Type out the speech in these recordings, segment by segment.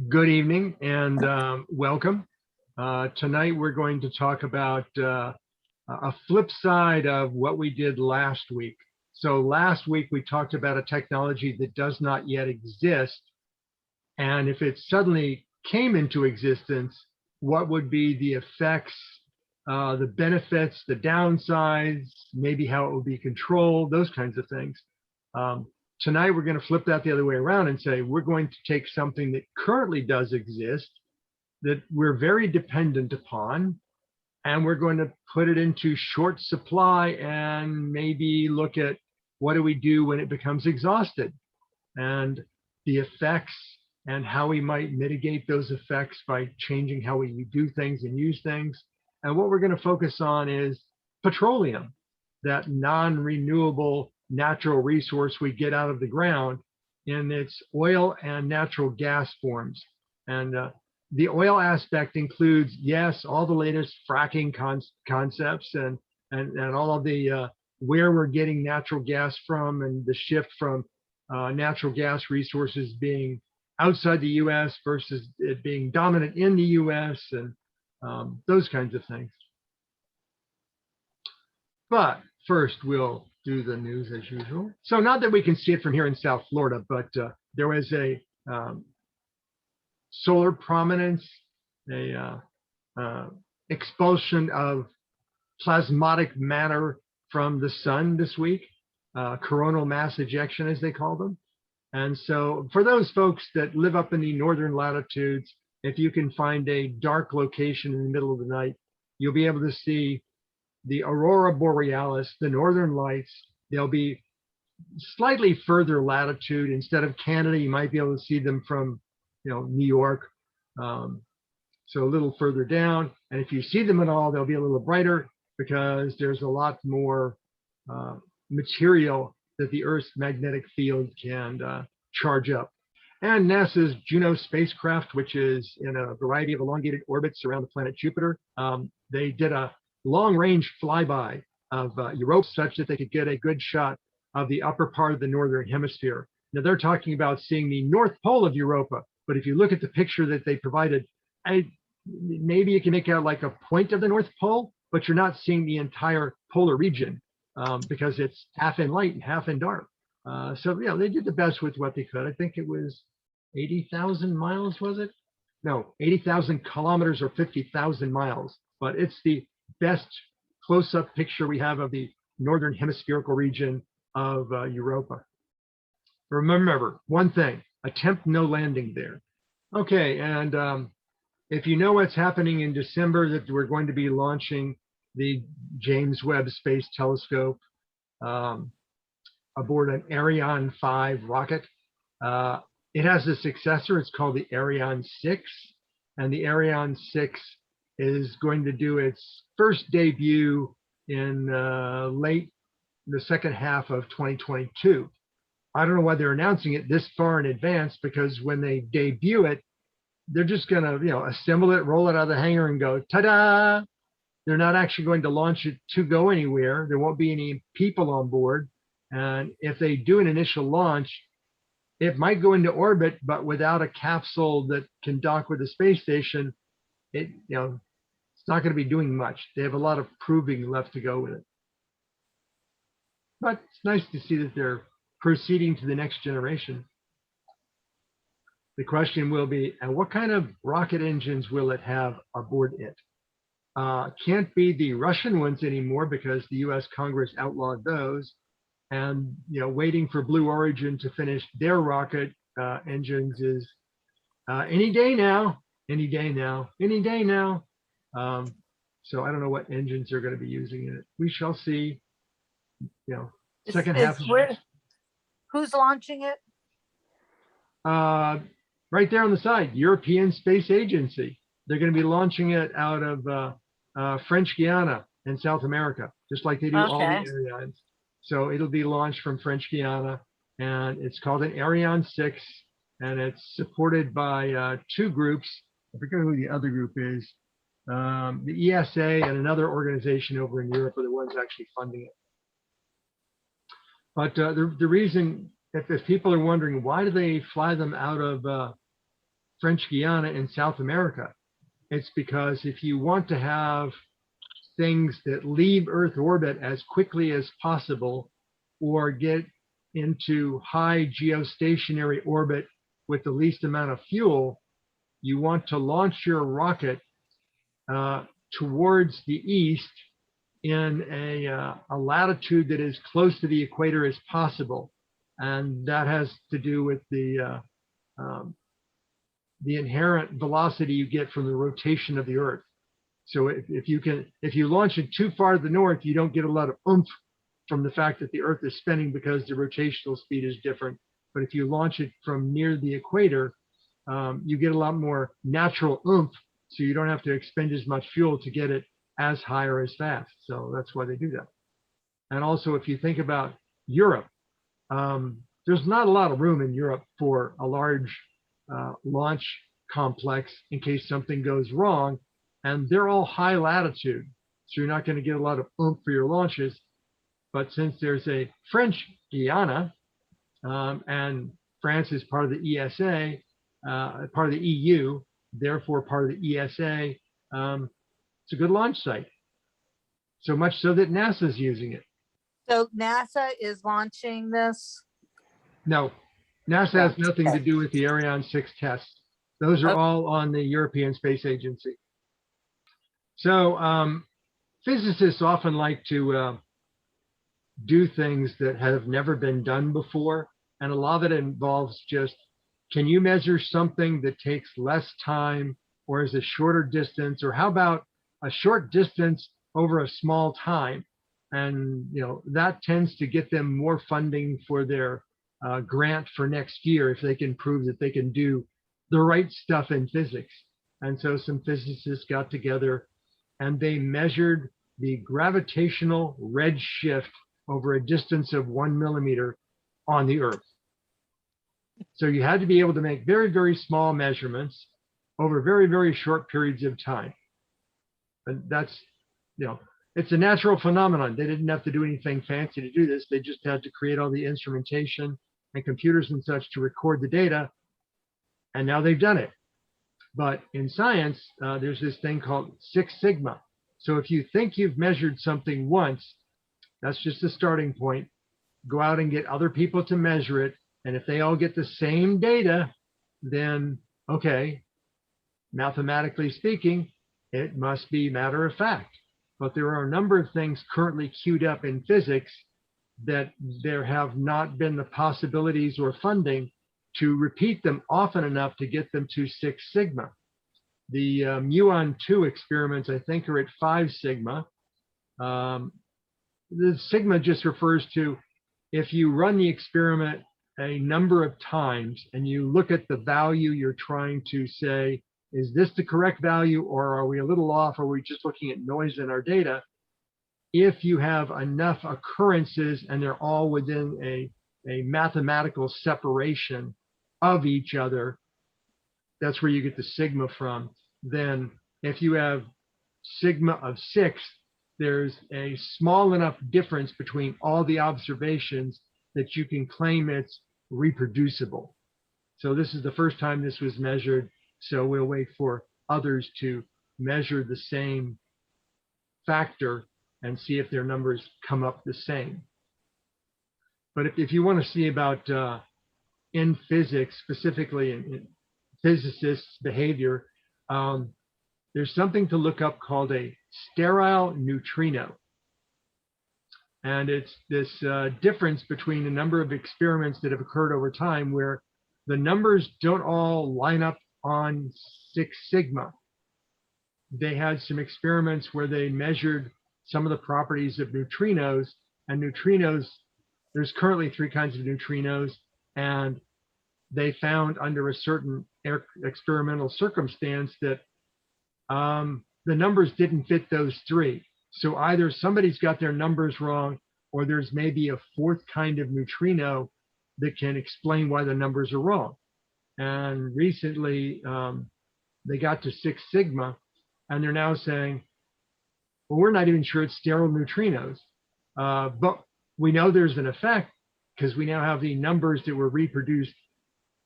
Good evening and welcome. Tonight we're going to talk about a flip side of what we did last week. So last week we talked about a technology that does not yet exist, and if it suddenly came into existence, what would be the effects, the benefits, the downsides, maybe how it would be controlled, those kinds of things. Tonight, we're going to flip that the other way around and say, we're going to take something that currently does exist, that we're very dependent upon, and we're going to put it into short supply and maybe look at what do we do when it becomes exhausted and the effects and how we might mitigate those effects by changing how we do things and use things. And what we're going to focus on is petroleum, that non-renewable natural resource we get out of the ground in its oil and natural gas forms. And the oil aspect includes, yes, all the latest fracking concepts and all of the where we're getting natural gas from and the shift from natural gas resources being outside the US versus it being dominant in the US and those kinds of things. But first, we'll do the news as usual. So not that we can see it from here in South Florida, but there was a solar prominence, a expulsion of plasmatic matter from the sun this week, coronal mass ejection, as they call them. And so for those folks that live up in the northern latitudes, if you can find a dark location in the middle of the night, you'll be able to see the aurora borealis, the northern lights. They'll be slightly further latitude. Instead of Canada, you might be able to see them from, New York. So a little further down. And if you see them at all, they'll be a little brighter because there's a lot more material that the Earth's magnetic field can charge up. And NASA's Juno spacecraft, which is in a variety of elongated orbits around the planet Jupiter, they did a long-range flyby of Europa such that they could get a good shot of the upper part of the northern hemisphere. Now they're talking about seeing the North Pole of Europa, but if you look at the picture that they provided, maybe you can make out like a point of the North Pole, but you're not seeing the entire polar region because it's half in light and half in dark. So they did the best with what they could. I think it was 80,000 miles, was it? No, 80,000 kilometers or 50,000 miles, but it's the best close-up picture we have of the northern hemispherical region of Europa. Remember one thing: attempt no landing there. Okay, and if you know what's happening in December, that we're going to be launching the James Webb Space Telescope aboard an Ariane 5 rocket. It has a successor. It's called the Ariane 6, and the Ariane 6 is going to do its first debut in late the second half of 2022. I don't know why they're announcing it this far in advance, because when they debut it, they're just going to, assemble it, roll it out of the hangar and go, ta-da! They're not actually going to launch it to go anywhere. There won't be any people on board. And if they do an initial launch, it might go into orbit, but without a capsule that can dock with the space station, it's not going to be doing much. They have a lot of proving left to go with it. But it's nice to see that they're proceeding to the next generation. The question will be, and what kind of rocket engines will it have aboard it? Can't be the Russian ones anymore because the US Congress outlawed those. And waiting for Blue Origin to finish their rocket engines is any day now, any day now, any day now. So I don't know what engines they're going to be using in it. We shall see. Second half. Who's launching it? Right there on the side, European Space Agency. They're going to be launching it out of French Guiana in South America, just like they do all the Arianes. So it'll be launched from French Guiana, and it's called an Ariane 6, and it's supported by two groups. I forget who the other group is. The ESA and another organization over in Europe are the ones actually funding it. But the reason, if people are wondering, why do they fly them out of French Guiana in South America. It's because if you want to have things that leave Earth orbit as quickly as possible or get into high geostationary orbit with the least amount of fuel, you want to launch your rocket towards the east in a latitude that is close to the equator as possible. And that has to do with the inherent velocity you get from the rotation of the Earth. So if you launch it too far to the north, you don't get a lot of oomph from the fact that the Earth is spinning because the rotational speed is different. But if you launch it from near the equator, you get a lot more natural oomph, so you don't have to expend as much fuel to get it as high or as fast. So that's why they do that. And also, if you think about Europe, there's not a lot of room in Europe for a large launch complex in case something goes wrong. And they're all high latitude, so you're not going to get a lot of oomph for your launches. But since there's a French Guiana, and France is part of the ESA, part of the EU, therefore part of the ESA, it's a good launch site. So much so that NASA's using it. So NASA is launching this? No, NASA has nothing to do with the Ariane 6 tests. Those are all on the European Space Agency. So physicists often like to do things that have never been done before. And a lot of it involves just, can you measure something that takes less time or is a shorter distance? Or how about a short distance over a small time? And that tends to get them more funding for their grant for next year if they can prove that they can do the right stuff in physics. And so some physicists got together and they measured the gravitational redshift over a distance of 1 millimeter on the Earth. So you had to be able to make very, very small measurements over very, very short periods of time. And that's, it's a natural phenomenon. They didn't have to do anything fancy to do this. They just had to create all the instrumentation and computers and such to record the data. And now they've done it. But in science, there's this thing called 6 sigma. So if you think you've measured something once, that's just a starting point. Go out and get other people to measure it. And if they all get the same data, then, okay, mathematically speaking, it must be matter of fact. But there are a number of things currently queued up in physics that there have not been the possibilities or funding to repeat them often enough to get them to 6 sigma. The muon 2 experiments, I think, are at 5 sigma. The sigma just refers to if you run the experiment a number of times and you look at the value you're trying to say, is this the correct value or are we a little off? Or are we just looking at noise in our data? If you have enough occurrences and they're all within a mathematical separation of each other, that's where you get the sigma from. Then if you have sigma of 6, there's a small enough difference between all the observations that you can claim it's reproducible. So this is the first time this was measured. So we'll wait for others to measure the same factor and see if their numbers come up the same. But if you want to see about in physics, specifically in physicists' behavior, there's something to look up called a sterile neutrino. And it's this difference between a number of experiments that have occurred over time where the numbers don't all line up on 6 sigma. They had some experiments where they measured some of the properties of neutrinos, and neutrinos, there's currently 3 kinds of neutrinos, and they found under a certain experimental circumstance that the numbers didn't fit those 3. So either somebody's got their numbers wrong, or there's maybe a 4th kind of neutrino that can explain why the numbers are wrong. And recently, they got to 6 sigma, and they're now saying, well, we're not even sure it's sterile neutrinos, but we know there's an effect because we now have the numbers that were reproduced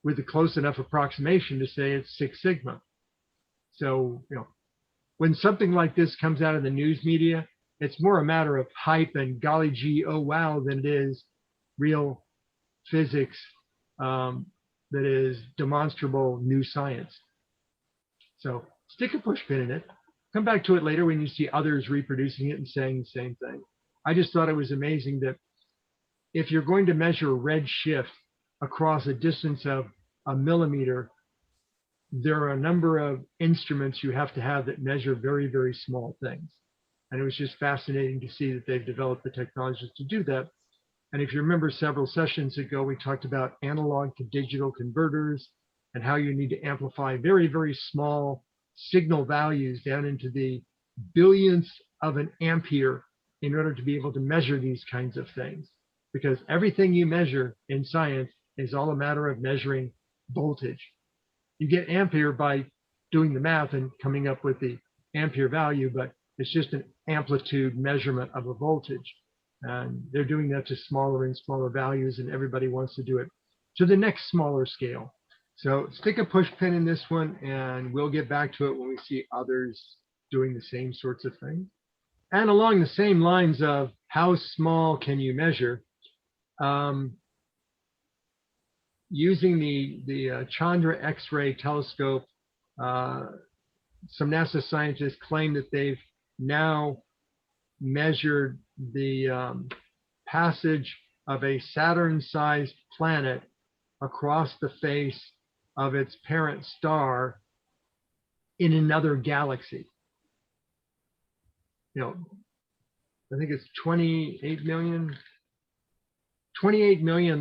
with a close enough approximation to say it's 6 sigma. So, when something like this comes out of the news media, it's more a matter of hype and golly gee, oh wow, than it is real physics that is demonstrable new science. So stick a push pin in it. Come back to it later when you see others reproducing it and saying the same thing. I just thought it was amazing that if you're going to measure redshift across a distance of a millimeter, there are a number of instruments you have to have that measure very, very small things. And it was just fascinating to see that they've developed the technologies to do that. And if you remember several sessions ago, we talked about analog to digital converters and how you need to amplify very, very small signal values down into the billionths of an ampere in order to be able to measure these kinds of things. Because everything you measure in science is all a matter of measuring voltage. You get ampere by doing the math and coming up with the ampere value, but it's just an amplitude measurement of a voltage. And they're doing that to smaller and smaller values, and everybody wants to do it to the next smaller scale. So stick a push pin in this one, and we'll get back to it when we see others doing the same sorts of things. And along the same lines of how small can you measure, using the Chandra X-ray telescope, some NASA scientists claim that they've now measured the passage of a Saturn-sized planet across the face of its parent star in another galaxy. I think it's 28 million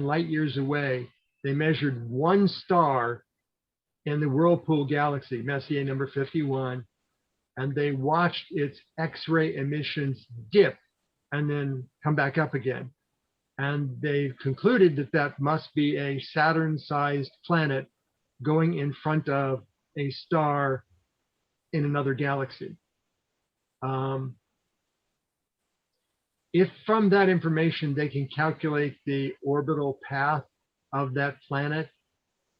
light years away. They measured one star in the Whirlpool galaxy, Messier number 51, and they watched its X-ray emissions dip and then come back up again. And they concluded that that must be a Saturn-sized planet going in front of a star in another galaxy. If from that information they can calculate the orbital path of that planet,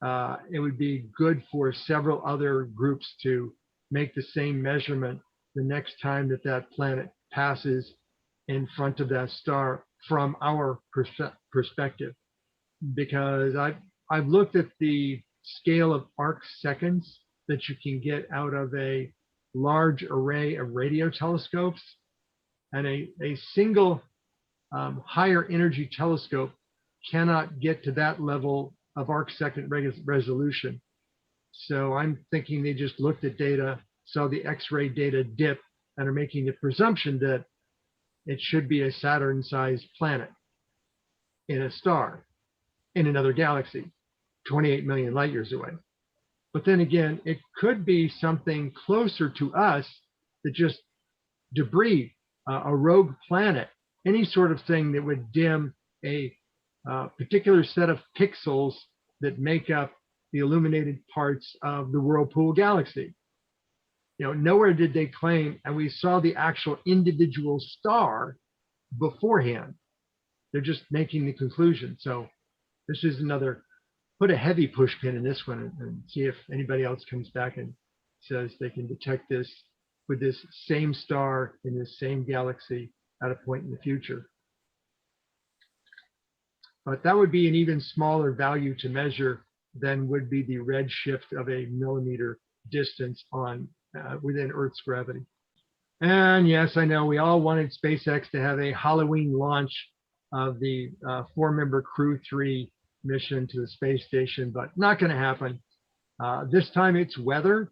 it would be good for several other groups to make the same measurement the next time that that planet passes in front of that star from our perspective. Because I've looked at the scale of arc seconds that you can get out of a large array of radio telescopes, and a single higher energy telescope cannot get to that level of arc second resolution. So I'm thinking they just looked at data, saw the X-ray data dip, and are making the presumption that it should be a Saturn-sized planet in a star in another galaxy, 28 million light years away. But then again, it could be something closer to us that just debris, a rogue planet, any sort of thing that would dim a particular set of pixels that make up the illuminated parts of the Whirlpool galaxy. Nowhere did they claim, and we saw the actual individual star beforehand. They're just making the conclusion. So this is another, put a heavy push pin in this one and see if anybody else comes back and says they can detect this with this same star in this same galaxy at a point in the future. But that would be an even smaller value to measure than would be the redshift of a millimeter distance on within Earth's gravity. And yes, I know we all wanted SpaceX to have a Halloween launch of the 4-member Crew 3 mission to the space station, but not going to happen. This time it's weather,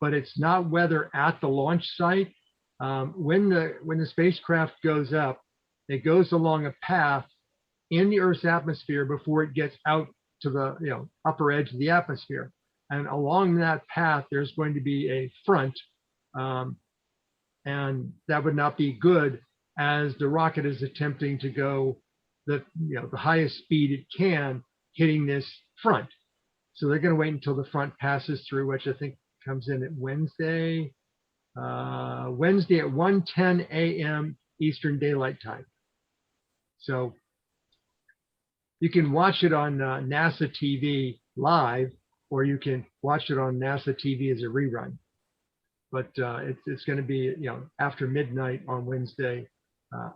but it's not weather at the launch site. When the spacecraft goes up, it goes along a path in the Earth's atmosphere before it gets out to the upper edge of the atmosphere. And along that path, there's going to be a front, and that would not be good as the rocket is attempting to go the highest speed it can, hitting this front. So they're going to wait until the front passes through, which I think comes in at Wednesday at 1:10 a.m. Eastern Daylight Time. So you can watch it on NASA TV live, or you can watch it on NASA TV as a rerun. But it's going to be, after midnight on Wednesday.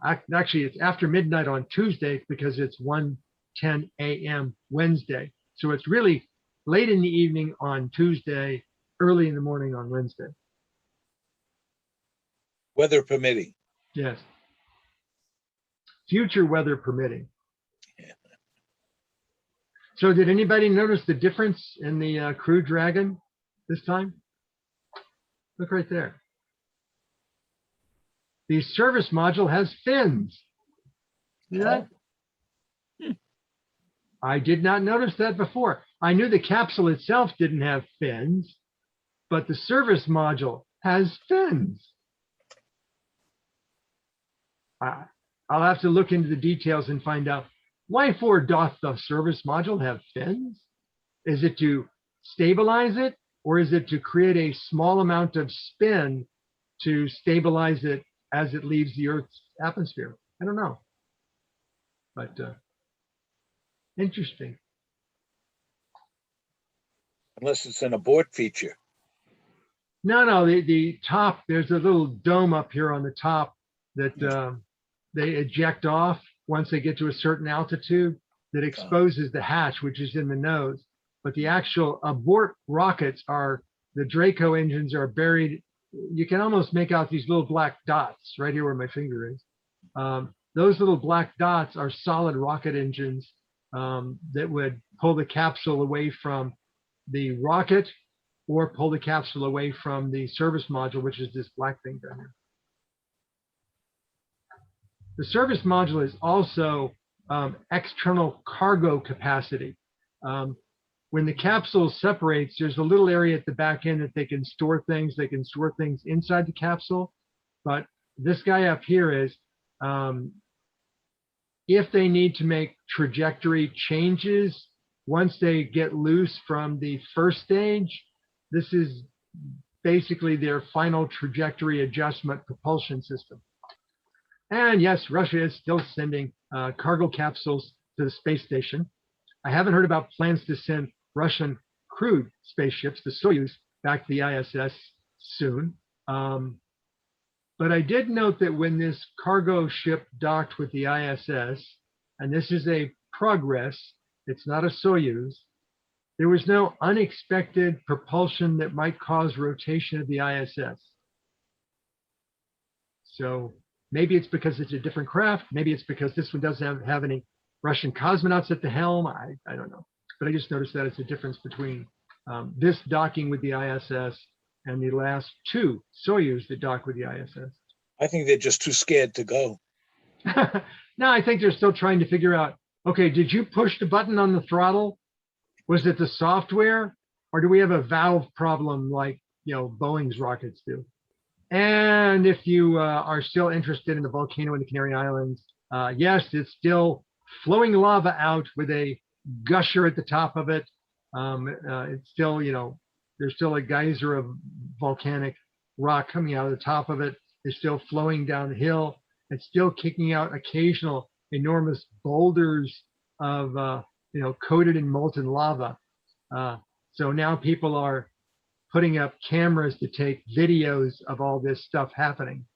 Actually, it's after midnight on Tuesday because it's 1:10 a.m. Wednesday. So it's really late in the evening on Tuesday, early in the morning on Wednesday. Weather permitting. Yes. Future weather permitting. Yeah. So did anybody notice the difference in the Crew Dragon this time? Look right there. The service module has fins. See that? I did not notice that before. I knew the capsule itself didn't have fins, but the service module has fins. I'll have to look into the details and find out, why for doth the service module have fins? Is it to stabilize it, or is it to create a small amount of spin to stabilize it as it leaves the Earth's atmosphere? I don't know. But interesting. Unless it's an abort feature. No, the top, there's a little dome up here on the top that they eject off once they get to a certain altitude that exposes the hatch, which is in the nose. But the actual abort rockets are, the Draco engines are buried. You can almost make out these little black dots right here where my finger is. Those little black dots are solid rocket engines that would pull the capsule away from the rocket or pull the capsule away from the service module, which is this black thing down here. The service module is also external cargo capacity. When the capsule separates, there's a little area at the back end that they can store things. They can store things inside the capsule. But this guy up here is, if they need to make trajectory changes, once they get loose from the first stage, this is basically their final trajectory adjustment propulsion system. And yes, Russia is still sending cargo capsules to the space station. I haven't heard about plans to send Russian crewed spaceships, the Soyuz, back to the ISS soon. But I did note that when this cargo ship docked with the ISS, and this is a Progress, it's not a Soyuz, there was no unexpected propulsion that might cause rotation of the ISS. So maybe it's because it's a different craft. Maybe it's because this one doesn't have any Russian cosmonauts at the helm. I don't know. But I just noticed that it's a difference between this docking with the ISS and the last two Soyuz that docked with the ISS. I think they're just too scared to go. No, I think they're still trying to figure out, okay, did you push the button on the throttle? Was it the software? Or do we have a valve problem like, Boeing's rockets do? And if you are still interested in the volcano in the Canary Islands, yes, it's still flowing lava out with a gusher at the top of it. It's still, there's still a geyser of volcanic rock coming out of the top of it. It's still flowing downhill. It's still kicking out occasional enormous boulders of, coated in molten lava. So now people are putting up cameras to take videos of all this stuff happening.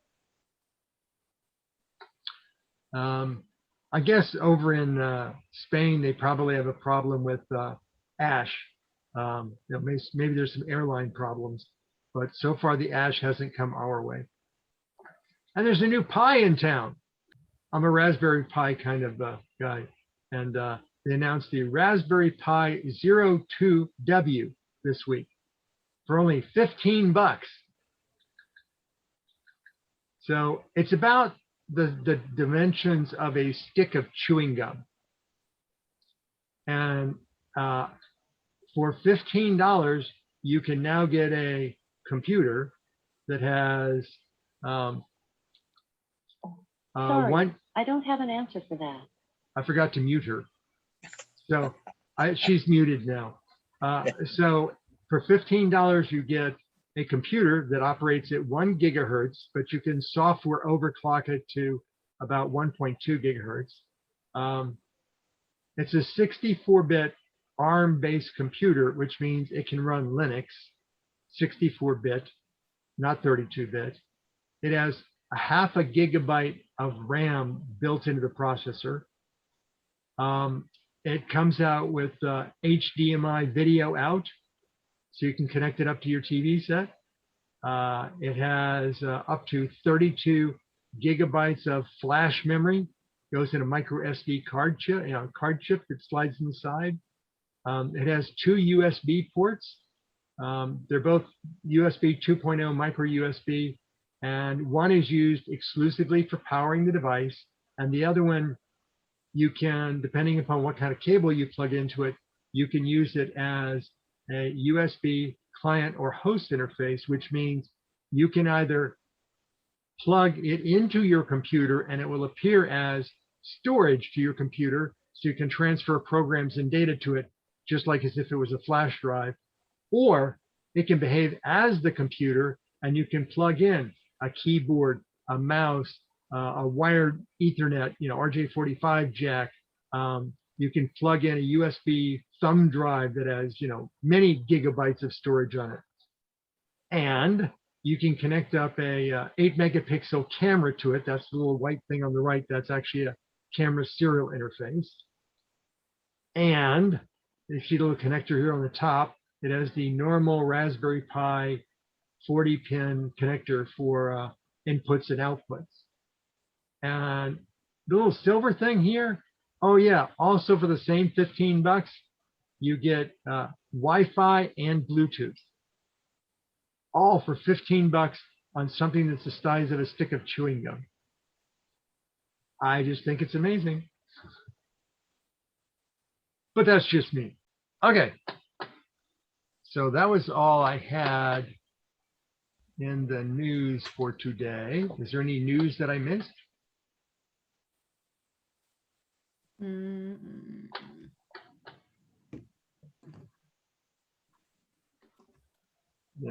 I guess over in Spain, they probably have a problem with ash. Maybe there's some airline problems, but so far the ash hasn't come our way. And there's a new Pi in town. I'm a Raspberry Pi kind of guy. And they announced the Raspberry Pi 02W this week for only $15. So it's about the dimensions of a stick of chewing gum. And for $15, you can now get a computer that has Sorry, I don't have an answer for that. I forgot to mute her. So she's muted now. So for $15, you get a computer that operates at 1 gigahertz, but you can software overclock it to about 1.2 gigahertz. It's a 64-bit ARM-based computer, which means it can run Linux, 64-bit, not 32-bit. It has a 0.5 gigabyte of RAM built into the processor. It comes out with HDMI video out, so you can connect it up to your TV set. It has up to 32 gigabytes of flash memory. Goes in a micro SD card chip, that slides inside. It has 2 USB ports. They're both USB 2.0 micro USB, and one is used exclusively for powering the device, and the other one you can, depending upon what kind of cable you plug into it, you can use it as a USB client or host interface, which means you can either plug it into your computer and it will appear as storage to your computer, so you can transfer programs and data to it just like as if it was a flash drive, or it can behave as the computer and you can plug in a keyboard, a mouse, a wired Ethernet, RJ45 jack. You can plug in a USB thumb drive that has, many gigabytes of storage on it. And you can connect up a 8 megapixel camera to it. That's the little white thing on the right. That's actually a camera serial interface. And you see the little connector here on the top. It has the normal Raspberry Pi 40-pin connector for inputs and outputs. And the little silver thing here, oh yeah, also for the same 15 bucks, you get Wi-Fi and Bluetooth. All for 15 bucks on something that's the size of a stick of chewing gum. I just think it's amazing. But that's just me. Okay. So that was all I had in the news for today. Is there any news that I missed? Then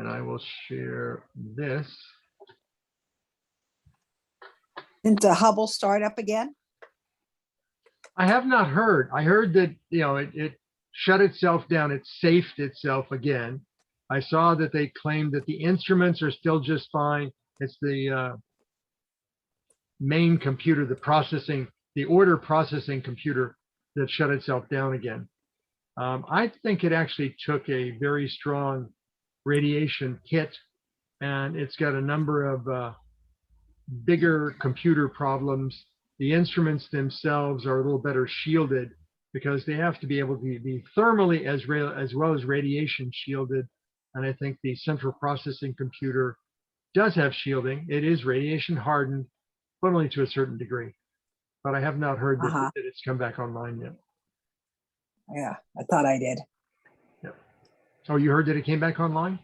I will share this. Didn't the Hubble start up again? I have not heard. I heard that, it shut itself down. It safed itself again. I saw that they claimed that the instruments are still just fine. It's the main computer, the order processing computer that shut itself down again. I think it actually took a very strong radiation hit, and it's got a number of bigger computer problems. The instruments themselves are a little better shielded because they have to be able to be thermally as well as radiation shielded. And I think the central processing computer does have shielding. It is radiation hardened, but only to a certain degree. But I have not heard that it's come back online yet. Yeah, I thought I did. Yep. Oh, you heard that it came back online?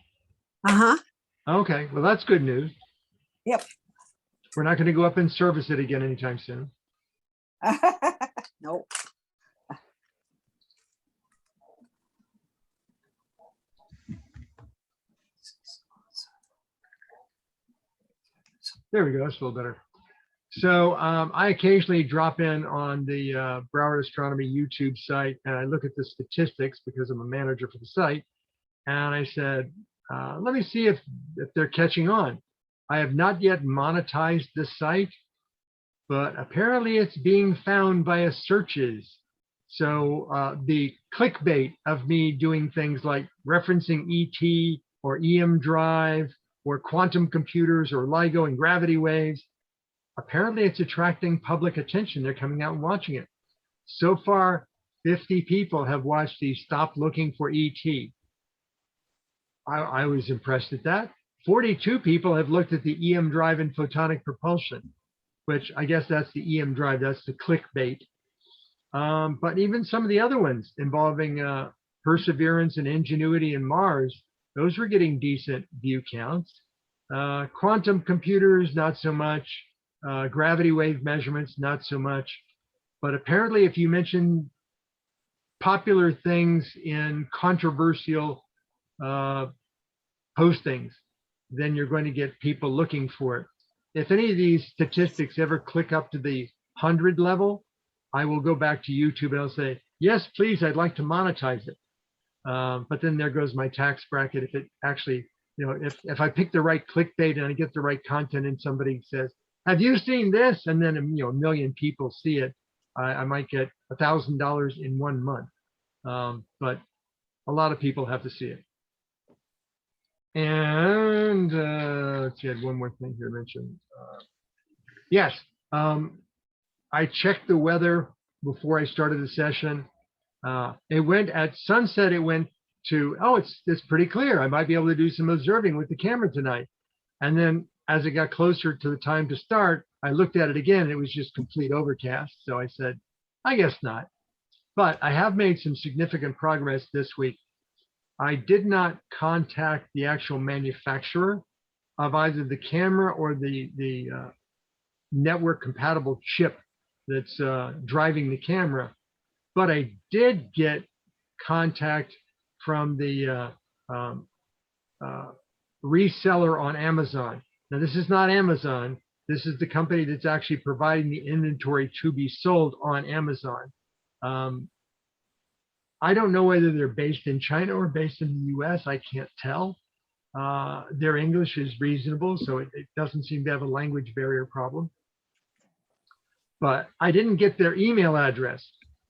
Okay, well, that's good news. Yep. We're not going to go up and service it again anytime soon. Nope. There we go. That's a little better. So I occasionally drop in on the Broward Astronomy YouTube site, and I look at the statistics because I'm a manager for the site. And I said, let me see if they're catching on. I have not yet monetized the site, but apparently it's being found via searches. So the clickbait of me doing things like referencing ET or EM Drive or quantum computers or LIGO and gravity waves, apparently it's attracting public attention. They're coming out and watching it. So far, 50 people have watched the Stop Looking for ET. I was impressed at that. 42 people have looked at the EM Drive and photonic propulsion, which I guess that's the EM Drive, that's the clickbait. But even some of the other ones involving Perseverance and Ingenuity and Mars, those were getting decent view counts. Quantum computers, not so much. Gravity wave measurements, not so much. But apparently if you mention popular things in controversial postings, then you're going to get people looking for it. If any of these statistics ever click up to the 100 level, I will go back to YouTube and I'll say, yes, please, I'd like to monetize it. But then there goes my tax bracket. If it actually, if I pick the right clickbait and I get the right content and somebody says, have you seen this? And then, a million people see it, I might get $1,000 in 1 month. But a lot of people have to see it. And let's see, I had one more thing here to mention. Yes, I checked the weather before I started the session. It went at sunset, it went to, oh, it's pretty clear. I might be able to do some observing with the camera tonight. And then as it got closer to the time to start, I looked at it again, and it was just complete overcast. So I said, I guess not. But I have made some significant progress this week. I did not contact the actual manufacturer of either the camera or the network compatible chip that's driving the camera. But I did get contact from the reseller on Amazon. Now, this is not Amazon. This is the company that's actually providing the inventory to be sold on Amazon. I don't know whether they're based in China or based in the US. I can't tell. Their English is reasonable, so it doesn't seem to have a language barrier problem. But I didn't get their email address.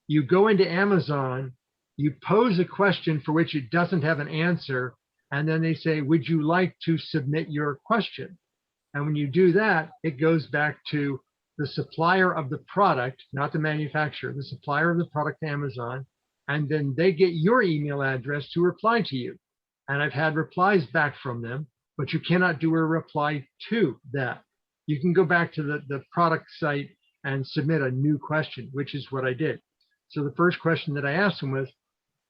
You go into Amazon, you pose a question for which it doesn't have an answer, and then they say, would you like to submit your question? And when you do that, it goes back to the supplier of the product, not the manufacturer, the supplier of the product to Amazon, and then they get your email address to reply to you. And I've had replies back from them, but you cannot do a reply to that. You can go back to the product site and submit a new question, which is what I did. So the first question that I asked them was,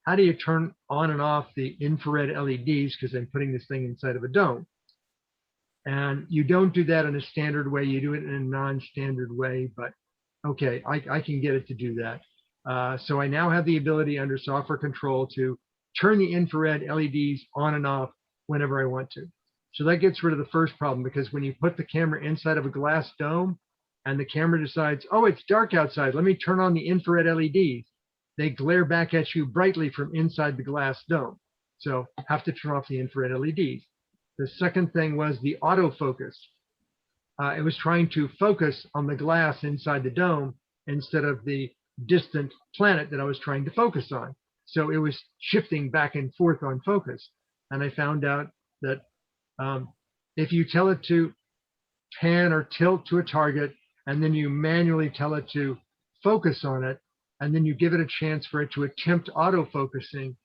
how do you turn on and off the infrared LEDs? Because I'm putting this thing inside of a dome. And you don't do that in a standard way. You do it in a non-standard way, but okay, I can get it to do that. So I now have the ability under software control to turn the infrared LEDs on and off whenever I want to. So that gets rid of the first problem, because when you put the camera inside of a glass dome and the camera decides, oh, it's dark outside, let me turn on the infrared LEDs, they glare back at you brightly from inside the glass dome. So have to turn off the infrared LEDs. The second thing was the autofocus. It was trying to focus on the glass inside the dome instead of the distant planet that I was trying to focus on. So it was shifting back and forth on focus. And I found out that if you tell it to pan or tilt to a target, and then you manually tell it to focus on it, and then you give it a chance for it to attempt autofocusing,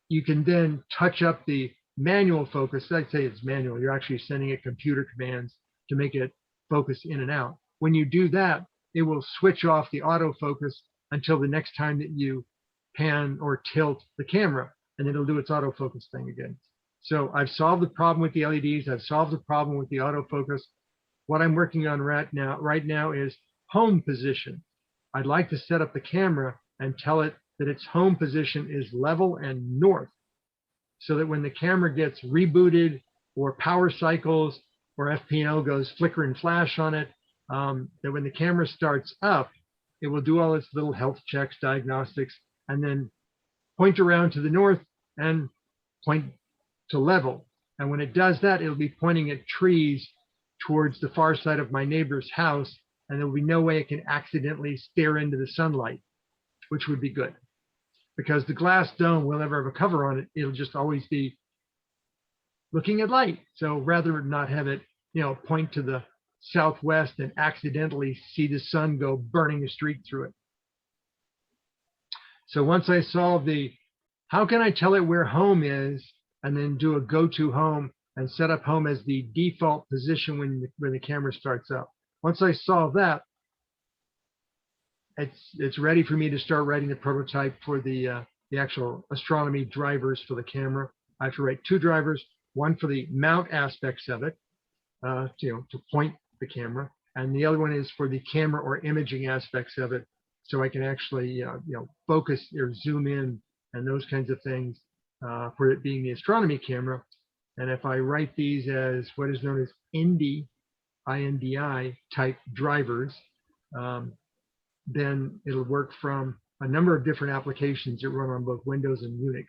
you can then touch up the manual focus. I'd say it's manual. You're actually sending it computer commands to make it focus in and out. When you do that, it will switch off the autofocus until the next time that you pan or tilt the camera, and then it'll do its autofocus thing again. So I've solved the problem with the LEDs. I've solved the problem with the autofocus. What I'm working on right now is home position. I'd like to set up the camera and tell it that its home position is level and north, so that when the camera gets rebooted or power cycles or FP&O goes flicker and flash on it, that when the camera starts up, it will do all its little health checks, diagnostics, and then point around to the north and point to level. And when it does that, it'll be pointing at trees towards the far side of my neighbor's house, and there will be no way it can accidentally stare into the sunlight, which would be good. Because the glass dome will never have a cover on it. It'll just always be looking at light. So rather not have it, point to the southwest and accidentally see the sun go burning a streak through it. So once I solve the, how can I tell it where home is, and then do a go to home and set up home as the default position when the camera starts up. Once I solve that, it's ready for me to start writing the prototype for the actual astronomy drivers for the camera. I have to write 2 drivers, one for the mount aspects of it, to point the camera, and the other one is for the camera or imaging aspects of it, so I can actually focus or zoom in and those kinds of things for it being the astronomy camera. And if I write these as what is known as INDI type drivers, then it'll work from a number of different applications that run on both Windows and Unix.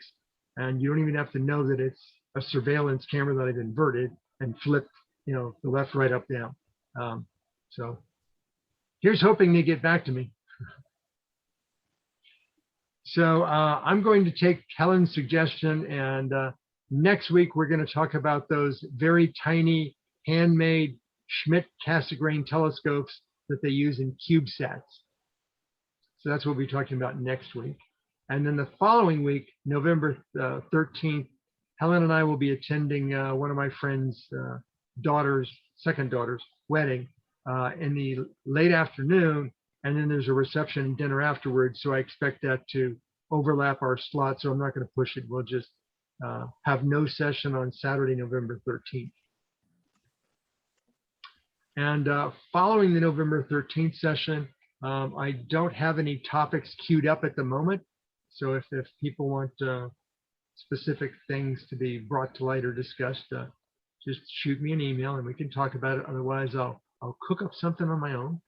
And you don't even have to know that it's a surveillance camera that I've inverted and flipped, the left, right, up, down. So here's hoping they get back to me. So I'm going to take Helen's suggestion, and next week we're going to talk about those very tiny handmade Schmidt-Cassegrain telescopes that they use in CubeSats. So that's what we'll be talking about next week. And then the following week, November 13th, Helen and I will be attending one of my friend's second daughter's wedding in the late afternoon. And then there's a reception and dinner afterwards. So I expect that to overlap our slots. So I'm not going to push it. We'll just have no session on Saturday, November 13th. And following the November 13th session, I don't have any topics queued up at the moment. So if people want specific things to be brought to light or discussed, just shoot me an email and we can talk about it. Otherwise, I'll cook up something on my own.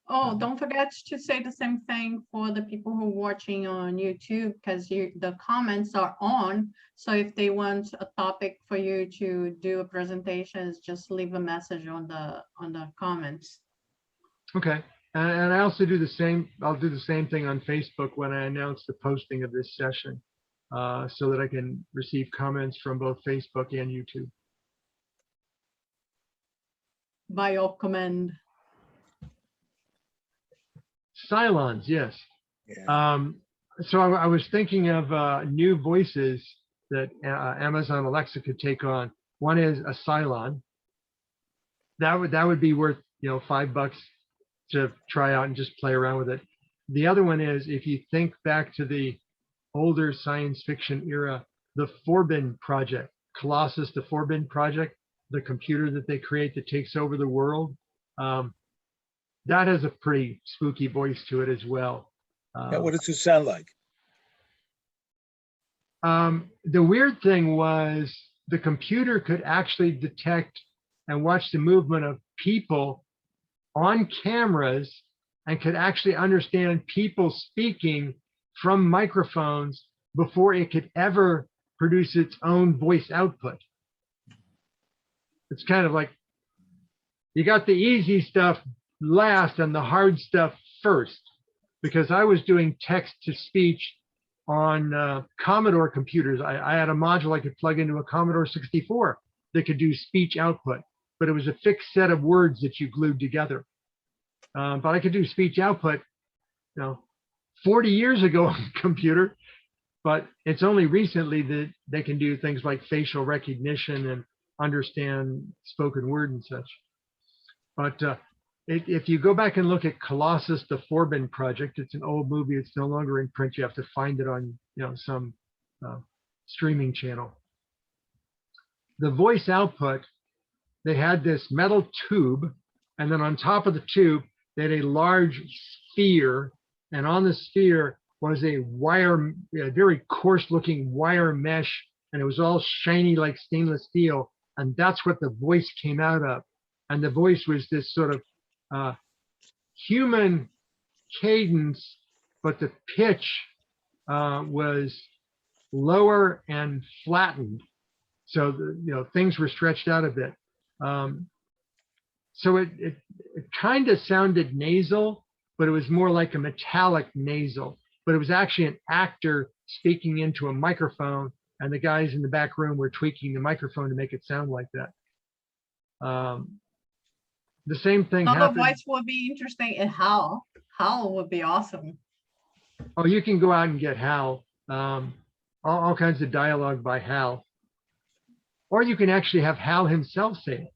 Oh, don't forget to say the same thing for the people who are watching on YouTube, because the comments are on. So if they want a topic for you to do a presentation, just leave a message on the comments. Okay. And I also do the same. I'll do the same thing on Facebook when I announce the posting of this session, so that I can receive comments from both Facebook and YouTube. By your command. Cylons, yes. Yeah. So I was thinking of new voices that Amazon Alexa could take on. One is a Cylon. That would be worth $5 to try out and just play around with it. The other one is, if you think back to the older science fiction era, the Forbin project, Colossus, the Forbin project, the computer that they create that takes over the world. That has a pretty spooky voice to it as well. Now, what does it sound like? The weird thing was the computer could actually detect and watch the movement of people on cameras and could actually understand people speaking from microphones before it could ever produce its own voice output. It's kind of like you got the easy stuff last and the hard stuff first, because I was doing text to speech on Commodore computers. I had a module I could plug into a Commodore 64 that could do speech output, but it was a fixed set of words that you glued together. But I could do speech output, 40 years ago on a computer, but it's only recently that they can do things like facial recognition and understand spoken word and such. But if you go back and look at Colossus, the Forbin project, it's an old movie. It's no longer in print. You have to find it on some streaming channel. The voice output, they had this metal tube, and then on top of the tube, they had a large sphere, and on the sphere was a wire, a very coarse-looking wire mesh, and it was all shiny like stainless steel, and that's what the voice came out of. And the voice was this sort of human cadence, but the pitch was lower and flattened. So things were stretched out a bit. So it kind of sounded nasal, but it was more like a metallic nasal. But it was actually an actor speaking into a microphone, and the guys in the back room were tweaking the microphone to make it sound like that. The same thing happened. The voice would be interesting, and Hal would be awesome. Oh, you can go out and get Hal. All kinds of dialogue by Hal. Or you can actually have Hal himself say it.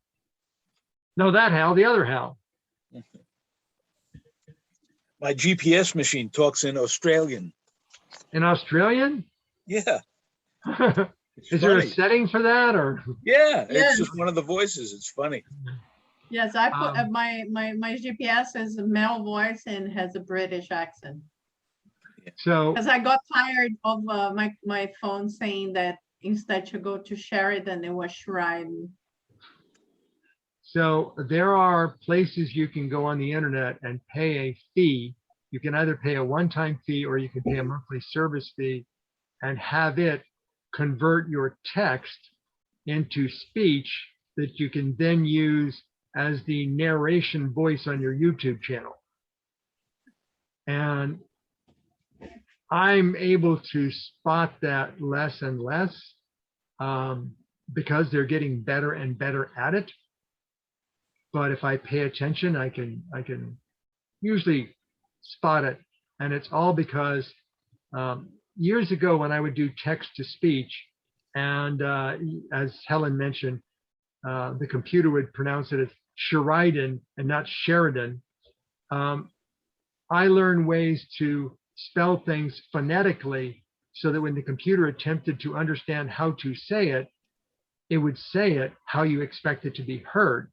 No, that Hal, the other Hal. My GPS machine talks in Australian. In Australian? Yeah. Is there a setting for that, or? Yeah, Yes. it's just one of the voices. It's funny. Yes, I put my GPS is a male voice and has a British accent. So Because I got tired of my phone saying that instead to go to Sheridan, it was Sheridan. So there are places you can go on the internet and pay a fee You can either pay a one-time fee or you can pay a monthly service fee and have it convert your text into speech that you can then use as the narration voice on your YouTube channel. And I'm able to spot that less and less because they're getting better and better at it. But if I pay attention, I can usually spot it. And it's all because years ago when I would do text to speech, and as Helen mentioned, the computer would pronounce it as Sheridan and not Sheridan. I learned ways to spell things phonetically so that when the computer attempted to understand how to say it would say it how you expect it to be heard.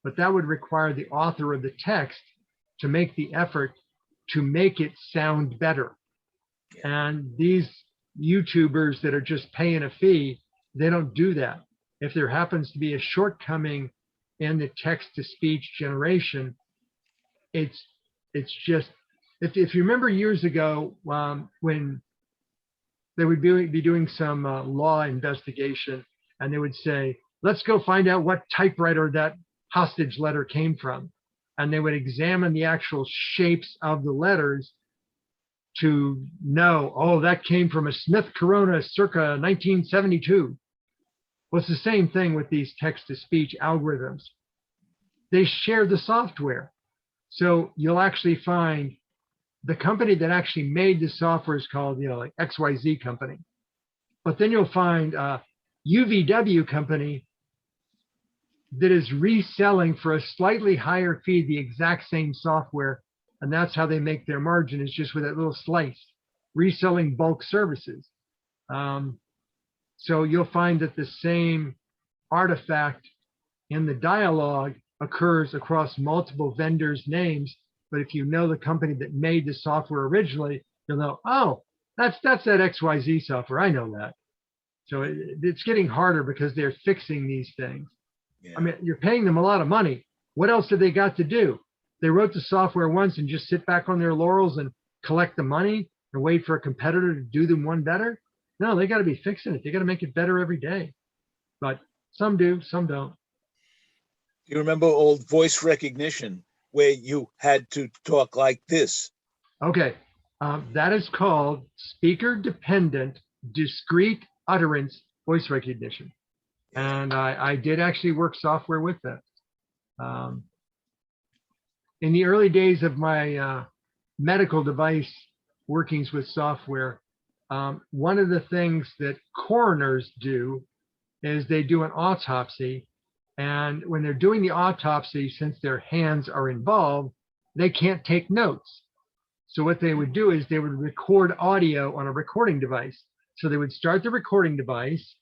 But that would require the author of the text to make the effort to make it sound better. And these YouTubers that are just paying a fee, they don't do that. If there happens to be a shortcoming in the text-to-speech generation, it's just, if you remember years ago when they would be doing some law investigation and they would say, let's go find out what typewriter that hostage letter came from. And they would examine the actual shapes of the letters to know, oh, that came from a Smith Corona circa 1972. Well, it's the same thing with these text-to-speech algorithms. They share the software. So you'll actually find the company that actually made the software is called, like XYZ company. But then you'll find a UVW company that is reselling for a slightly higher fee the exact same software. And that's how they make their margin, is just with that little slice, reselling bulk services. So you'll find that the same artifact in the dialogue occurs across multiple vendors' names. But if you know the company that made the software originally, you'll know, oh, that's that XYZ software. I know that. So it's getting harder because they're fixing these things. Yeah. I mean, you're paying them a lot of money. What else have they got to do? They wrote the software once and just sit back on their laurels and collect the money and wait for a competitor to do them one better? No, they got to be fixing it. They got to make it better every day. But some do, some don't. You remember old voice recognition where you had to talk like this? Okay, that is called speaker-dependent discrete utterance voice recognition. And I did actually work software with that. In the early days of my medical device workings with software, one of the things that coroners do is they do an autopsy. And when they're doing the autopsy, since their hands are involved, they can't take notes. So what they would do is they would record audio on a recording device. So they would start the recording device,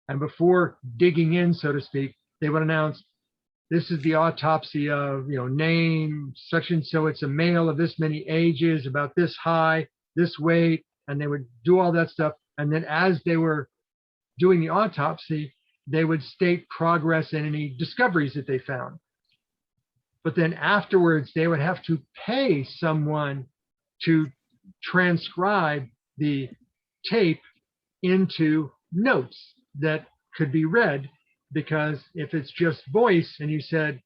and before digging in, so to speak, they would announce, this is the autopsy of, name, such and so, it's a male of this many ages, about this high, this weight, and they would do all that stuff. And then as they were doing the autopsy, they would state progress and any discoveries that they found. But then afterwards, they would have to pay someone to transcribe the tape into notes that could be read, because if it's just voice and you said,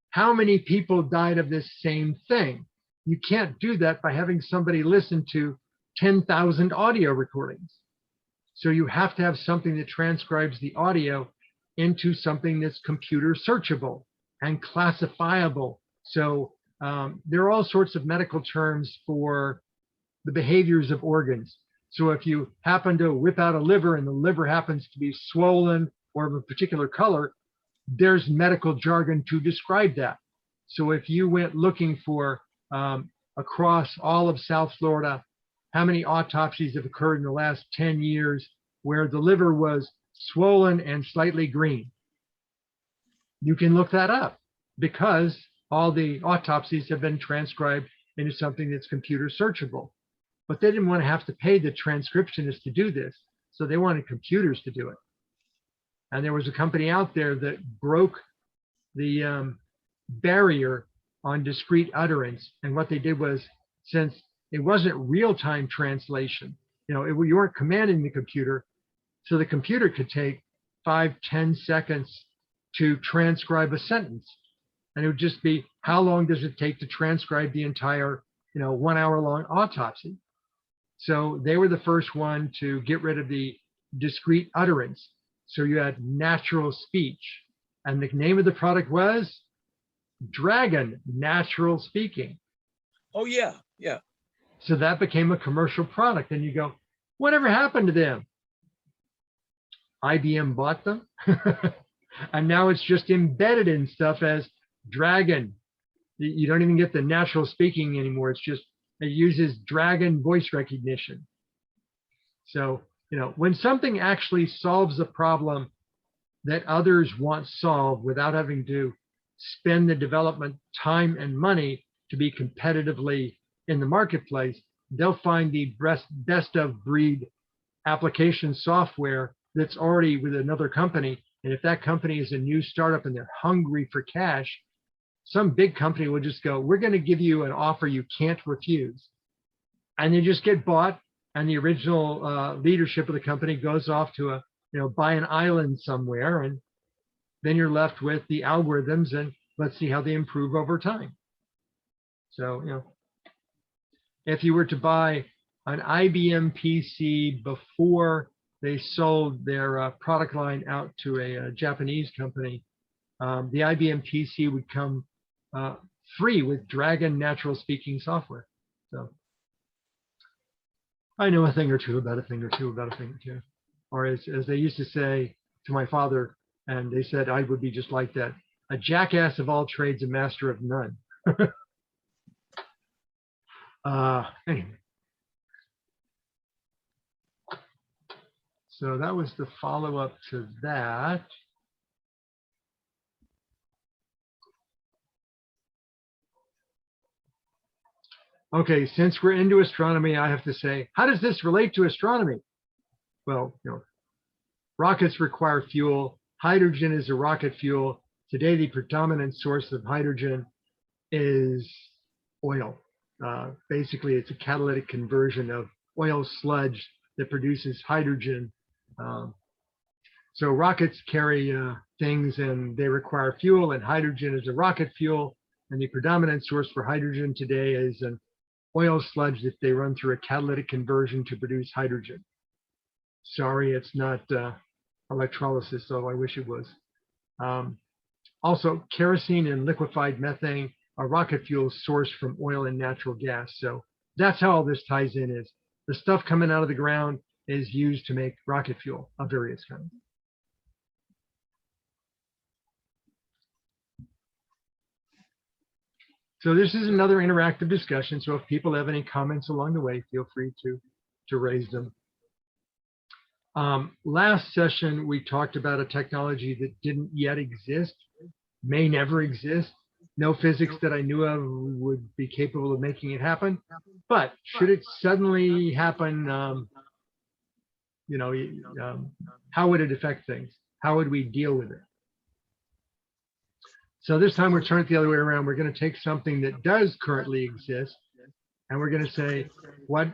how many people died of this same thing? You can't do that by having somebody listen to 10,000 audio recordings. So you have to have something that transcribes the audio into something that's computer searchable and classifiable. So there are all sorts of medical terms for the behaviors of organs. So if you happen to whip out a liver and the liver happens to be swollen or of a particular color, there's medical jargon to describe that. So if you went looking for across all of South Florida, how many autopsies have occurred in the last 10 years where the liver was swollen and slightly green, you can look that up because all the autopsies have been transcribed into something that's computer searchable. But they didn't want to have to pay the transcriptionist to do this, so they wanted computers to do it. And there was a company out there that broke the barrier on discrete utterance. And what they did was since it wasn't real-time translation. You know, you weren't commanding the computer, so the computer could take 5-10 seconds to transcribe a sentence. And it would just be, how long does it take to transcribe the entire, 1 hour long autopsy? So they were the first one to get rid of the discrete utterance. So you had natural speech. And the name of the product was Dragon Natural Speaking. Oh, yeah, yeah. So that became a commercial product. And you go, whatever happened to them? IBM bought them. And now it's just embedded in stuff as Dragon. You don't even get the natural speaking anymore. It's just, it uses Dragon voice recognition. So, when something actually solves a problem that others want solved without having to spend the development time and money to be competitively in the marketplace, they'll find the best of breed application software that's already with another company. And if that company is a new startup and they're hungry for cash, some big company will just go, we're going to give you an offer you can't refuse. And they just get bought, and the original leadership of the company goes off to buy an island somewhere. And then you're left with the algorithms, and let's see how they improve over time. So, if you were to buy an IBM PC before they sold their product line out to a Japanese company, the IBM PC would come free with Dragon Natural Speaking software. So I know a thing or two about a thing or two about a thing or two. Or as they used to say to my father, and they said I would be just like that, a jackass of all trades, a master of none. Anyway. So that was the follow-up to that. Okay, since we're into astronomy, I have to say, how does this relate to astronomy? Well, rockets require fuel. Hydrogen is a rocket fuel. Today, the predominant source of hydrogen is oil. Basically, it's a catalytic conversion of oil sludge that produces hydrogen. So rockets carry things, and they require fuel, and hydrogen is a rocket fuel. And the predominant source for hydrogen today is an oil sludge that they run through a catalytic conversion to produce hydrogen. Sorry, it's not electrolysis, though I wish it was. Also, kerosene and liquefied methane are rocket fuels sourced from oil and natural gas. So that's how all this ties in, is the stuff coming out of the ground is used to make rocket fuel of various kinds. So this is another interactive discussion. So if people have any comments along the way, feel free to raise them. Last session, we talked about a technology that didn't yet exist, may never exist. No physics that I knew of would be capable of making it happen. But should it suddenly happen, how would it affect things? How would we deal with it? So this time we're turning it the other way around. We're going to take something that does currently exist, and we're going to say, what?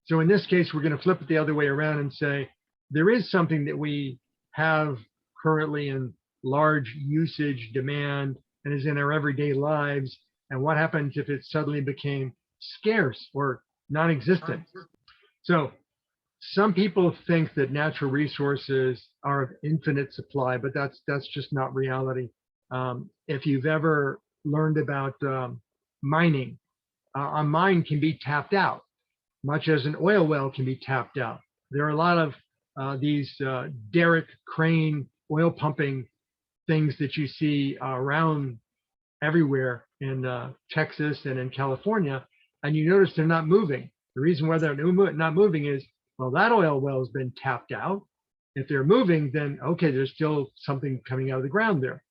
So in this case, we're going to flip it the other way around and say, there is something that we have currently in large usage demand and is in our everyday lives. And what happens if it suddenly became scarce or non-existent? So some people think that natural resources are of infinite supply, but that's just not reality. If you've ever learned about mining, a mine can be tapped out, much as an oil well can be tapped out. There are a lot of these derrick crane oil pumping things that you see around everywhere in Texas and in California, and you notice they're not moving. The reason why they're not moving is, well, that oil well has been tapped out. If they're moving, then okay, there's still something coming out of the ground there.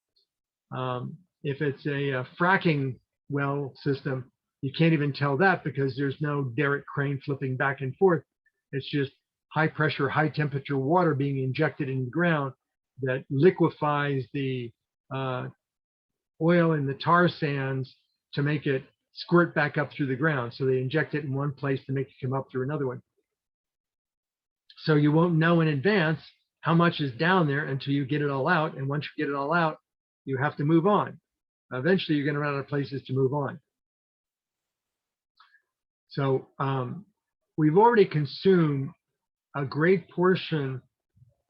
If it's a fracking well system, you can't even tell that because there's no derrick crane flipping back and forth. It's just high pressure, high temperature water being injected in the ground that liquefies the oil in the tar sands to make it squirt back up through the ground. So they inject it in one place to make it come up through another one. So you won't know in advance how much is down there until you get it all out. And once you get it all out, you have to move on. Eventually, you're going to run out of places to move on. So we've already consumed a great portion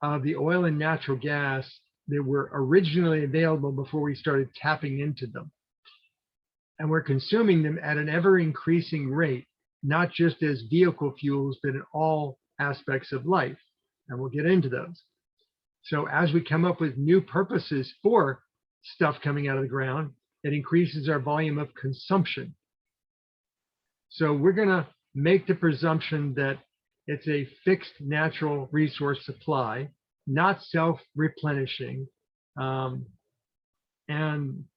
of the oil and natural gas that were originally available before we started tapping into them. And we're consuming them at an ever increasing rate, not just as vehicle fuels, but in all aspects of life. And we'll get into those. So as we come up with new purposes for stuff coming out of the ground, it increases our volume of consumption. So we're going to make the presumption that it's a fixed natural resource supply, not self-replenishing, and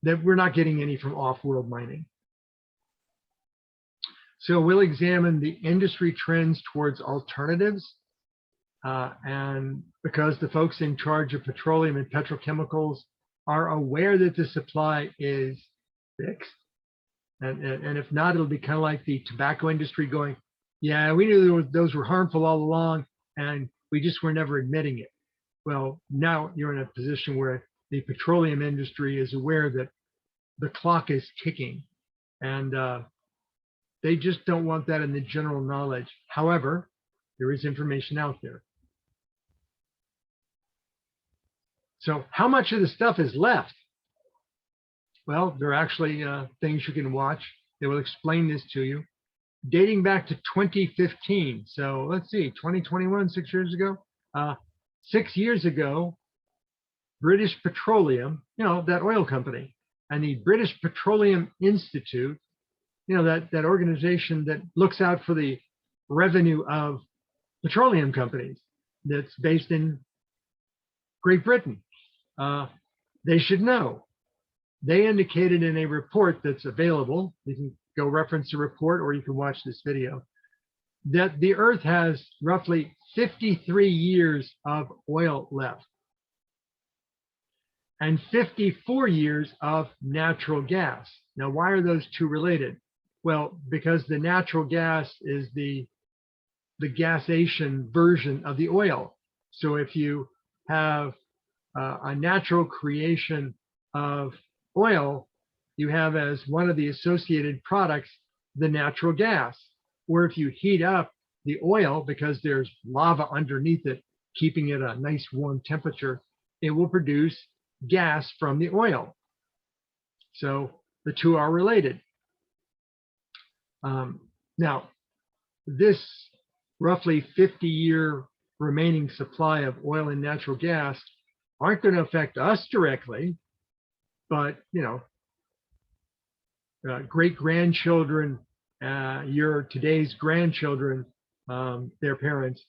that we're not getting any from off-world mining. So we'll examine the industry trends towards alternatives. And because the folks in charge of petroleum and petrochemicals are aware that the supply is fixed, and if not, it'll be kind of like the tobacco industry going, yeah, we knew those were harmful all along, and we just were never admitting it. Well, now you're in a position where the petroleum industry is aware that the clock is ticking, and they just don't want that in the general knowledge. However, there is information out there. So how much of the stuff is left? Well, there are actually things you can watch. They will explain this to you. Dating back to 2015. So let's see, 2021, 6 years ago. 6 years ago, British Petroleum, that oil company, and the British Petroleum Institute, that organization that looks out for the revenue of petroleum companies, that's based in Great Britain. They should know. They indicated in a report that's available, you can go reference the report or you can watch this video, that the Earth has roughly 53 years of oil left and 54 years of natural gas. Now, why are those two related? Well, because the natural gas is the gasation version of the oil. So if you have a natural creation of oil, you have as one of the associated products the natural gas. Or if you heat up the oil because there's lava underneath it, keeping it a nice warm temperature, it will produce gas from the oil. So the two are related. Now, this roughly 50-year remaining supply of oil and natural gas aren't going to affect us directly, but great-grandchildren, your today's grandchildren, their parents,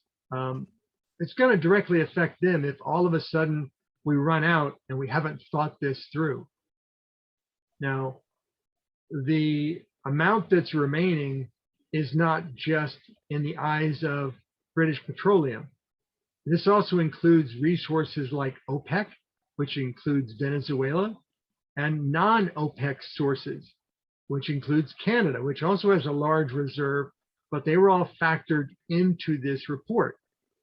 it's going to directly affect them if all of a sudden we run out and we haven't thought this through. Now, the amount that's remaining is not just in the eyes of British Petroleum. This also includes resources like OPEC, which includes Venezuela, and non-OPEC sources, which includes Canada, which also has a large reserve, but they were all factored into this report,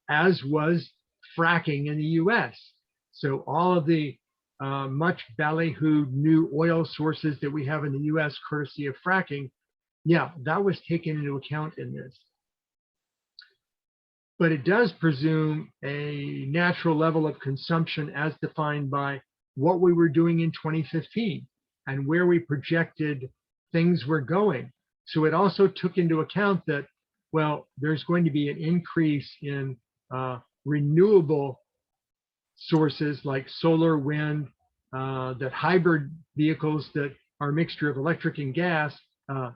as was fracking in the US. So all of the much ballyhooed new oil sources that we have in the US courtesy of fracking, yeah, that was taken into account in this. But it does presume a natural level of consumption as defined by what we were doing in 2015 and where we projected things were going. So it also took into account that, well, there's going to be an increase in renewable sources like solar, wind, that hybrid vehicles that are a mixture of electric and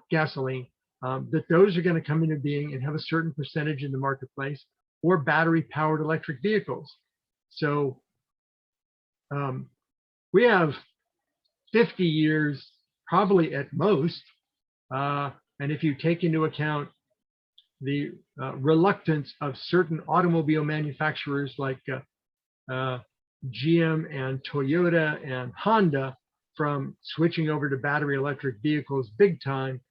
gasoline, that those are going to come into being and have a certain percentage in the marketplace, or battery-powered electric vehicles. So we have 50 years, probably at most, and if you take into account the reluctance of certain automobile manufacturers like GM and Toyota and Honda from switching over to battery electric vehicles big time,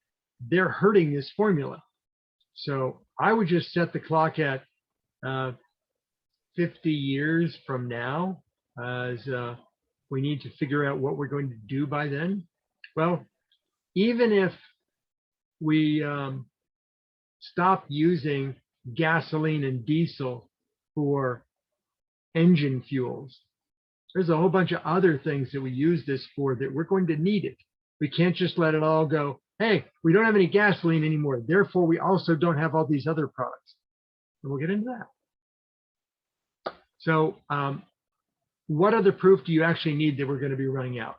they're hurting this formula. So I would just set the clock at 50 years from now, as we need to figure out what we're going to do by then. Well, even if we stop using gasoline and diesel for engine fuels, there's a whole bunch of other things that we use this for that we're going to need it. We can't just let it all go, hey, we don't have any gasoline anymore, therefore we also don't have all these other products. And we'll get into that. So what other proof do you actually need that we're going to be running out?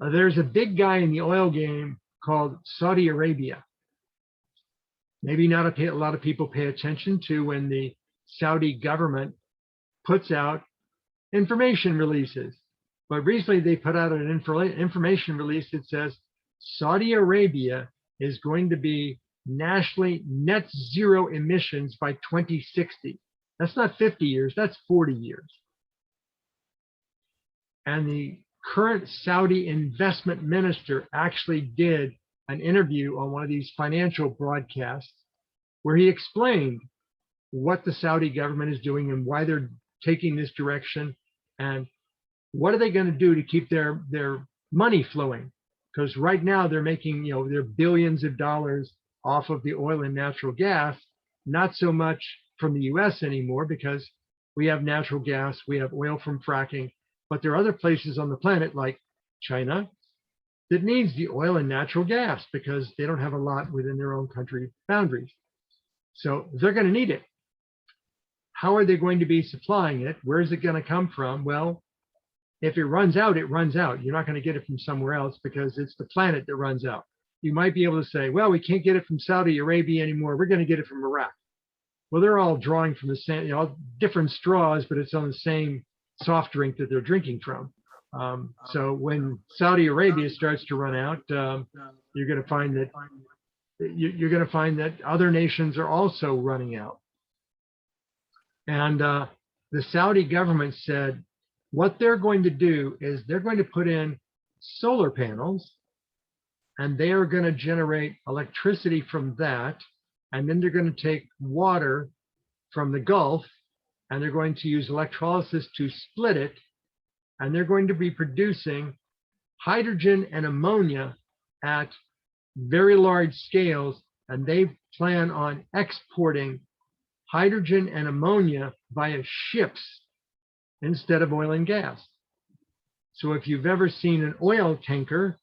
There's a big guy in the oil game called Saudi Arabia. Maybe not a lot of people pay attention to when the Saudi government puts out information releases. But recently they put out an information release that says Saudi Arabia is going to be nationally net zero emissions by 2060. That's not 50 years, that's 40 years. And the current Saudi investment minister actually did an interview on one of these financial broadcasts where he explained what the Saudi government is doing and why they're taking this direction and what are they going to do to keep their money flowing. Because right now they're making, their billions of dollars off of the oil and natural gas, not so much from the US anymore because we have natural gas, we have oil from fracking, but there are other places on the planet like China that needs the oil and natural gas because they don't have a lot within their own country boundaries. So they're going to need it. How are they going to be supplying it? Where is it going to come from? Well, if it runs out, it runs out. You're not going to get it from somewhere else because it's the planet that runs out. You might be able to say, well, we can't get it from Saudi Arabia anymore. We're going to get it from Iraq. Well, they're all drawing from the same, different straws, but it's on the same soft drink that they're drinking from. So when Saudi Arabia starts to run out, you're going to find that other nations are also running out. And the Saudi government said what they're going to do is they're going to put in solar panels and they are going to generate electricity from that. And then they're going to take water from the Gulf and they're going to use electrolysis to split it. And they're going to be producing hydrogen and ammonia at very large scales. And they plan on exporting hydrogen and ammonia via ships instead of oil and gas. So if you've ever seen an oil tanker,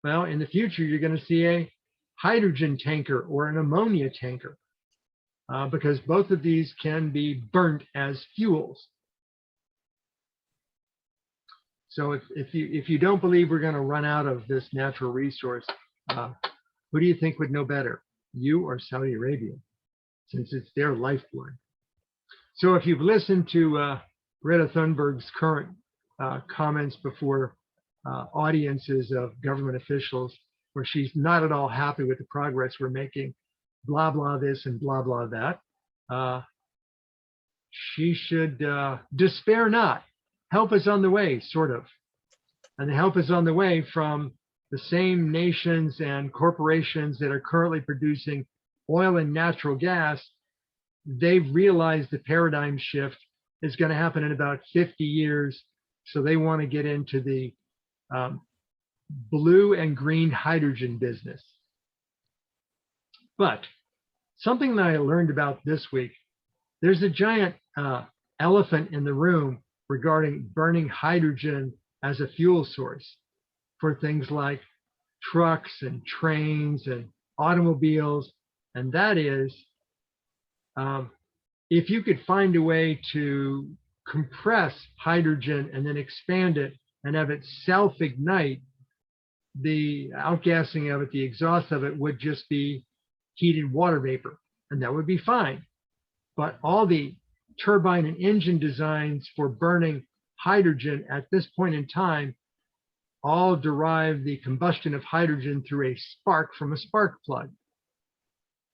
well, in the future, you're going to see a hydrogen tanker or an ammonia tanker because both of these can be burnt as fuels. So if you don't believe we're going to run out of this natural resource, who do you think would know better, you or Saudi Arabia, since it's their lifeblood? So if you've listened to Greta Thunberg's current comments before audiences of government officials, where she's not at all happy with the progress we're making, blah, blah this and blah, blah that, she should despair not. Help is on the way, sort of. And the help is on the way from the same nations and corporations that are currently producing oil and natural gas. They've realized the paradigm shift is going to happen in about 50 years. So they want to get into the blue and green hydrogen business. But something that I learned about this week, there's a giant elephant in the room regarding burning hydrogen as a fuel source for things like trucks and trains and automobiles. And that is, if you could find a way to compress hydrogen and then expand it and have it self-ignite, the outgassing of it, the exhaust of it would just be heated water vapor, and that would be fine. But all the turbine and engine designs for burning hydrogen at this point in time all derive the combustion of hydrogen through a spark from a spark plug.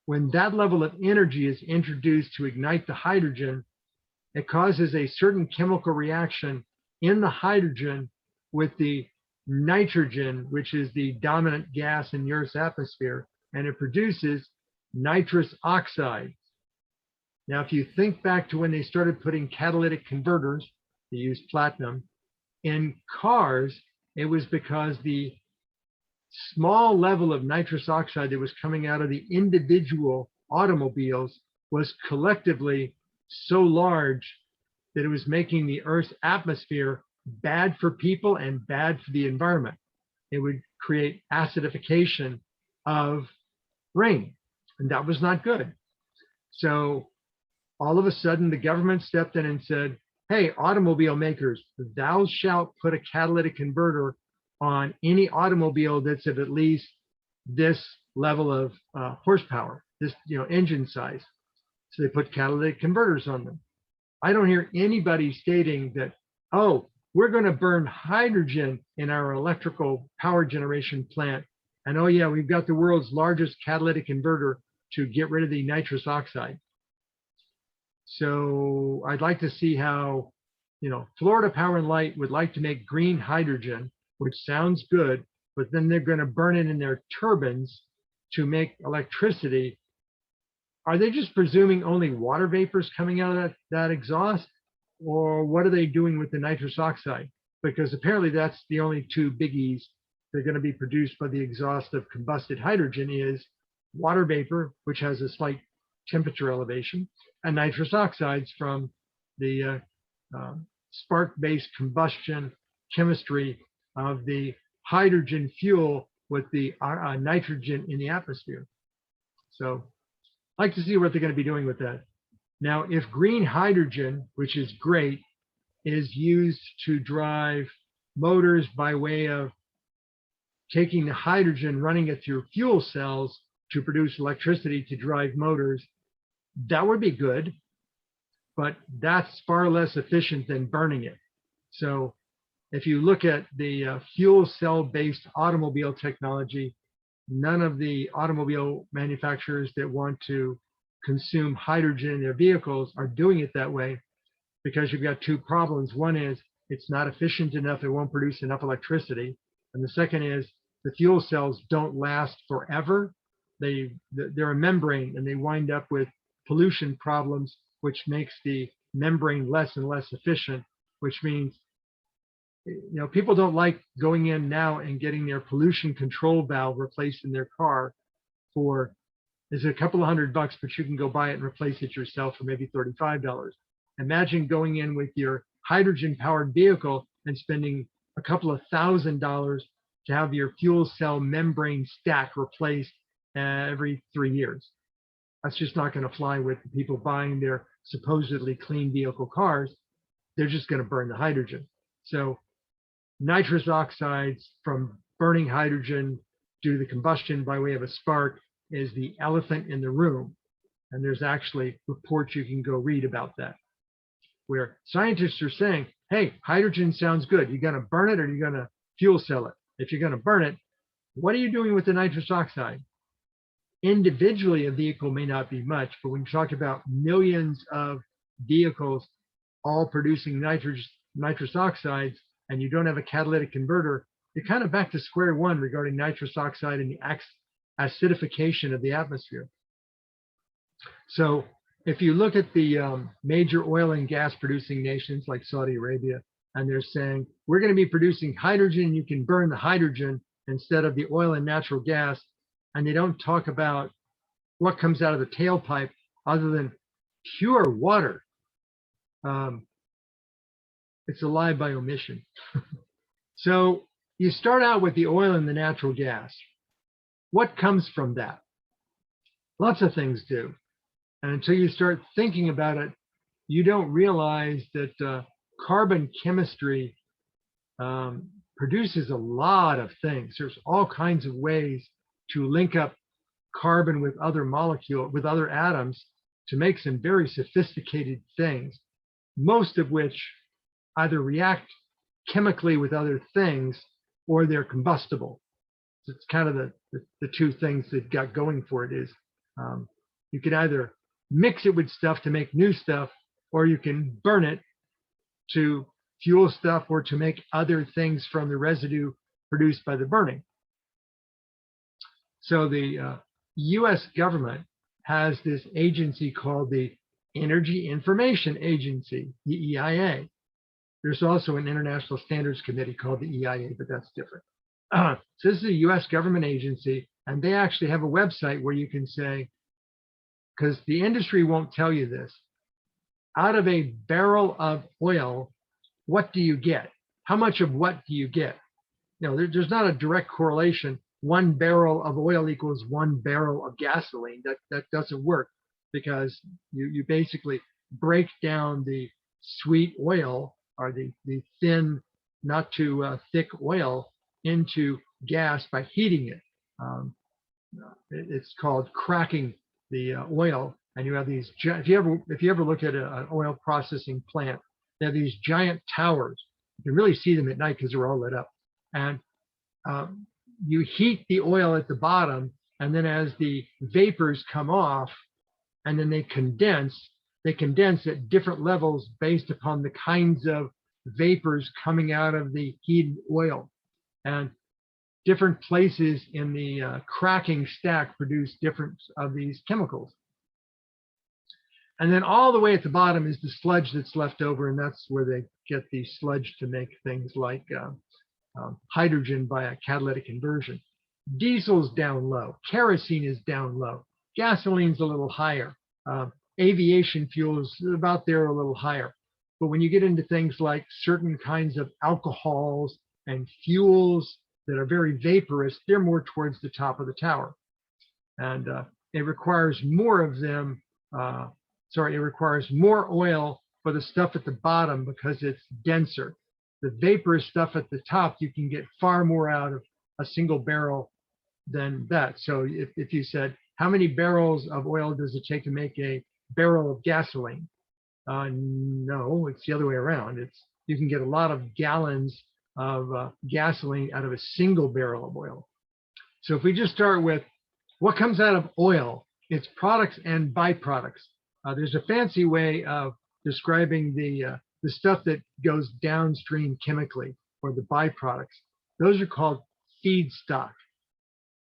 When that level of energy is introduced to ignite the hydrogen, it causes a certain chemical reaction in the hydrogen with the nitrogen, which is the dominant gas in the Earth's atmosphere, and it produces nitrous oxide. Now, if you think back to when they started putting catalytic converters, they used platinum, in cars, it was because the small level of nitrous oxide that was coming out of the individual automobiles was collectively so large that it was making the Earth's atmosphere bad for people and bad for the environment. It would create acidification of rain, and that was not good. So all of a sudden, the government stepped in and said, hey, automobile makers, thou shalt put a catalytic converter on any automobile that's of at least this level of horsepower, this engine size. So they put catalytic converters on them. I don't hear anybody stating that, oh, we're going to burn hydrogen in our electrical power generation plant. And oh yeah, we've got the world's largest catalytic converter to get rid of the nitrous oxide. So I'd like to see how, Florida Power and Light would like to make green hydrogen, which sounds good, but then they're going to burn it in their turbines to make electricity. Are they just presuming only water vapors coming out of that exhaust? Or what are they doing with the nitrous oxide? Because apparently that's the only two biggies that are going to be produced by the exhaust of combusted hydrogen is water vapor, which has a slight temperature elevation, and nitrous oxides from the spark-based combustion chemistry of the hydrogen fuel with the nitrogen in the atmosphere. So I'd like to see what they're going to be doing with that. Now, if green hydrogen, which is great, is used to drive motors by way of taking the hydrogen, running it through fuel cells to produce electricity to drive motors, that would be good, but that's far less efficient than burning it. So if you look at the fuel cell-based automobile technology, none of the automobile manufacturers that want to consume hydrogen in their vehicles are doing it that way, because you've got two problems. One is it's not efficient enough, it won't produce enough electricity. And the second is the fuel cells don't last forever. They're a membrane and they wind up with pollution problems, which makes the membrane less and less efficient, which means people don't like going in now and getting their pollution control valve replaced in their car for, is a couple of $100, but you can go buy it and replace it yourself for maybe $35. Imagine going in with your hydrogen powered vehicle and spending a couple of $1,000 to have your fuel cell membrane stack replaced every 3 years. That's just not going to fly with the people buying their supposedly clean vehicle cars. They're just going to burn the hydrogen. So nitrous oxides from burning hydrogen due to the combustion by way of a spark is the elephant in the room. And there's actually reports you can go read about that, where scientists are saying, hey, hydrogen sounds good. You're going to burn it or you're going to fuel cell it. If you're going to burn it, what are you doing with the nitrous oxide? Individually, a vehicle may not be much, but when you talk about millions of vehicles all producing nitrous oxides, and you don't have a catalytic converter, you're kind of back to square one regarding nitrous oxide and the acidification of the atmosphere. So if you look at the major oil and gas producing nations like Saudi Arabia, and they're saying, we're going to be producing hydrogen, you can burn the hydrogen instead of the oil and natural gas, and they don't talk about what comes out of the tailpipe other than pure water. It's a lie by omission. So you start out with the oil and the natural gas. What comes from that? Lots of things do. And until you start thinking about it, you don't realize that carbon chemistry produces a lot of things. There's all kinds of ways to link up carbon with other molecules, with other atoms, to make some very sophisticated things, most of which either react chemically with other things or they're combustible. So it's kind of the two things that got going for it is you can either mix it with stuff to make new stuff, or you can burn it to fuel stuff or to make other things from the residue produced by the burning. So the US government has this agency called the Energy Information Agency, the EIA. There's also an International Standards Committee called the EIA, but that's different. So this is a US government agency, and they actually have a website where you can say, because the industry won't tell you this, out of a barrel of oil, what do you get? How much of what do you get? You know, there's not a direct correlation. 1 barrel of oil equals 1 barrel of gasoline. That doesn't work, because you basically break down the sweet oil, or the thin, not too thick oil, into gas by heating it. It's called cracking the oil. And you have these, if you ever look at an oil processing plant, they have these giant towers. You can really see them at night because they're all lit up. And you heat the oil at the bottom, and then as the vapors come off, and then they condense at different levels based upon the kinds of vapors coming out of the heated oil. And different places in the cracking stack produce different of these chemicals. And then all the way at the bottom is the sludge that's left over, and that's where they get the sludge to make things like hydrogen by a catalytic conversion. Diesel's down low, kerosene is down low, gasoline's a little higher, aviation fuel is about there a little higher. But when you get into things like certain kinds of alcohols and fuels that are very vaporous, they're more towards the top of the tower. And it requires more of them, it requires more oil for the stuff at the bottom because it's denser. The vaporous stuff at the top, you can get far more out of a single barrel than that. So if you said, how many barrels of oil does it take to make a barrel of gasoline? No, it's the other way around. You can get a lot of gallons of gasoline out of a single barrel of oil. So if we just start with what comes out of oil, it's products and byproducts. There's a fancy way of describing the stuff that goes downstream chemically, or the byproducts. Those are called feedstock,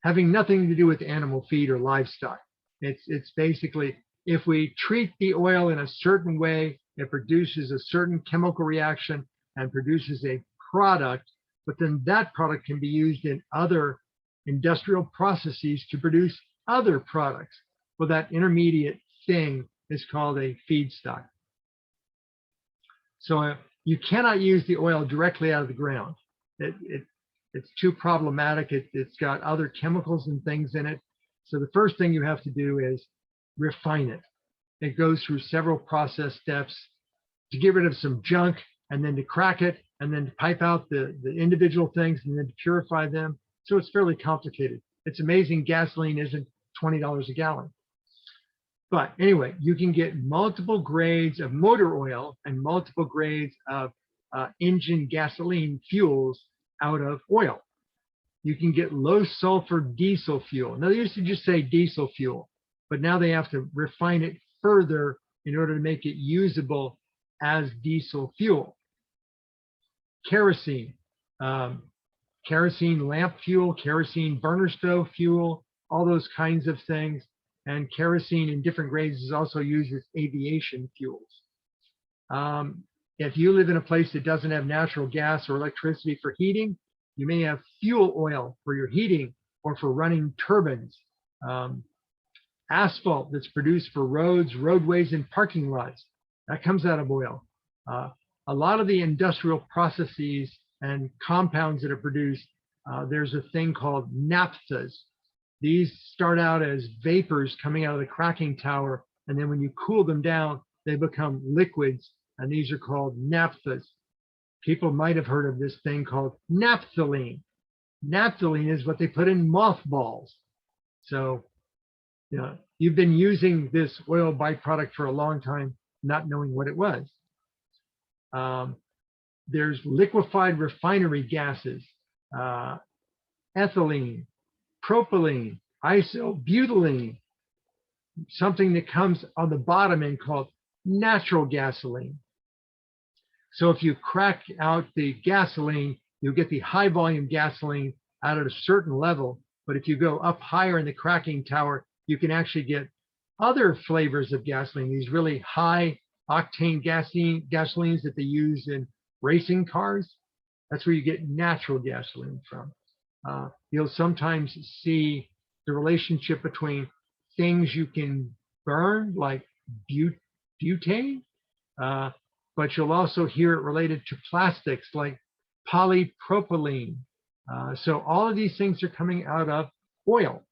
having nothing to do with animal feed or livestock. It's basically, if we treat the oil in a certain way, it produces a certain chemical reaction and produces a product, but then that product can be used in other industrial processes to produce other products. Well, that intermediate thing is called a feedstock. So you cannot use the oil directly out of the ground. It's too problematic. It's got other chemicals and things in it. So the first thing you have to do is refine it. It goes through several process steps to get rid of some junk, and then to crack it, and then to pipe out the individual things, and then to purify them. So it's fairly complicated. It's amazing gasoline isn't $20 a gallon. But anyway, you can get multiple grades of motor oil and multiple grades of engine gasoline fuels out of oil. You can get low sulfur diesel fuel. Now, they used to just say diesel fuel, but now they have to refine it further in order to make it usable as diesel fuel. Kerosene, kerosene lamp fuel, kerosene burner stove fuel, all those kinds of things. And kerosene in different grades is also used as aviation fuels. If you live in a place that doesn't have natural gas or electricity for heating, you may have fuel oil for your heating or for running turbines. Asphalt that's produced for roads, roadways, and parking lots, that comes out of oil. A lot of the industrial processes and compounds that are produced, there's a thing called naphthas. These start out as vapors coming out of the cracking tower, and then when you cool them down, they become liquids, and these are called naphthas. People might have heard of this thing called naphthalene. Naphthalene is what they put in mothballs. So, you know, you've been using this oil byproduct for a long time, not knowing what it was. There's liquefied refinery gases, ethylene, propylene, isobutylene, something that comes on the bottom end called natural gasoline. So if you crack out the gasoline, you'll get the high volume gasoline out at a certain level, But if you go up higher in the cracking tower, you can actually get other flavors of gasoline, these really high octane gasolines that they use in racing cars. That's where you get natural gasoline from. You'll sometimes see the relationship between things you can burn, like butane, but you'll also hear it related to plastics like polypropylene. So all of these things are coming out of oil.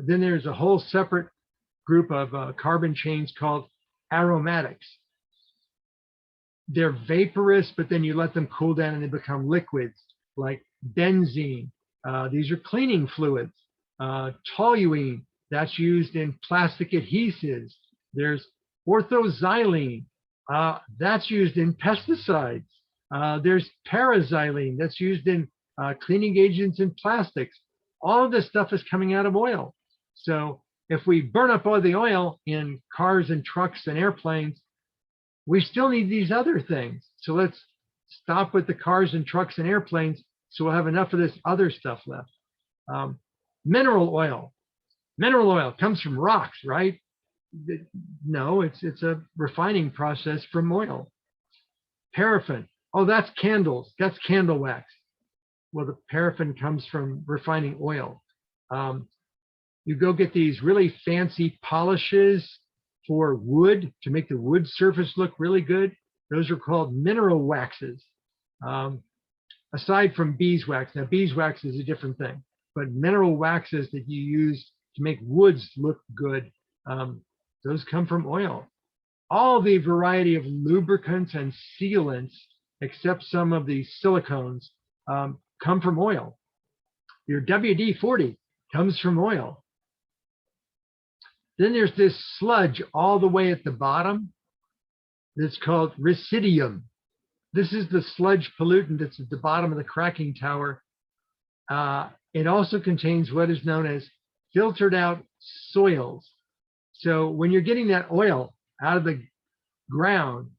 Then there's a whole separate group of carbon chains called aromatics. They're vaporous, but then you let them cool down and they become liquids, like benzene. These are cleaning fluids. Toluene, that's used in plastic adhesives. There's orthoxylene, that's used in pesticides. There's paraxylene, that's used in cleaning agents in plastics. All of this stuff is coming out of oil. So if we burn up all the oil in cars and trucks and airplanes, we still need these other things. So let's stop with the cars and trucks and airplanes so we'll have enough of this other stuff left. Mineral oil. Mineral oil comes from rocks, right? No, it's a refining process from oil. Paraffin. Oh, that's candles. That's candle wax. Well, the paraffin comes from refining oil. You go get these really fancy polishes for wood to make the wood surface look really good. Those are called mineral waxes. Aside from beeswax. Now, beeswax is a different thing, but mineral waxes that you use to make woods look good, those come from oil. All the variety of lubricants and sealants, except some of the silicones, come from oil. Your WD-40 comes from oil. Then there's this sludge all the way at the bottom that's called residuum. This is the sludge pollutant that's at the bottom of the cracking tower. It also contains what is known as filtered out soils. So when you're getting that oil out of the ground,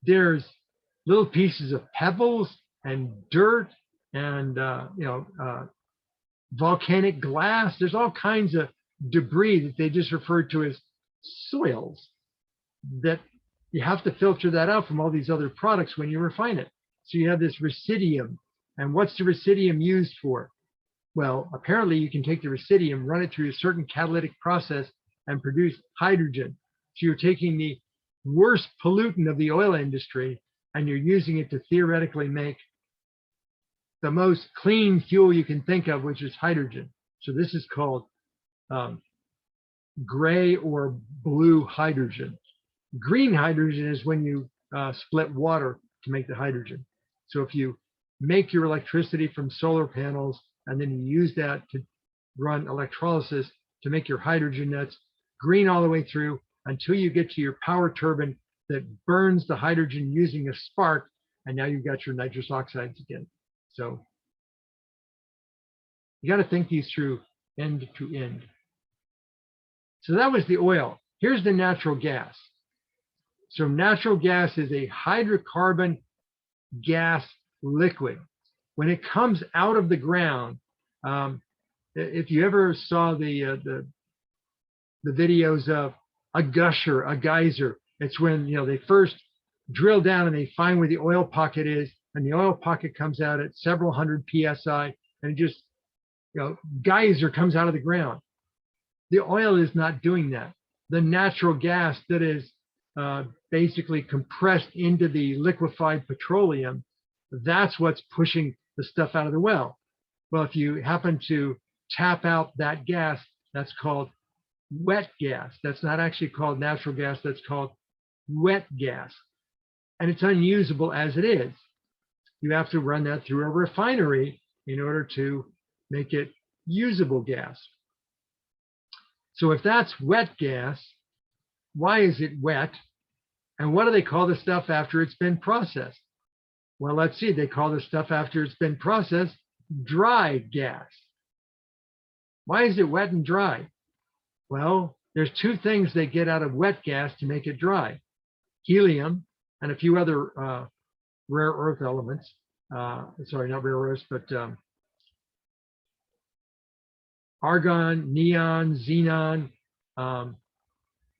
there's little pieces of pebbles and dirt and volcanic glass. There's all kinds of debris that they just refer to as soils that you have to filter that out from all these other products when you refine it. So you have this residuum. And what's the residuum used for? Well, apparently you can take the residuum, run it through a certain catalytic process and produce hydrogen. So you're taking the worst pollutant of the oil industry and you're using it to theoretically make the most clean fuel you can think of, which is hydrogen. So this is called gray or blue hydrogen. Green hydrogen is when you split water to make the hydrogen. So if you make your electricity from solar panels and then you use that to run electrolysis to make your hydrogen, that's green all the way through until you get to your power turbine that burns the hydrogen using a spark, and now you've got your nitrous oxides again. So you got to think these through end to end. So that was the oil. Here's the natural gas. So natural gas is a hydrocarbon gas liquid. When it comes out of the ground, if you ever saw the videos of a gusher, a geyser, it's when they first drill down and they find where the oil pocket is, and the oil pocket comes out at several hundred psi, and it just geyser comes out of the ground. The oil is not doing that. The natural gas that is basically compressed into the liquefied petroleum, that's what's pushing the stuff out of the well. Well, if you happen to tap out that gas, that's called wet gas. That's not actually called natural gas, that's called wet gas. And it's unusable as it is. You have to run that through a refinery in order to make it usable gas. So if that's wet gas, why is it wet? And what do they call the stuff after it's been processed? Well, let's see, they call the stuff after it's been processed dry gas. Why is it wet and dry? Well, there's two things they get out of wet gas to make it dry: helium and a few other rare earth elements. Sorry, not rare earths, but argon, neon, xenon,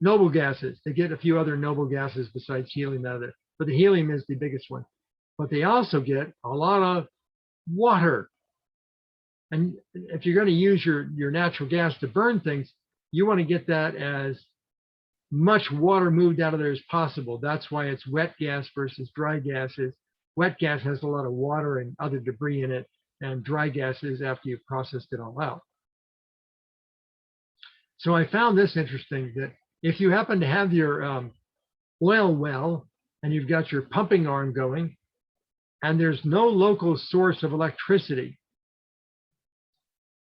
noble gases. They get a few other noble gases besides helium out of there, but the helium is the biggest one. But they also get a lot of water. And if you're going to use your natural gas to burn things, you want to get that as much water moved out of there as possible. That's why it's wet gas versus dry gases. Wet gas has a lot of water and other debris in it, and dry gases after you've processed it all out. So I found this interesting, that if you happen to have your oil well and you've got your pumping arm going and there's no local source of electricity,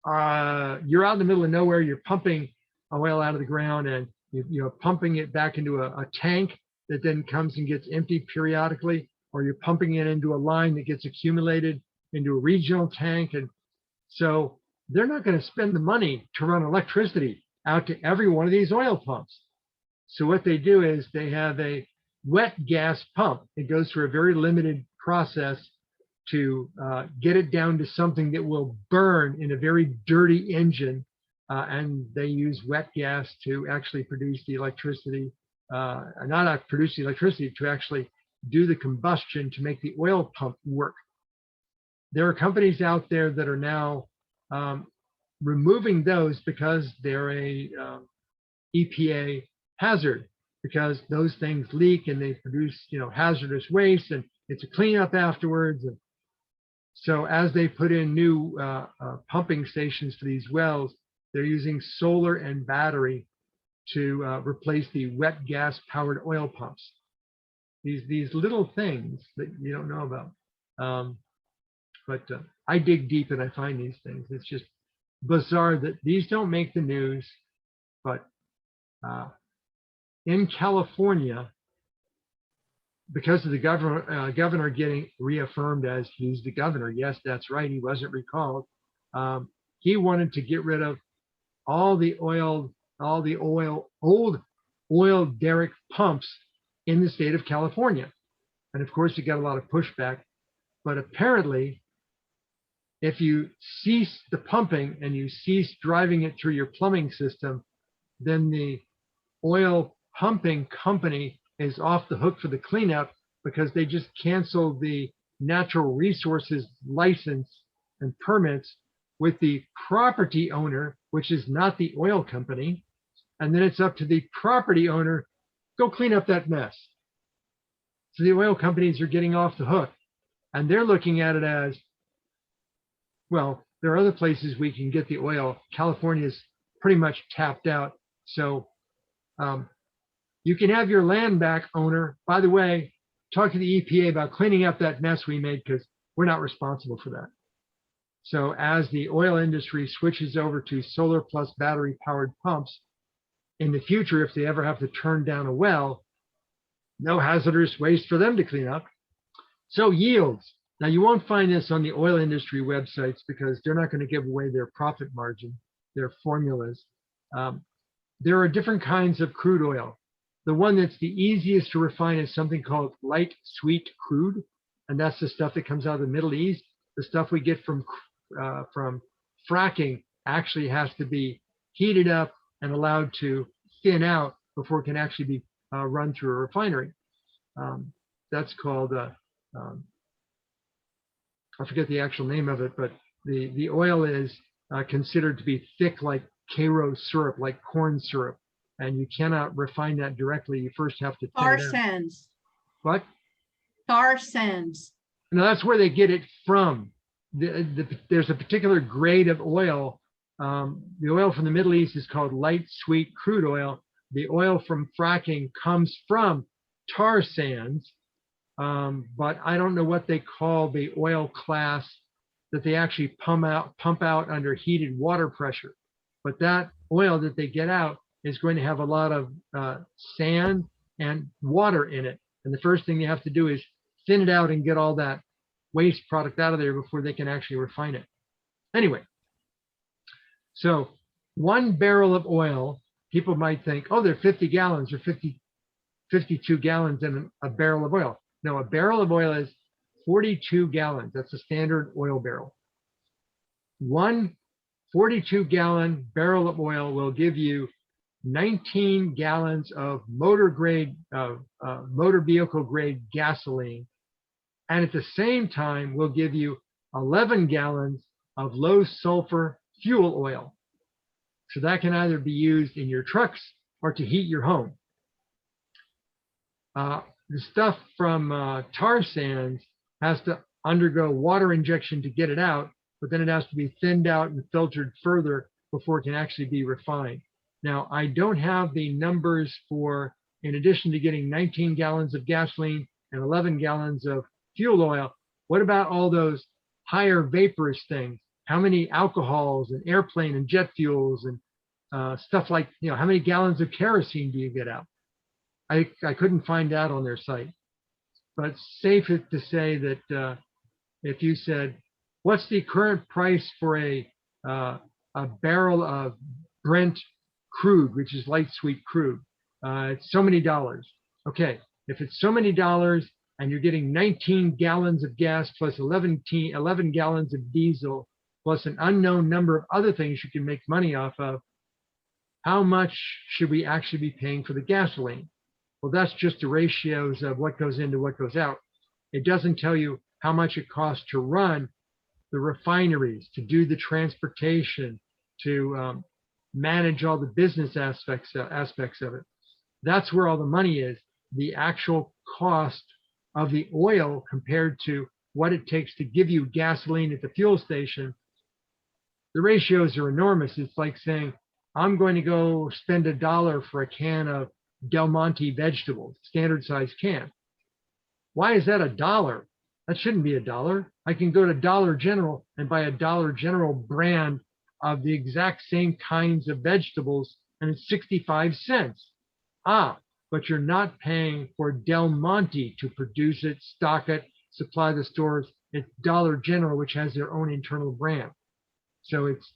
you're out in the middle of nowhere, you're pumping oil out of the ground and you're pumping it back into a tank that then comes and gets emptied periodically, or you're pumping it into a line that gets accumulated into a regional tank. And so they're not going to spend the money to run electricity out to every one of these oil pumps. So what they do is they have a wet gas pump. It goes through a very limited process to get it down to something that will burn in a very dirty engine. And they use wet gas to actually produce the electricity, not produce the electricity, to actually do the combustion to make the oil pump work. There are companies out there that are now removing those because they're a EPA hazard, because those things leak and they produce, hazardous waste, and it's a cleanup afterwards. And so as they put in new pumping stations for these wells, they're using solar and battery to replace the wet gas powered oil pumps. These little things that you don't know about. But I dig deep and I find these things. It's just bizarre that these don't make the news, but in California, because of the governor getting reaffirmed as he's the governor. Yes, that's right. He wasn't recalled. He wanted to get rid of all the old oil derrick pumps in the state of California. And of course, he got a lot of pushback. But apparently, if you cease the pumping and you cease driving it through your plumbing system, then the oil pumping company is off the hook for the cleanup, because they just canceled the natural resources license and permits with the property owner, which is not the oil company. And then it's up to the property owner, go clean up that mess. So the oil companies are getting off the hook, and they're looking at it as, well, there are other places we can get the oil. California's pretty much tapped out. So you can have your land back, owner. By the way, talk to the EPA about cleaning up that mess we made, because we're not responsible for that. So as the oil industry switches over to solar plus battery powered pumps, in the future, if they ever have to turn down a well, no hazardous waste for them to clean up. So yields. Now, you won't find this on the oil industry websites because they're not going to give away their profit margin, their formulas. There are different kinds of crude oil. The one that's the easiest to refine is something called light sweet crude, and that's the stuff that comes out of the Middle East. The stuff we get from fracking actually has to be heated up and allowed to thin out before it can actually be run through a refinery. That's called, I forget the actual name of it, but the oil is considered to be thick like Karo syrup, like corn syrup, and you cannot refine that directly. You first have to Tar sands. What? Tar sands. Now that's where they get it from. There's a particular grade of oil. The oil from the Middle East is called light sweet crude oil. The oil from fracking comes from tar sands, but I don't know what they call the oil class that they actually pump out under heated water pressure. But that oil that they get out is going to have a lot of sand and water in it. And the first thing you have to do is thin it out and get all that waste product out of there before they can actually refine it. Anyway, so 1 barrel of oil, people might think, oh, they're 50 gallons or 52 gallons in a barrel of oil. No, a barrel of oil is 42 gallons. That's a standard oil barrel. 1 42-gallon barrel of oil will give you 19 gallons of motor vehicle grade gasoline. And at the same time, will give you 11 gallons of low sulfur fuel oil. So that can either be used in your trucks or to heat your home. The stuff from tar sands has to undergo water injection to get it out, but then it has to be thinned out and filtered further before it can actually be refined. Now, I don't have the numbers for, in addition to getting 19 gallons of gasoline and 11 gallons of fuel oil, what about all those higher vaporous things? How many alcohols and airplane and jet fuels and stuff like, how many gallons of kerosene do you get out? I couldn't find out on their site, but it's safe to say that if you said, what's the current price for a barrel of Brent crude, which is light sweet crude, it's so many dollars. Okay, if it's so many dollars and you're getting 19 gallons of gas plus 11 gallons of diesel plus an unknown number of other things you can make money off of, how much should we actually be paying for the gasoline? Well, that's just the ratios of what goes into what goes out. It doesn't tell you how much it costs to run the refineries, to do the transportation, to manage all the business aspects of it. That's where all the money is, the actual cost of the oil compared to what it takes to give you gasoline at the fuel station. The ratios are enormous. It's like saying, I'm going to go spend $1 for a can of Del Monte vegetables, standard size can. Why is that $1? That shouldn't be $1. I can go to Dollar General and buy a Dollar General brand of the exact same kinds of vegetables, and it's 65 cents. But you're not paying for Del Monte to produce it, stock it, supply the stores. It's Dollar General, which has their own internal brand. So it's,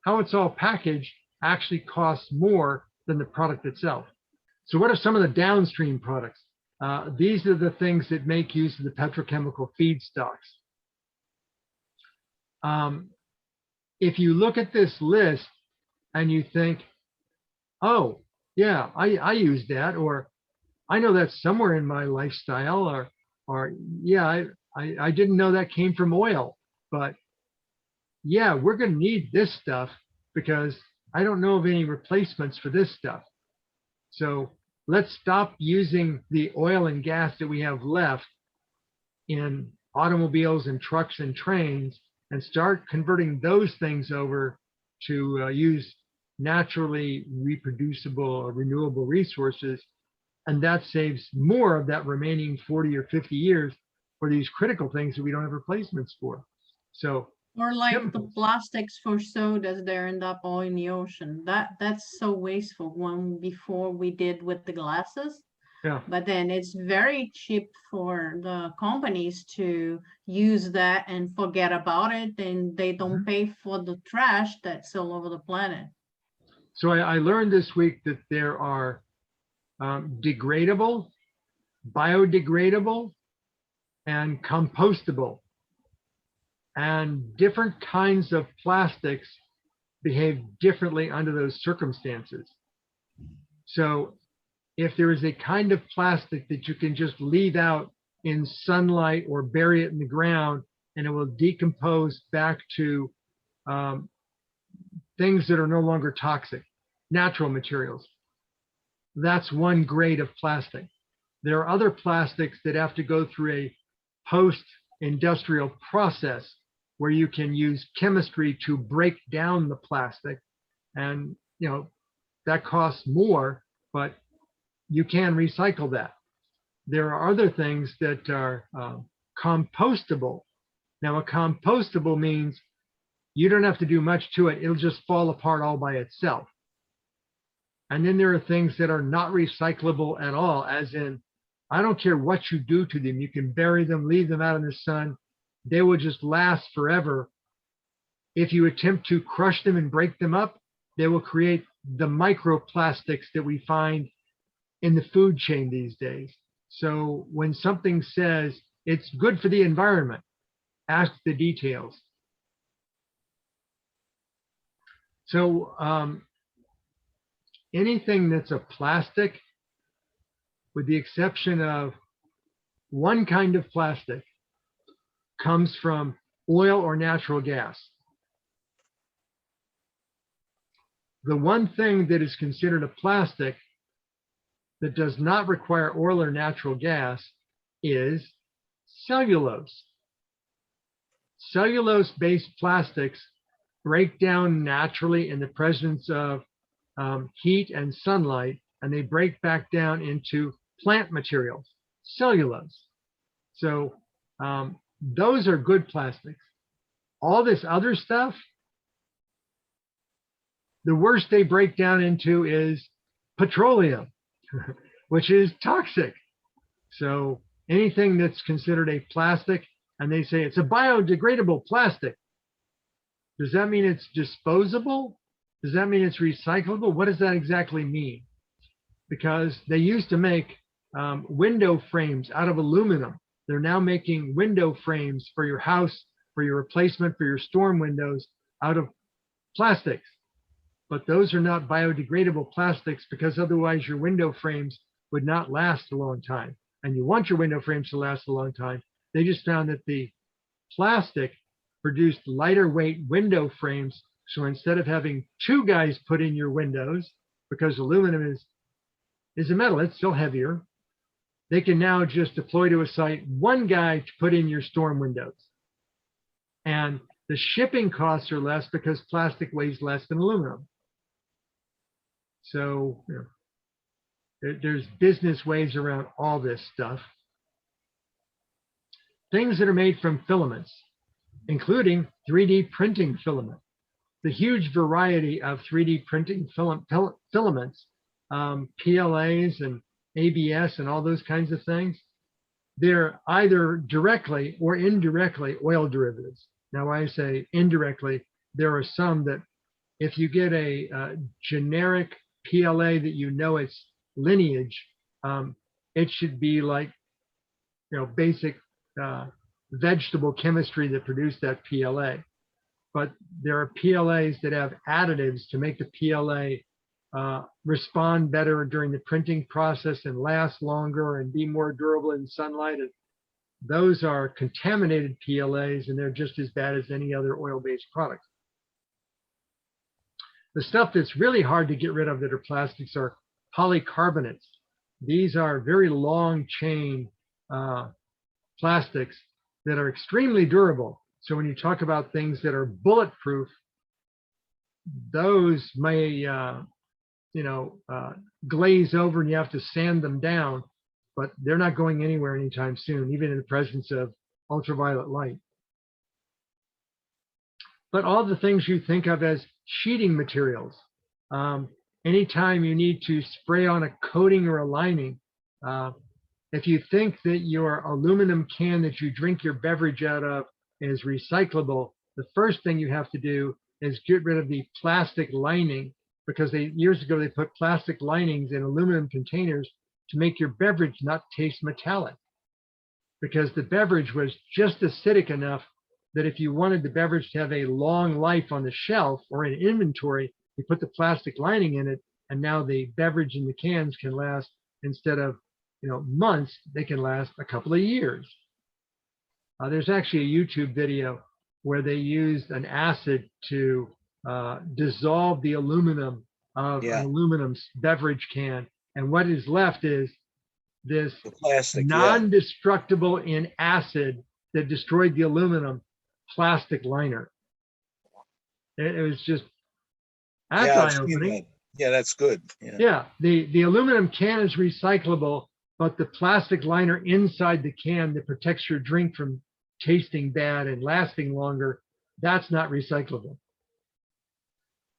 how it's all packaged actually costs more than the product itself. So what are some of the downstream products? These are the things that make use of the petrochemical feedstocks. If you look at this list and you think, oh, yeah, I use that, or I know that's somewhere in my lifestyle, or yeah, I didn't know that came from oil, but yeah, we're going to need this stuff because I don't know of any replacements for this stuff. So let's stop using the oil and gas that we have left in automobiles and trucks and trains and start converting those things over to use naturally reproducible or renewable resources. And that saves more of that remaining 40 or 50 years for these critical things that we don't have replacements for. So, or like the plastics for sodas that end up all in the ocean. That's so wasteful. One before we did with the glasses. Yeah. But then it's very cheap for the companies to use that and forget about it, and they don't pay for the trash that's all over the planet. So I learned this week that there are degradable, biodegradable, and compostable. And different kinds of plastics behave differently under those circumstances. So if there is a kind of plastic that you can just leave out in sunlight or bury it in the ground and it will decompose back to things that are no longer toxic, natural materials, that's one grade of plastic. There are other plastics that have to go through a post-industrial process where you can use chemistry to break down the plastic, and that costs more, but you can recycle that. There are other things that are compostable. Now, a compostable means you don't have to do much to it. It'll just fall apart all by itself. And then there are things that are not recyclable at all, as in, I don't care what you do to them. You can bury them, leave them out in the sun. They will just last forever. If you attempt to crush them and break them up, they will create the microplastics that we find in the food chain these days. So when something says it's good for the environment, ask the details. So anything that's a plastic, with the exception of one kind of plastic, comes from oil or natural gas. The one thing that is considered a plastic that does not require oil or natural gas is cellulose. Cellulose-based plastics break down naturally in the presence of heat and sunlight, and they break back down into plant materials, cellulose. So those are good plastics. All this other stuff, the worst they break down into is petroleum, which is toxic. So anything that's considered a plastic, and they say it's a biodegradable plastic, does that mean it's disposable? Does that mean it's recyclable? What does that exactly mean? Because they used to make window frames out of aluminum. They're now making window frames for your house, for your replacement, for your storm windows out of plastics. But those are not biodegradable plastics, because otherwise your window frames would not last a long time. And you want your window frames to last a long time. They just found that the plastic produced lighter weight window frames. So instead of having two guys put in your windows, because aluminum is a metal, it's still heavier, they can now just deploy to a site one guy to put in your storm windows. And the shipping costs are less because plastic weighs less than aluminum. So there's business ways around all this stuff. Things that are made from filaments, including 3D printing filament. The huge variety of 3D printing filaments, PLAs and ABS and all those kinds of things, they're either directly or indirectly oil derivatives. Now, when I say indirectly, there are some that if you get a generic PLA that you know its lineage, it should be like, basic vegetable chemistry that produced that PLA. But there are PLAs that have additives to make the PLA respond better during the printing process and last longer and be more durable in sunlight. And those are contaminated PLAs, and they're just as bad as any other oil-based product. The stuff that's really hard to get rid of that are plastics are polycarbonates. These are very long chain plastics that are extremely durable. So when you talk about things that are bulletproof, those may, glaze over and you have to sand them down, but they're not going anywhere anytime soon, even in the presence of ultraviolet light. But all the things you think of as sheeting materials, anytime you need to spray on a coating or a lining, if you think that your aluminum can that you drink your beverage out of is recyclable, the first thing you have to do is get rid of the plastic lining, because years ago they put plastic linings in aluminum containers to make your beverage not taste metallic, because the beverage was just acidic enough that if you wanted the beverage to have a long life on the shelf or in inventory, you put the plastic lining in it, and now the beverage in the cans can last, instead of months, they can last a couple of years. There's actually a YouTube video where they used an acid to dissolve the aluminum of an aluminum beverage can, and what is left is this plastic, non-destructible in acid that destroyed the aluminum plastic liner. It was just, that's eye-opening. Yeah, that's good. Yeah, the aluminum can is recyclable, but the plastic liner inside the can that protects your drink from tasting bad and lasting longer, that's not recyclable.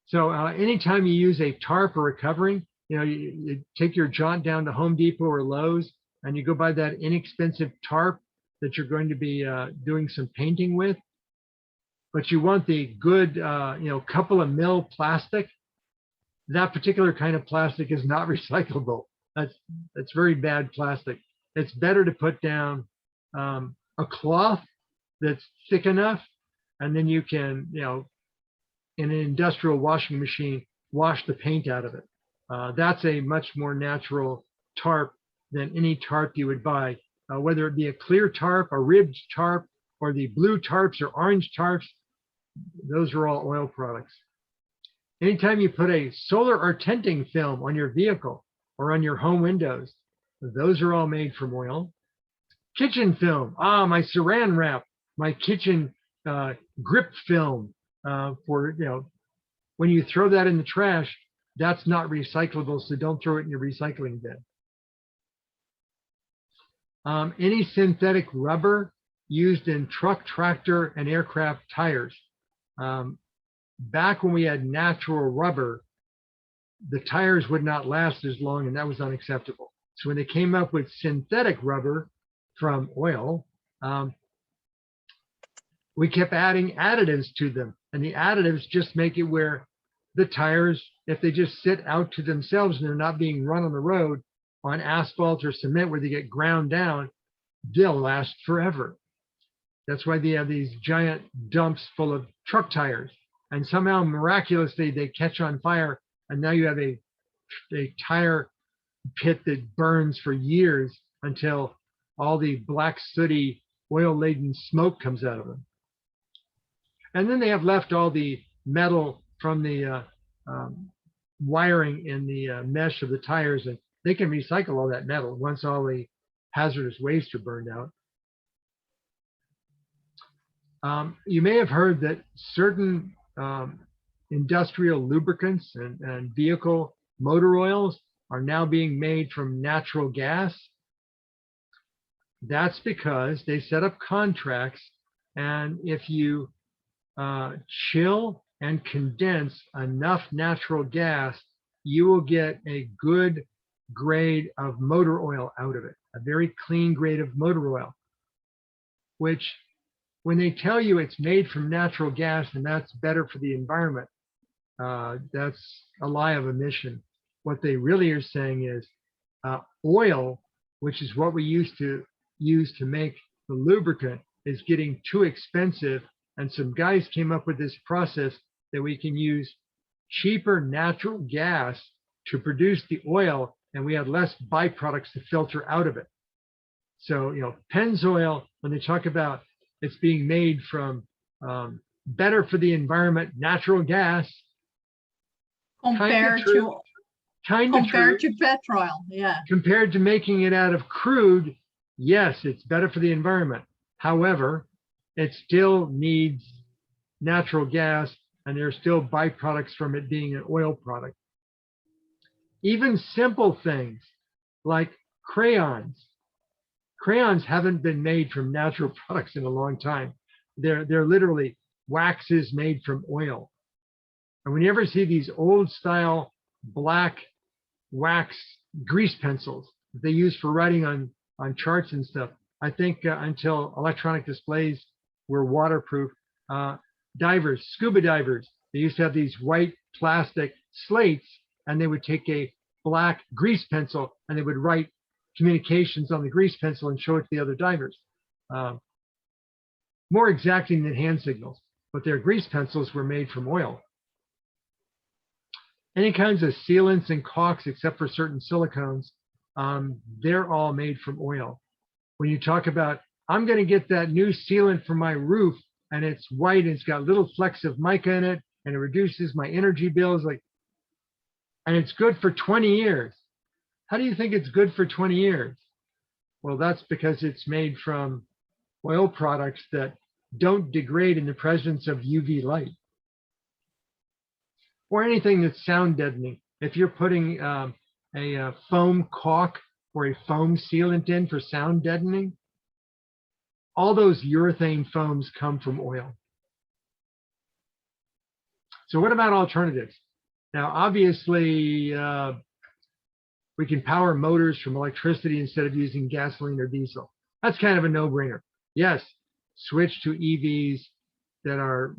So anytime you use a tarp or a covering, you take your jaunt down to Home Depot or Lowe's and you go buy that inexpensive tarp that you're going to be doing some painting with, but you want the good, couple of mil plastic. That particular kind of plastic is not recyclable. That's very bad plastic. It's better to put down a cloth that's thick enough, and then you can, in an industrial washing machine, wash the paint out of it. That's a much more natural tarp than any tarp you would buy, whether it be a clear tarp, a ribbed tarp, or the blue tarps or orange tarps. Those are all oil products. Anytime you put a solar or tenting film on your vehicle or on your home windows, those are all made from oil. Kitchen film, my saran wrap, my kitchen grip film for, when you throw that in the trash, that's not recyclable, so don't throw it in your recycling bin. Any synthetic rubber used in truck, tractor, and aircraft tires. Back when we had natural rubber, the tires would not last as long, and that was unacceptable. So when they came up with synthetic rubber from oil, we kept adding additives to them, and the additives just make it where the tires, if they just sit out to themselves and they're not being run on the road on asphalt or cement where they get ground down, they'll last forever. That's why they have these giant dumps full of truck tires, and somehow miraculously they catch on fire, and now you have a tire pit that burns for years until all the black sooty oil-laden smoke comes out of them. And then they have left all the metal from the wiring in the mesh of the tires, and they can recycle all that metal once all the hazardous waste are burned out. You may have heard that certain industrial lubricants and vehicle motor oils are now being made from natural gas. That's because they set up contracts, and if you chill and condense enough natural gas, you will get a good grade of motor oil out of it, a very clean grade of motor oil, which when they tell you it's made from natural gas and that's better for the environment, that's a lie of omission. What they really are saying is oil, which is what we used to use to make the lubricant, is getting too expensive. And some guys came up with this process that we can use cheaper natural gas to produce the oil, and we have less byproducts to filter out of it. So, Pennzoil, when they talk about it's being made from better for the environment, natural gas, Compared to petrol, yeah. Compared to making it out of crude, yes, it's better for the environment. However, it still needs natural gas, and there are still byproducts from it being an oil product. Even simple things like crayons. Crayons haven't been made from natural products in a long time. They're literally waxes made from oil. And when you ever see these old style black wax grease pencils that they use for writing on charts and stuff, I think until electronic displays were waterproof, divers, scuba divers, they used to have these white plastic slates, and they would take a black grease pencil and they would write communications on the grease pencil and show it to the other divers. More exacting than hand signals, but their grease pencils were made from oil. Any kinds of sealants and caulks, except for certain silicones, they're all made from oil. When you talk about, I'm going to get that new sealant for my roof, and it's white and it's got little flecks of mica in it, and it reduces my energy bills, and it's good for 20 years. How do you think it's good for 20 years? Well, that's because it's made from oil products that don't degrade in the presence of UV light. Or anything that's sound deadening. If you're putting a foam caulk or a foam sealant in for sound deadening, all those urethane foams come from oil. So what about alternatives? Now, obviously, we can power motors from electricity instead of using gasoline or diesel. That's kind of a no-brainer. Yes, switch to EVs that are,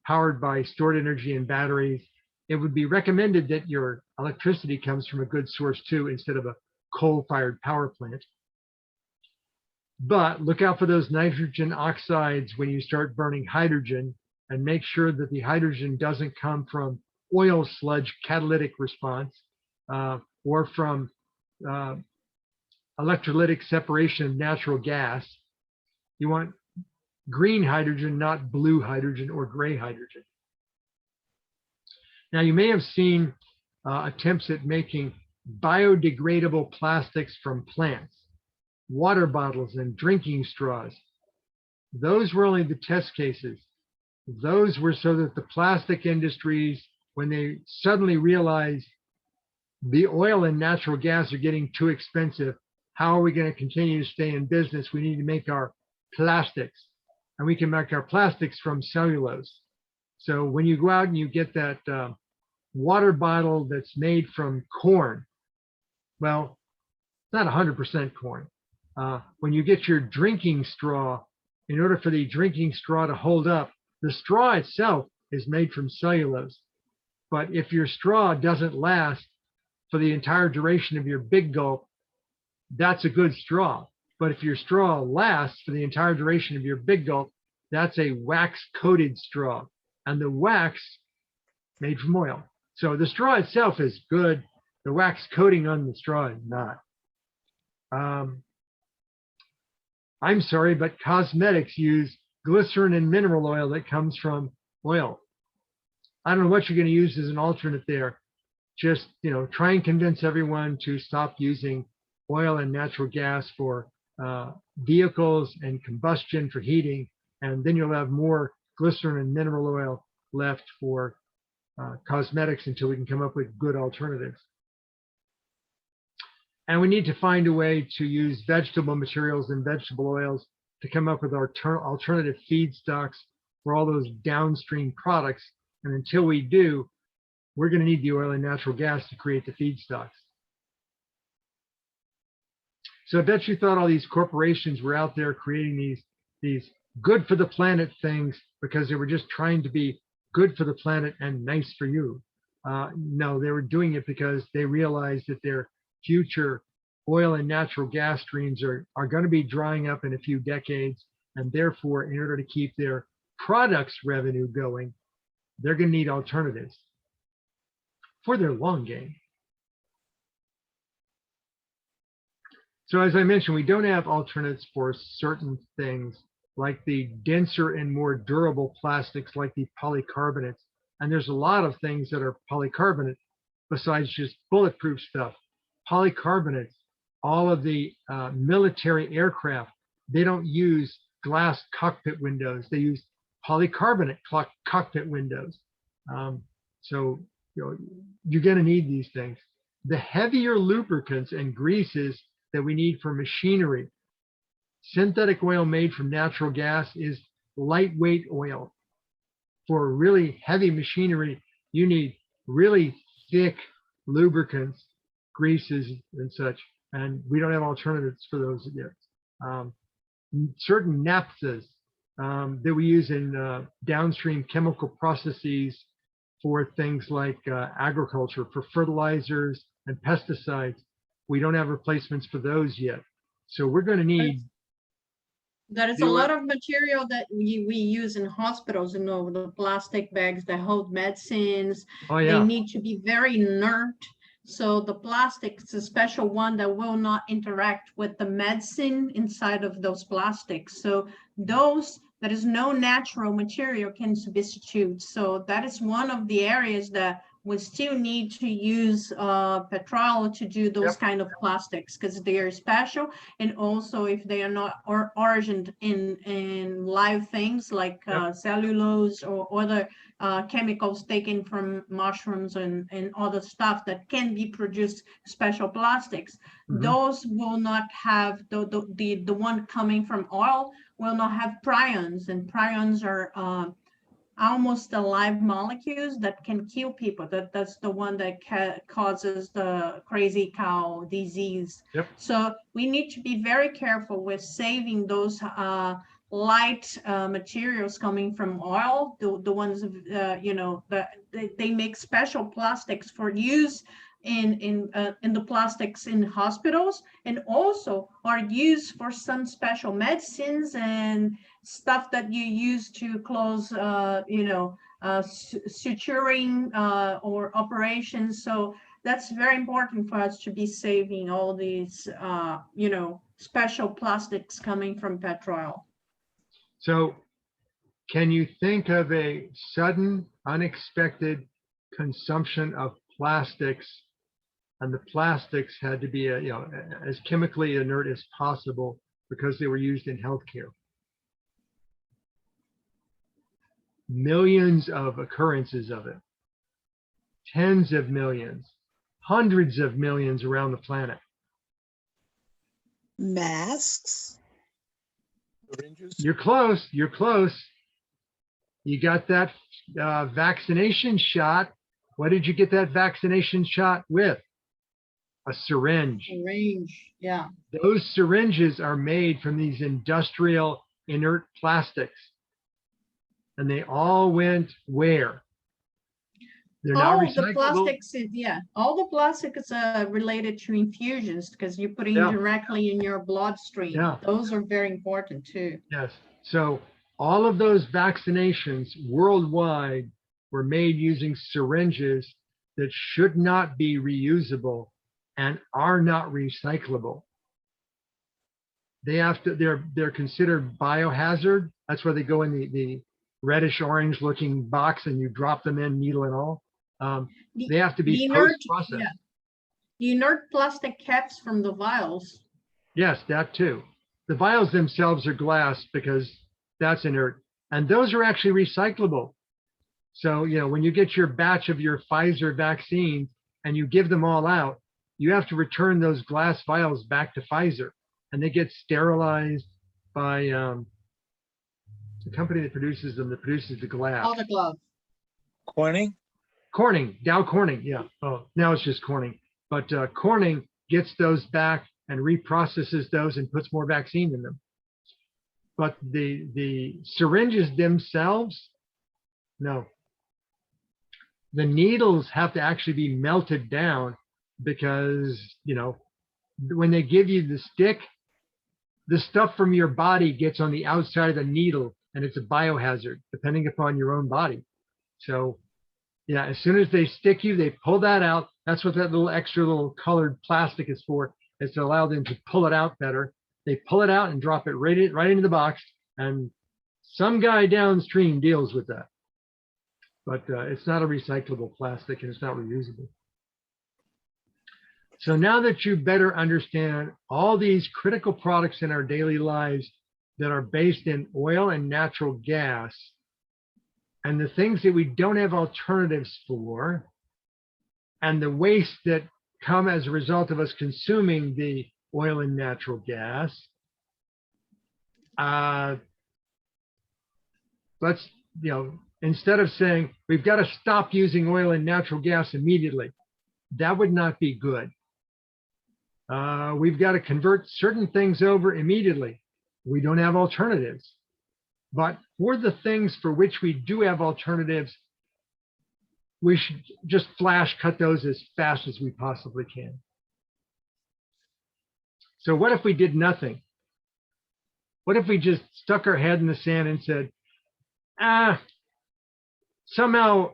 powered by stored energy and batteries. It would be recommended that your electricity comes from a good source too, instead of a coal-fired power plant. But look out for those nitrogen oxides when you start burning hydrogen, and make sure that the hydrogen doesn't come from oil sludge catalytic response or from electrolytic separation of natural gas. You want green hydrogen, not blue hydrogen or gray hydrogen. Now, you may have seen attempts at making biodegradable plastics from plants, water bottles and drinking straws. Those were only the test cases. Those were so that the plastic industries, when they suddenly realized the oil and natural gas are getting too expensive, how are we going to continue to stay in business? We need to make our plastics, and we can make our plastics from cellulose. So when you go out and you get that water bottle that's made from corn, well, it's not 100% corn. When you get your drinking straw, in order for the drinking straw to hold up, the straw itself is made from cellulose. But if your straw doesn't last for the entire duration of your big gulp, that's a good straw. But if your straw lasts for the entire duration of your big gulp, that's a wax-coated straw. And the wax made from oil. So the straw itself is good. The wax coating on the straw is not. I'm sorry, but cosmetics use glycerin and mineral oil that comes from oil. I don't know what you're going to use as an alternate there. Just, try and convince everyone to stop using oil and natural gas for vehicles and combustion for heating, and then you'll have more glycerin and mineral oil left for cosmetics until we can come up with good alternatives. And we need to find a way to use vegetable materials and vegetable oils to come up with our alternative feedstocks for all those downstream products. And until we do, we're going to need the oil and natural gas to create the feedstocks. So I bet you thought all these corporations were out there creating these good for the planet things because they were just trying to be good for the planet and nice for you. No, they were doing it because they realized that their future oil and natural gas streams are going to be drying up in a few decades. And therefore, in order to keep their products revenue going, they're going to need alternatives for their long game. So as I mentioned, we don't have alternatives for certain things like the denser and more durable plastics like the polycarbonates. And there's a lot of things that are polycarbonate besides just bulletproof stuff. Polycarbonates, all of the military aircraft, they don't use glass cockpit windows. They use polycarbonate cockpit windows. So you're going to need these things. The heavier lubricants and greases that we need for machinery, synthetic oil made from natural gas is lightweight oil. For really heavy machinery, you need really thick lubricants, greases, and such. And we don't have alternatives for those yet. Certain naphthas that we use in downstream chemical processes for things like agriculture, for fertilizers and pesticides, we don't have replacements for those yet. So we're going to need. There is a lot of material that we use in hospitals, the plastic bags that hold medicines. Oh, yeah. They need to be very inert. So the plastic is a special one that will not interact with the medicine inside of those plastics. So those, there is no natural material can substitute. So that is one of the areas that we still need to use petrol to do those kind of plastics because they are special, and also if they are not origined in live things like cellulose or other chemicals taken from mushrooms and other stuff that can be produced special plastics. Those will not have the one coming from oil will not have prions, and prions are almost alive molecules that can kill people. That's the one that causes the crazy cow disease. So we need to be very careful with saving those light materials coming from oil, the ones that they make special plastics for use in the plastics in hospitals, and also are used for some special medicines and stuff that you use to close, suturing or operations. So that's very important for us to be saving all these, special plastics coming from petrol. So can you think of a sudden, unexpected consumption of plastics, and the plastics had to be, as chemically inert as possible because they were used in healthcare? Millions of occurrences of it, tens of millions, hundreds of millions around the planet. Masks? Syringes? You're close. You're close. You got that vaccination shot. What did you get that vaccination shot with? A syringe. Range, yeah. Those syringes are made from these industrial inert plastics. And they all went where? They're not All the recyclable. plastics, all the plastics are related to infusions because you're putting Yeah. directly in your bloodstream. Yeah. Those are very important too. Yes. So all of those vaccinations worldwide were made using syringes that should not be reusable and are not recyclable. They have to, they're considered biohazard. That's why they go in the reddish orange looking box and you drop them in, needle and all. They have to be The inert- post-processed. yeah. The inert plastic caps from the vials. Yes, that too. The vials themselves are glass because that's inert. And those are actually recyclable. So, when you get your batch of your Pfizer vaccine and you give them all out, you have to return those glass vials back to Pfizer. And they get sterilized by the company that produces them, that produces the glass. Autoglove. Corning? Corning, Dow Corning, yeah. Oh, now it's just Corning. But Corning gets those back and reprocesses those and puts more vaccine in them. But the syringes themselves, no. The needles have to actually be melted down because, when they give you the stick, the stuff from your body gets on the outside of the needle and it's a biohazard depending upon your own body. So yeah, as soon as they stick you, they pull that out. That's what that little extra little colored plastic is for, is to allow them to pull it out better. They pull it out and drop it right into the box, and some guy downstream deals with that. But it's not a recyclable plastic and it's not reusable. So now that you better understand all these critical products in our daily lives that are based in oil and natural gas, and the things that we don't have alternatives for, and the waste that come as a result of us consuming the oil and natural gas, let's, instead of saying we've got to stop using oil and natural gas immediately, that would not be good. We've got to convert certain things over immediately. We don't have alternatives. But for the things for which we do have alternatives, we should just flash cut those as fast as we possibly can. So what if we did nothing? What if we just stuck our head in the sand and said, somehow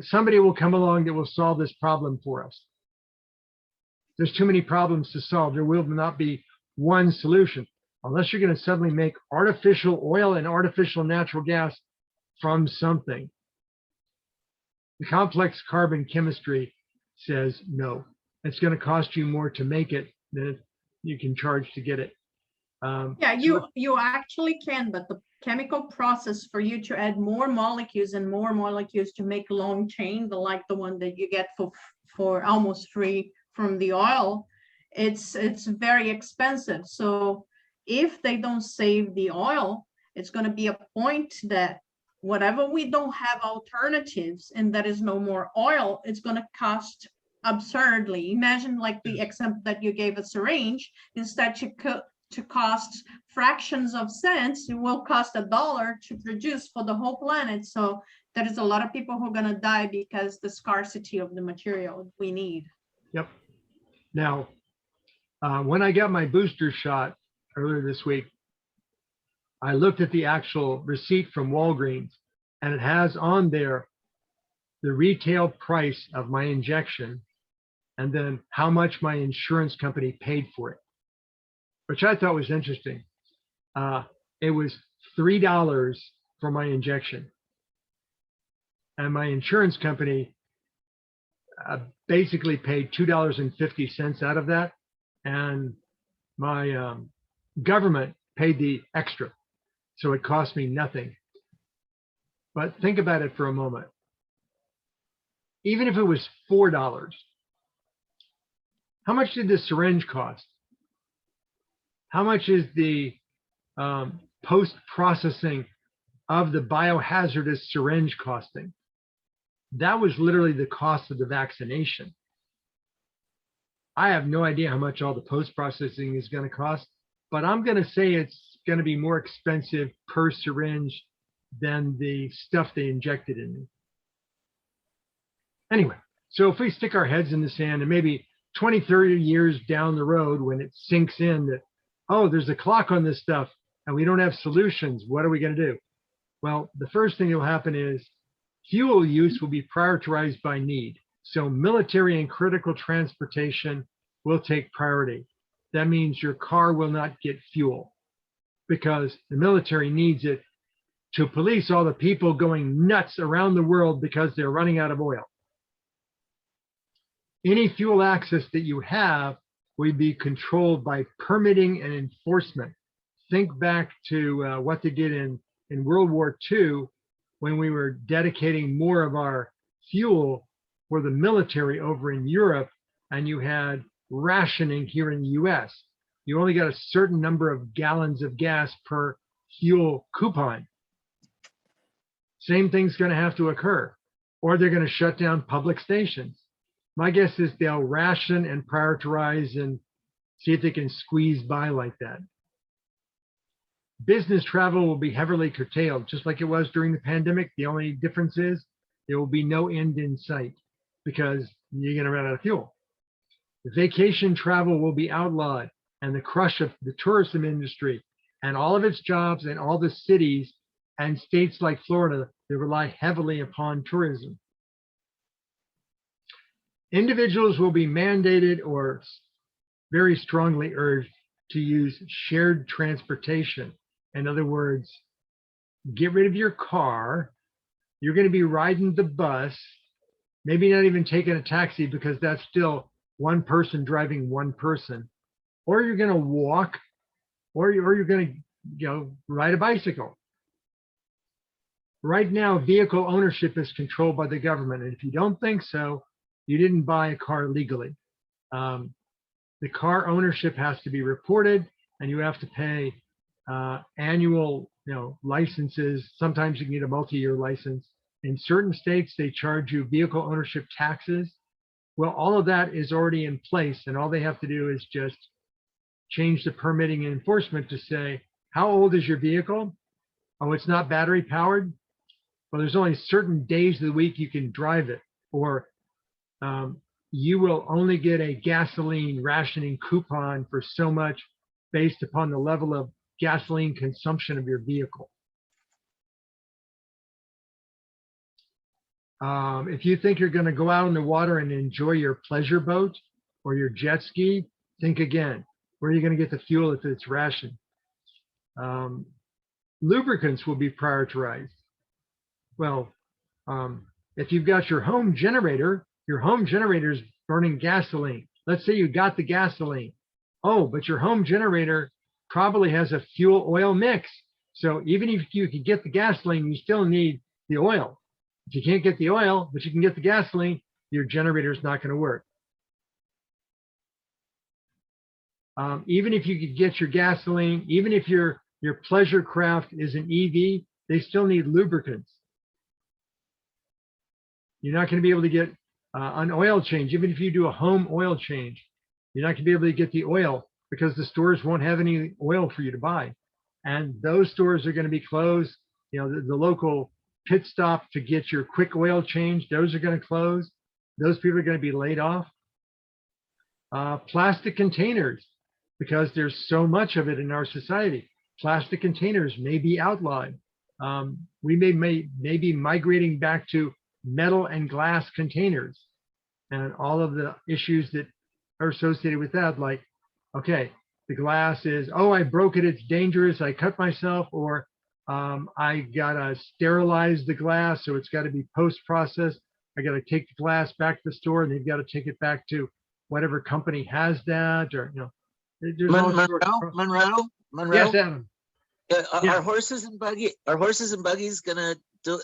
somebody will come along that will solve this problem for us? There's too many problems to solve. There will not be one solution unless you're going to suddenly make artificial oil and artificial natural gas from something. The complex carbon chemistry says no. It's going to cost you more to make it than you can charge to get it. Yeah, you actually can, but the chemical process for you to add more molecules and more molecules to make a long chain, like the one that you get for almost free from the oil, it's very expensive. So if they don't save the oil, it's going to be a point that whatever we don't have alternatives and there is no more oil, it's going to cost absurdly. Imagine like the example that you gave, a syringe, instead to cost fractions of cents, it will cost $1 to produce for the whole planet. So there is a lot of people who are going to die because the scarcity of the material we need. Yep. Now, when I got my booster shot earlier this week, I looked at the actual receipt from Walgreens, and it has on there the retail price of my injection and then how much my insurance company paid for it, which I thought was interesting. It was $3 for my injection. And my insurance company basically paid $2.50 out of that. And my government paid the extra. So it cost me nothing. But think about it for a moment. Even if it was $4, how much did the syringe cost? How much is the post-processing of the biohazardous syringe costing? That was literally the cost of the vaccination. I have no idea how much all the post-processing is going to cost, but I'm going to say it's going to be more expensive per syringe than the stuff they injected in me. Anyway, so if we stick our heads in the sand and maybe 20, 30 years down the road when it sinks in that, oh, there's a clock on this stuff and we don't have solutions, what are we going to do? Well, the first thing that will happen is fuel use will be prioritized by need. So military and critical transportation will take priority. That means your car will not get fuel because the military needs it to police all the people going nuts around the world because they're running out of oil. Any fuel access that you have will be controlled by permitting and enforcement. Think back to what they did in World War II when we were dedicating more of our fuel for the military over in Europe, and you had rationing here in the US. You only got a certain number of gallons of gas per fuel coupon. Same thing's going to have to occur, or they're going to shut down public stations. My guess is they'll ration and prioritize and see if they can squeeze by like that. Business travel will be heavily curtailed, just like it was during the pandemic. The only difference is there will be no end in sight because you're going to run out of fuel. The vacation travel will be outlawed, and the crush of the tourism industry and all of its jobs and all the cities and states like Florida that rely heavily upon tourism. Individuals will be mandated or very strongly urged to use shared transportation. In other words, get rid of your car. You're going to be riding the bus, maybe not even taking a taxi because that's still one person driving one person. Or you're going to walk, or you're going to ride a bicycle. Right now, vehicle ownership is controlled by the government. And if you don't think so, you didn't buy a car legally. The car ownership has to be reported, and you have to pay annual licenses. Sometimes you can get a multi-year license. In certain states, they charge you vehicle ownership taxes. Well, all of that is already in place, and all they have to do is just change the permitting and enforcement to say, how old is your vehicle? Oh, it's not battery powered? Well, there's only certain days of the week you can drive it, or you will only get a gasoline rationing coupon for so much based upon the level of gasoline consumption of your vehicle. If you think you're going to go out in the water and enjoy your pleasure boat or your jet ski, think again. Where are you going to get the fuel if it's rationed? Lubricants will be prioritized. Well, if you've got your home generator is burning gasoline. Let's say you got the gasoline. Oh, but your home generator probably has a fuel oil mix. So even if you can get the gasoline, you still need the oil. If you can't get the oil, but you can get the gasoline, your generator is not going to work. Even if you could get your gasoline, even if your pleasure craft is an EV, they still need lubricants. You're not going to be able to get an oil change. Even if you do a home oil change, you're not going to be able to get the oil because the stores won't have any oil for you to buy. And those stores are going to be closed. You know, the local pit stop to get your quick oil change, those are going to close. Those people are going to be laid off. Plastic containers, because there's so much of it in our society. Plastic containers may be outlawed. We may be migrating back to metal and glass containers, and all of the issues that are associated with that. Like, okay, the glass is, oh, I broke it, it's dangerous, I cut myself, or I gotta sterilize the glass, so it's got to be post-processed. I got to take the glass back to the store, and they've got to take it back to whatever company has that, or, you know, there's all sorts of- Monroe. Yes, Adam. Yeah. Are horses and buggies gonna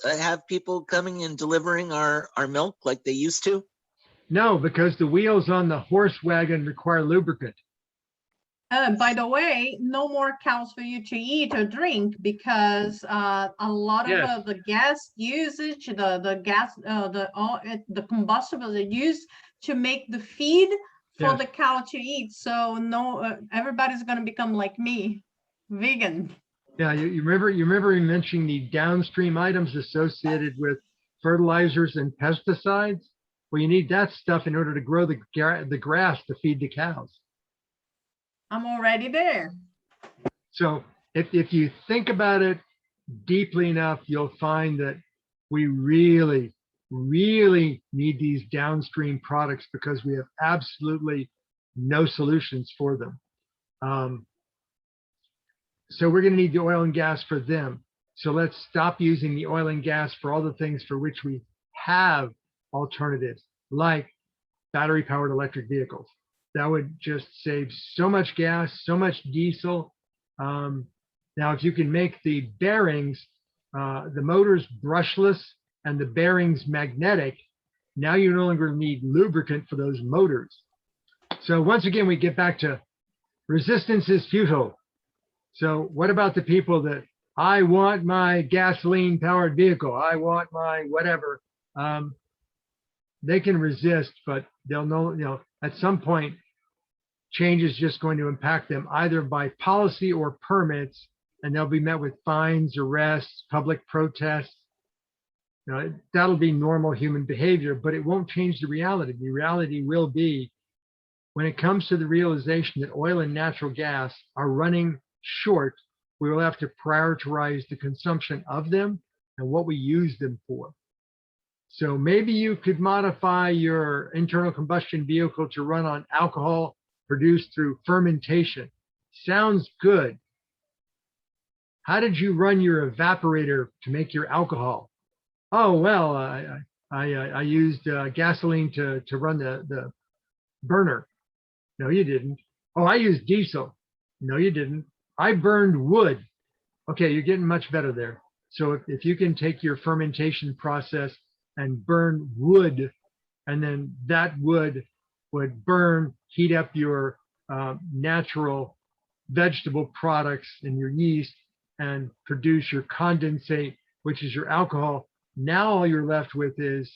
have people coming and delivering our milk like they used to? No, because the wheels on the horse wagon require lubricant. By the way, no more cows for you to eat or drink, because a lot Yes. of the gas usage, the combustibles are used to make the feed for Yes. the cow to eat. So no, everybody's gonna become like me, vegan. Yeah, you remember me mentioning the downstream items associated with fertilizers and pesticides? Well, you need that stuff in order to grow the grass to feed the cows. I'm already there. So if you think about it deeply enough, you'll find that we really, really need these downstream products, because we have absolutely no solutions for them. So we're going to need the oil and gas for them. So let's stop using the oil and gas for all the things for which we have alternatives, like battery powered electric vehicles. That would just save so much gas, so much diesel. Now, if you can make the bearings, the motors brushless and the bearings magnetic, now you no longer need lubricant for those motors. So once again, we get back to resistance is futile. So what about the people that, I want my gasoline powered vehicle, I want my whatever? They can resist, but they'll know, you know, at some point, change is just going to impact them either by policy or permits, and they'll be met with fines, arrests, public protests. You know, that'll be normal human behavior, but it won't change the reality. The reality will be, when it comes to the realization that oil and natural gas are running short, we will have to prioritize the consumption of them and what we use them for. So maybe you could modify your internal combustion vehicle to run on alcohol produced through fermentation. Sounds good. How did you run your evaporator to make your alcohol? Oh, well, I used gasoline to run the burner. No, you didn't. Oh, I used diesel. No, you didn't. I burned wood. Okay, you're getting much better there. So if you can take your fermentation process and burn wood, and then that wood would burn, heat up your natural vegetable products and your yeast and produce your condensate, which is your alcohol. Now all you're left with is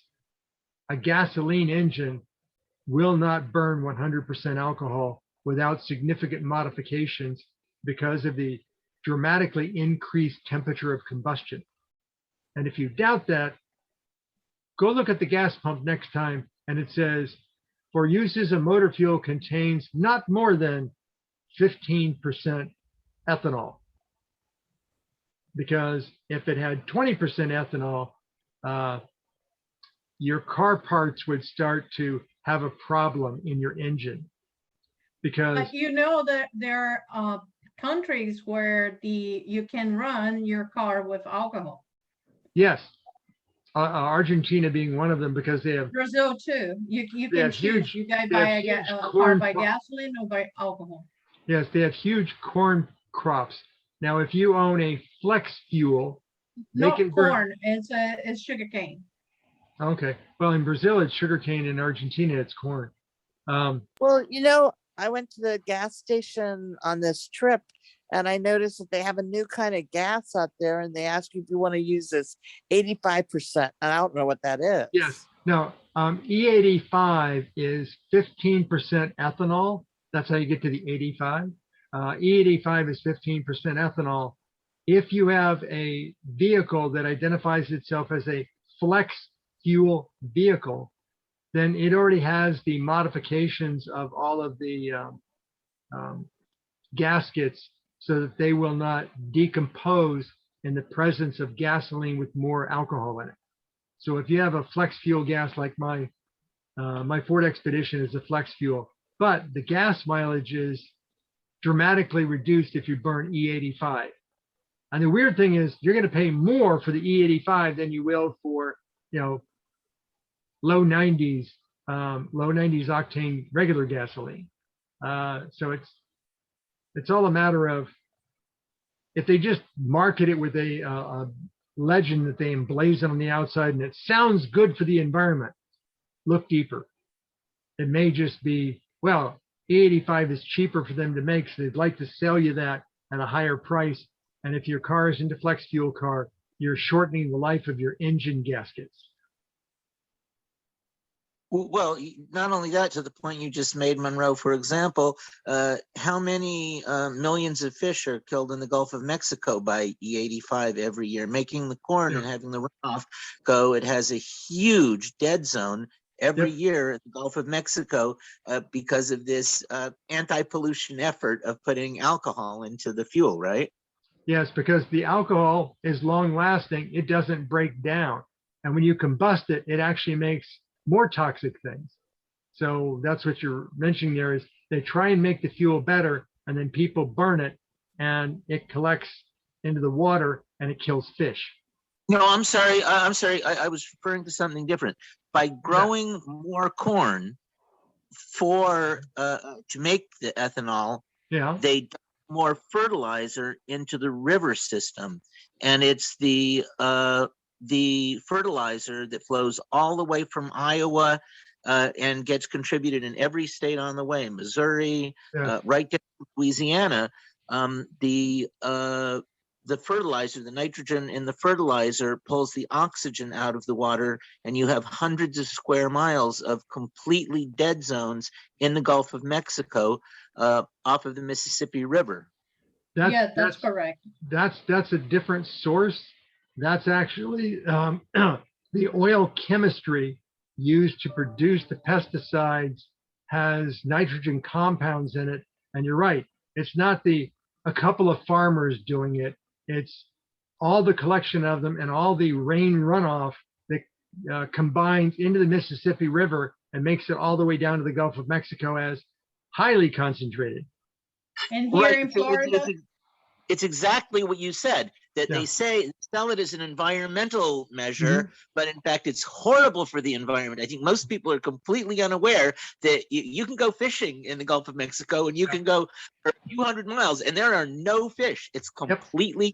a gasoline engine will not burn 100% alcohol without significant modifications because of the dramatically increased temperature of combustion. And if you doubt that, go look at the gas pump next time, and it says, for use as a motor fuel contains not more than 15% ethanol. Because if it had 20% ethanol, your car parts would start to have a problem in your engine. Because But you know that there are countries where you can run your car with alcohol. yes, Argentina being one of them, because they have Brazil too. You They can have choose. huge- You guys they buy have a huge car corn by crop. gasoline or by alcohol. Yes, they have huge corn crops. Now, if you own a flex fuel, they Not can burn. corn. It's sugarcane. Okay, well, in Brazil it's sugarcane, in Argentina it's corn. Well, you know, I went to the gas station on this trip and I noticed that they have a new kind of gas out there and they ask you if you want to use this 85%. And I don't know what that is. Yes. No, E85 is 15% ethanol, That's how you get to the 85. E85 is 15% ethanol. If you have a vehicle that identifies itself as a flex fuel vehicle, then it already has the modifications of all of the gaskets so that they will not decompose in the presence of gasoline with more alcohol in it. So if you have a flex fuel gas like my Ford Expedition is a flex fuel, but the gas mileage is dramatically reduced if you burn E85. And the weird thing is you're going to pay more for the E85 than you will for, low 90s octane regular gasoline. So it's all a matter of, if they just market it with a legend that they emblazon on the outside and it sounds good for the environment, look deeper. It may just be, well, E85 is cheaper for them to make, so they'd like to sell you that at a higher price. And if your car is into flex fuel car, you're shortening the life of your engine gaskets. Well, not only that, to the point you just made, Monroe, for example, how many millions of fish are killed in the Gulf of Mexico by E85 every year, making the corn and having the runoff go? It has a huge dead zone every year in the Gulf of Mexico because of this anti-pollution effort of putting alcohol into the fuel, right? Yes, because the alcohol is long lasting. It doesn't break down. And when you combust it, it actually makes more toxic things. So that's what you're mentioning there, is they try and make the fuel better, and then people burn it and it collects into the water and it kills fish. No, I'm sorry. I was referring to something different. By growing more corn for to make the ethanol, they dump more fertilizer into the river system, and it's the fertilizer that flows all the way from Iowa and gets contributed in every state on the way, Missouri, right down to Louisiana. The fertilizer, the nitrogen in the fertilizer pulls the oxygen out of the water, and you have hundreds of square miles of completely dead zones in the Gulf of Mexico off of the Mississippi River. That's correct. That's a different source. That's actually the oil chemistry used to produce the pesticides has nitrogen compounds in it. And you're right, it's not a couple of farmers doing it. It's all the collection of them and all the rain runoff that combines into the Mississippi River and makes it all the way down to the Gulf of Mexico as highly concentrated. And here in Florida, it's exactly what you said, that they sell it as an environmental measure, but in fact, it's horrible for the environment. I think most people are completely unaware that you can go fishing in the Gulf of Mexico and you can go for a few hundred miles and there are no fish. It's completely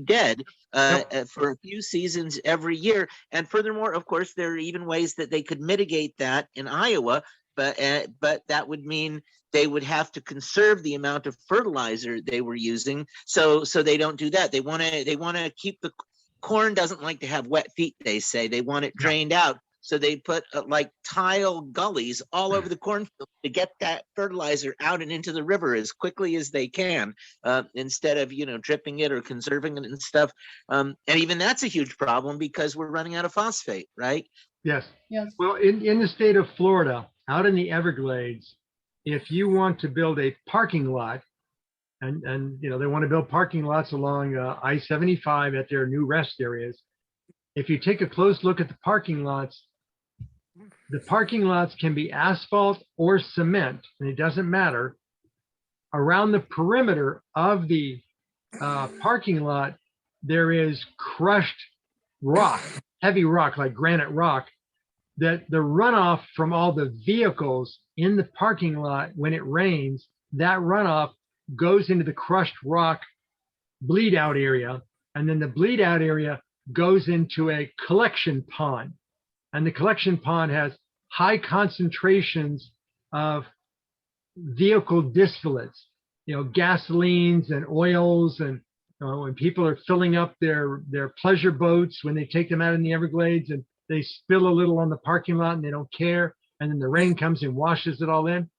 dead for a few seasons every year. And furthermore, of course, there are even ways that they could mitigate that in Iowa, but that would mean they would have to conserve the amount of fertilizer they were using. So they don't do that. They want to keep the corn doesn't like to have wet feet, they say. They want it drained out. So they put like tile gullies all over the cornfield to get that fertilizer out and into the river as quickly as they can, instead of, dripping it or conserving it and stuff. And even that's a huge problem because we're running out of phosphate, right? Yes. Well, in the state of Florida, out in the Everglades, if you want to build a parking lot, and they want to build parking lots along I-75 at their new rest areas, if you take a close look at the parking lots can be asphalt or cement, and it doesn't matter. Around the perimeter of the parking lot, there is crushed rock, heavy rock, like granite rock, that the runoff from all the vehicles in the parking lot, when it rains, that runoff goes into the crushed rock bleed out area. And then the bleed out area goes into a collection pond. And the collection pond has high concentrations of vehicle distillates, gasolines and oils. And when people are filling up their pleasure boats, when they take them out in the Everglades and they spill a little on the parking lot and they don't care, and then the rain comes and washes it all in.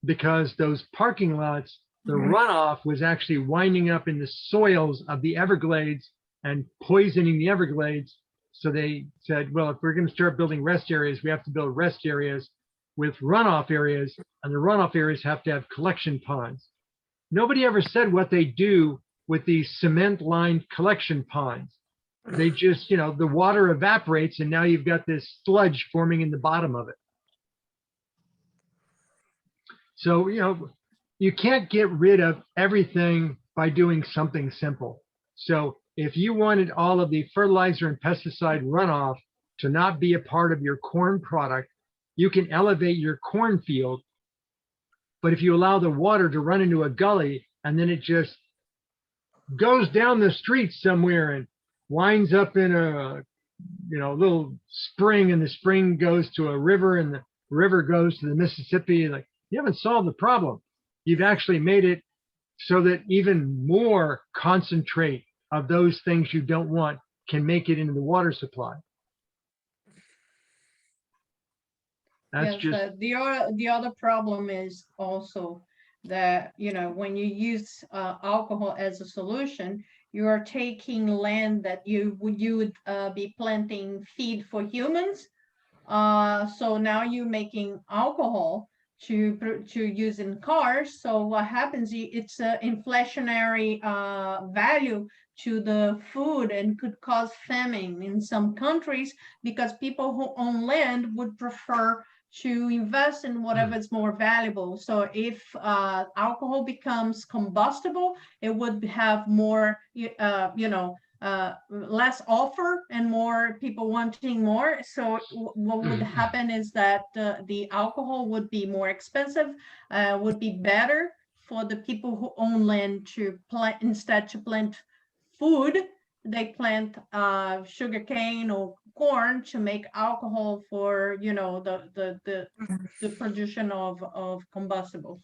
because those parking lots, the runoff was actually winding up in the soils of the Everglades and poisoning the Everglades. So they said, well, if we're going to start building rest areas, we have to build rest areas with runoff areas, and the runoff areas have to have collection ponds. Nobody ever said what they do with these cement-lined collection ponds. They just, the water evaporates, and now you've got this sludge forming in the bottom of it. So, you can't get rid of everything by doing something simple. So if you wanted all of the fertilizer and pesticide runoff to not be a part of your corn product, you can elevate your cornfield. But if you allow the water to run into a gully and then it just goes down the street somewhere and winds up in a little spring, and the spring goes to a river, and the river goes to the Mississippi, like, you haven't solved the problem. You've actually made it so that even more concentrate of those things you don't want can make it into the water supply. That's just the other problem is also that, when you use alcohol as a solution, you are taking land that you would be planting feed for humans. So now you're making alcohol to use in cars. So what happens? It's an inflationary value to the food, and could cause famine in some countries, because people who own land would prefer to invest in whatever is more valuable. So if alcohol becomes combustible, it would have more, less offer and more people wanting more. So what would happen is that the alcohol would be more expensive, would be better for the people who own land to plant. Instead to plant food, they plant sugarcane or corn to make alcohol for the production of combustibles.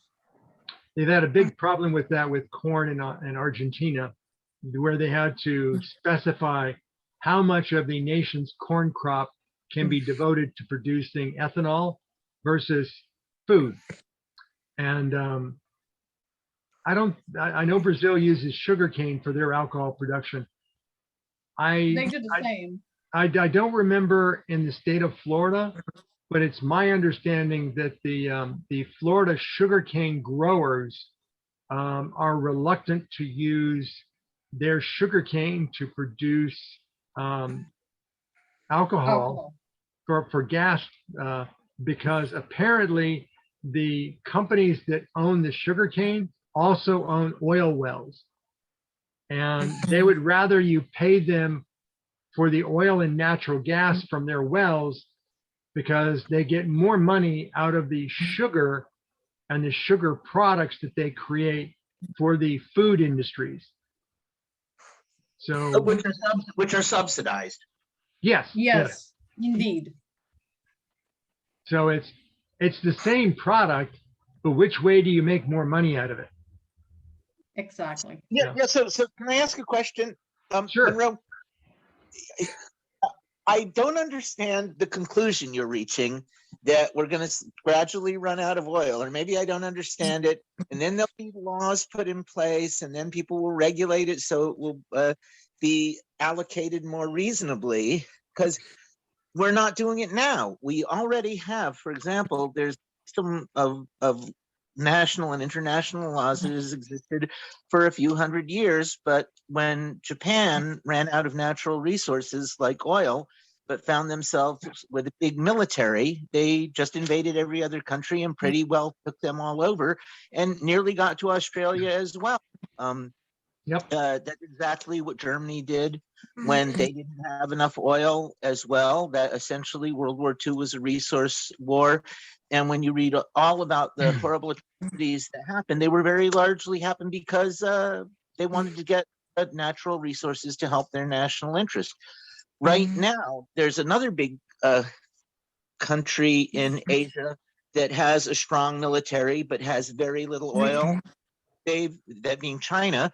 They've had a big problem with that with corn in Argentina, where they had to specify how much of the nation's corn crop can be devoted to producing ethanol versus food. And I know Brazil uses sugarcane for their alcohol production. They do the same. I don't remember in the state of Florida, but it's my understanding that the Florida sugarcane growers are reluctant to use their sugarcane to produce alcohol for gas, because apparently the companies that own the sugarcane also own oil wells, and they would rather you pay them for the oil and natural gas from their wells, because they get more money out of the sugar and the sugar products that they create for the food industries. So which are subsidized. Yes, indeed. So it's the same product, but which way do you make more money out of it? Exactly. Yeah. So can I ask a question? Sure. Monroe, I don't understand the conclusion you're reaching that we're going to gradually run out of oil, or maybe I don't understand it. And then there'll be laws put in place, and then people will regulate it so it will be allocated more reasonably, because we're not doing it now. We already have, for example, there's some of national and international laws that has existed for a few hundred years, but when Japan ran out of natural resources like oil, but found themselves with a big military, they just invaded every other country and pretty well took them all over, and nearly got to Australia as well. That's exactly what Germany did when they didn't have enough oil as well. That essentially World War II was a resource war. And when you read all about the horrible atrocities that happened, they were very largely happened because they wanted to get natural resources to help their national interest. Right now, there's another big country in Asia that has a strong military but has very little oil. That being China,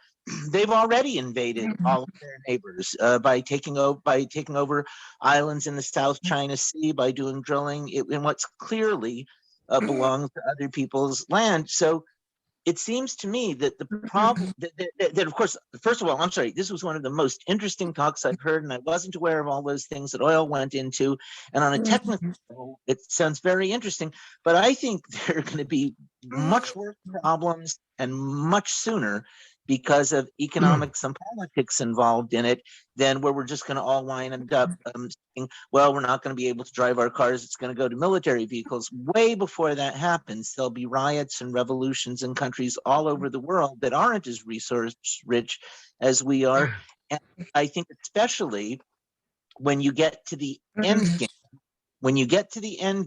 they've already invaded all of their neighbors by taking over islands in the South China Sea, by doing drilling in what's clearly belongs to other people's land. So it seems to me that the problem that, of course, first of all, I'm sorry, this was one of the most interesting talks I've heard, and I wasn't aware of all those things that oil went into. And on a technical level, it sounds very interesting, but I think there are going to be much worse problems and much sooner because of economics and politics involved in it than where we're just going to all wind up saying, well, we're not going to be able to drive our cars. It's going to go to military vehicles. Way before that happens, there'll be riots and revolutions in countries all over the world that aren't as resource rich as we are. And I think especially when you get to the end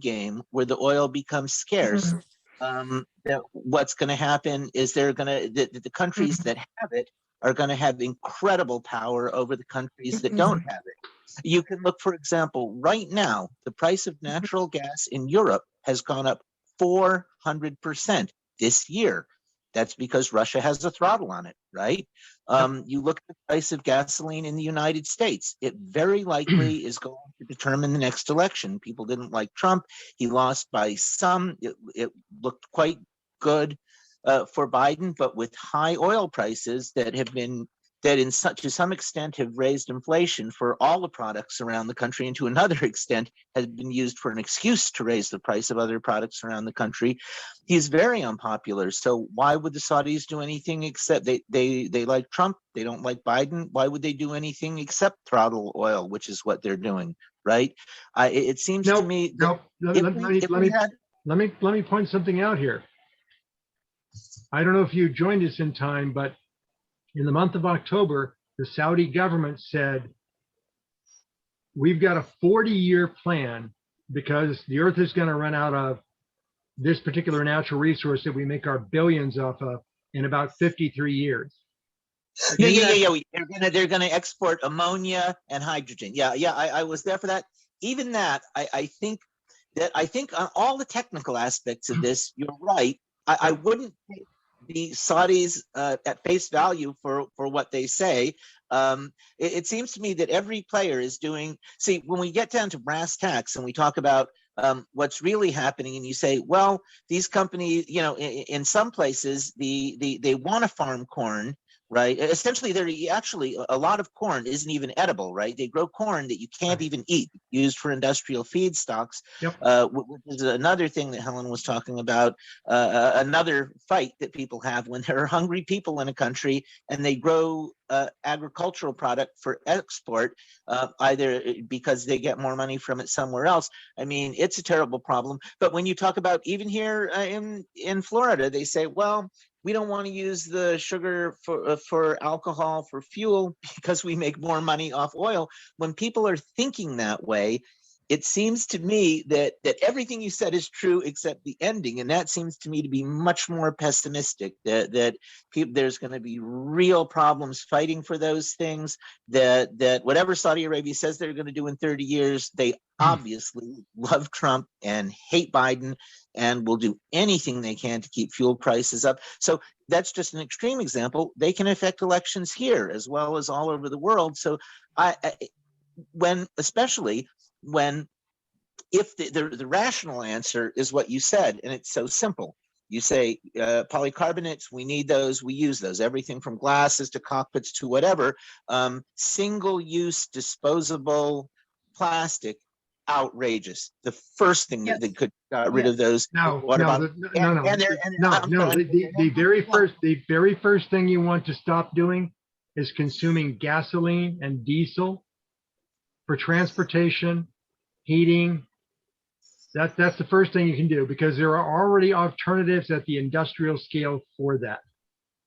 game, where the oil becomes scarce, that what's going to happen is the countries that have it are going to have incredible power over the countries that don't have it. You can look, for example, right now, the price of natural gas in Europe has gone up 400% this year. That's because Russia has a throttle on it, right? You look at the price of gasoline in the United States, it very likely is going to determine the next election. People didn't like Trump. He lost by some. It looked quite good for Biden, but with high oil prices that to some extent have raised inflation for all the products around the country, and to another extent has been used for an excuse to raise the price of other products around the country. He's very unpopular. So why would the Saudis do anything except they like Trump? They don't like Biden. Why would they do anything except throttle oil, which is what they're doing, right? It seems to me that let me point something out here. I don't know if you joined us in time, but in the month of October, the Saudi government said, we've got a 40-year plan because the earth is going to run out of this particular natural resource that we make our billions off of in about 53 years. Yeah. They're going to export ammonia and hydrogen. Yeah. I was there for that. Even that, I think on all the technical aspects of this, you're right. I wouldn't take the Saudis at face value for what they say. It seems to me that every player is doing. See, when we get down to brass tacks and we talk about what's really happening, and you say, well, these companies, in some places, they want to farm corn, right? Essentially, a lot of corn isn't even edible, right? They grow corn that you can't even eat, used for industrial feedstocks. Yep. Which is another thing that Helen was talking about, another fight that people have when there are hungry people in a country and they grow agricultural product for export, either because they get more money from it somewhere else. I mean, it's a terrible problem. But when you talk about even here in Florida, they say, well, we don't want to use the sugar for alcohol, for fuel, because we make more money off oil. When people are thinking that way, it seems to me that everything you said is true except the ending. And that seems to me to be much more pessimistic, that there's going to be real problems fighting for those things, that whatever Saudi Arabia says they're going to do in 30 years, they obviously love Trump and hate Biden and will do anything they can to keep fuel prices up. So that's just an extreme example. They can affect elections here as well as all over the world. So if the rational answer is what you said, and it's so simple. You say polycarbonates, we need those, we use those, everything from glasses to cockpits to whatever. Single-use disposable plastic, outrageous. The first thing that could get rid of those. No. The very first thing you want to stop doing is consuming gasoline and diesel for transportation, heating. That's the first thing you can do, because there are already alternatives at the industrial scale for that.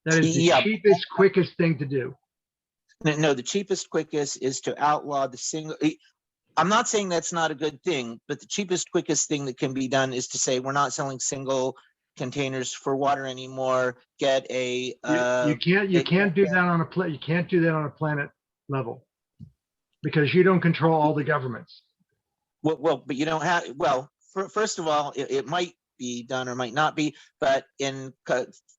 That is the cheapest, quickest thing to do. No, the cheapest, quickest is to outlaw the single. I'm not saying that's not a good thing, but the cheapest, quickest thing that can be done is to say we're not selling single containers for water anymore. Get a you can't do that on a planet level, because you don't control all the governments. Well, but you don't have. Well, first of all, it might be done or might not be, but in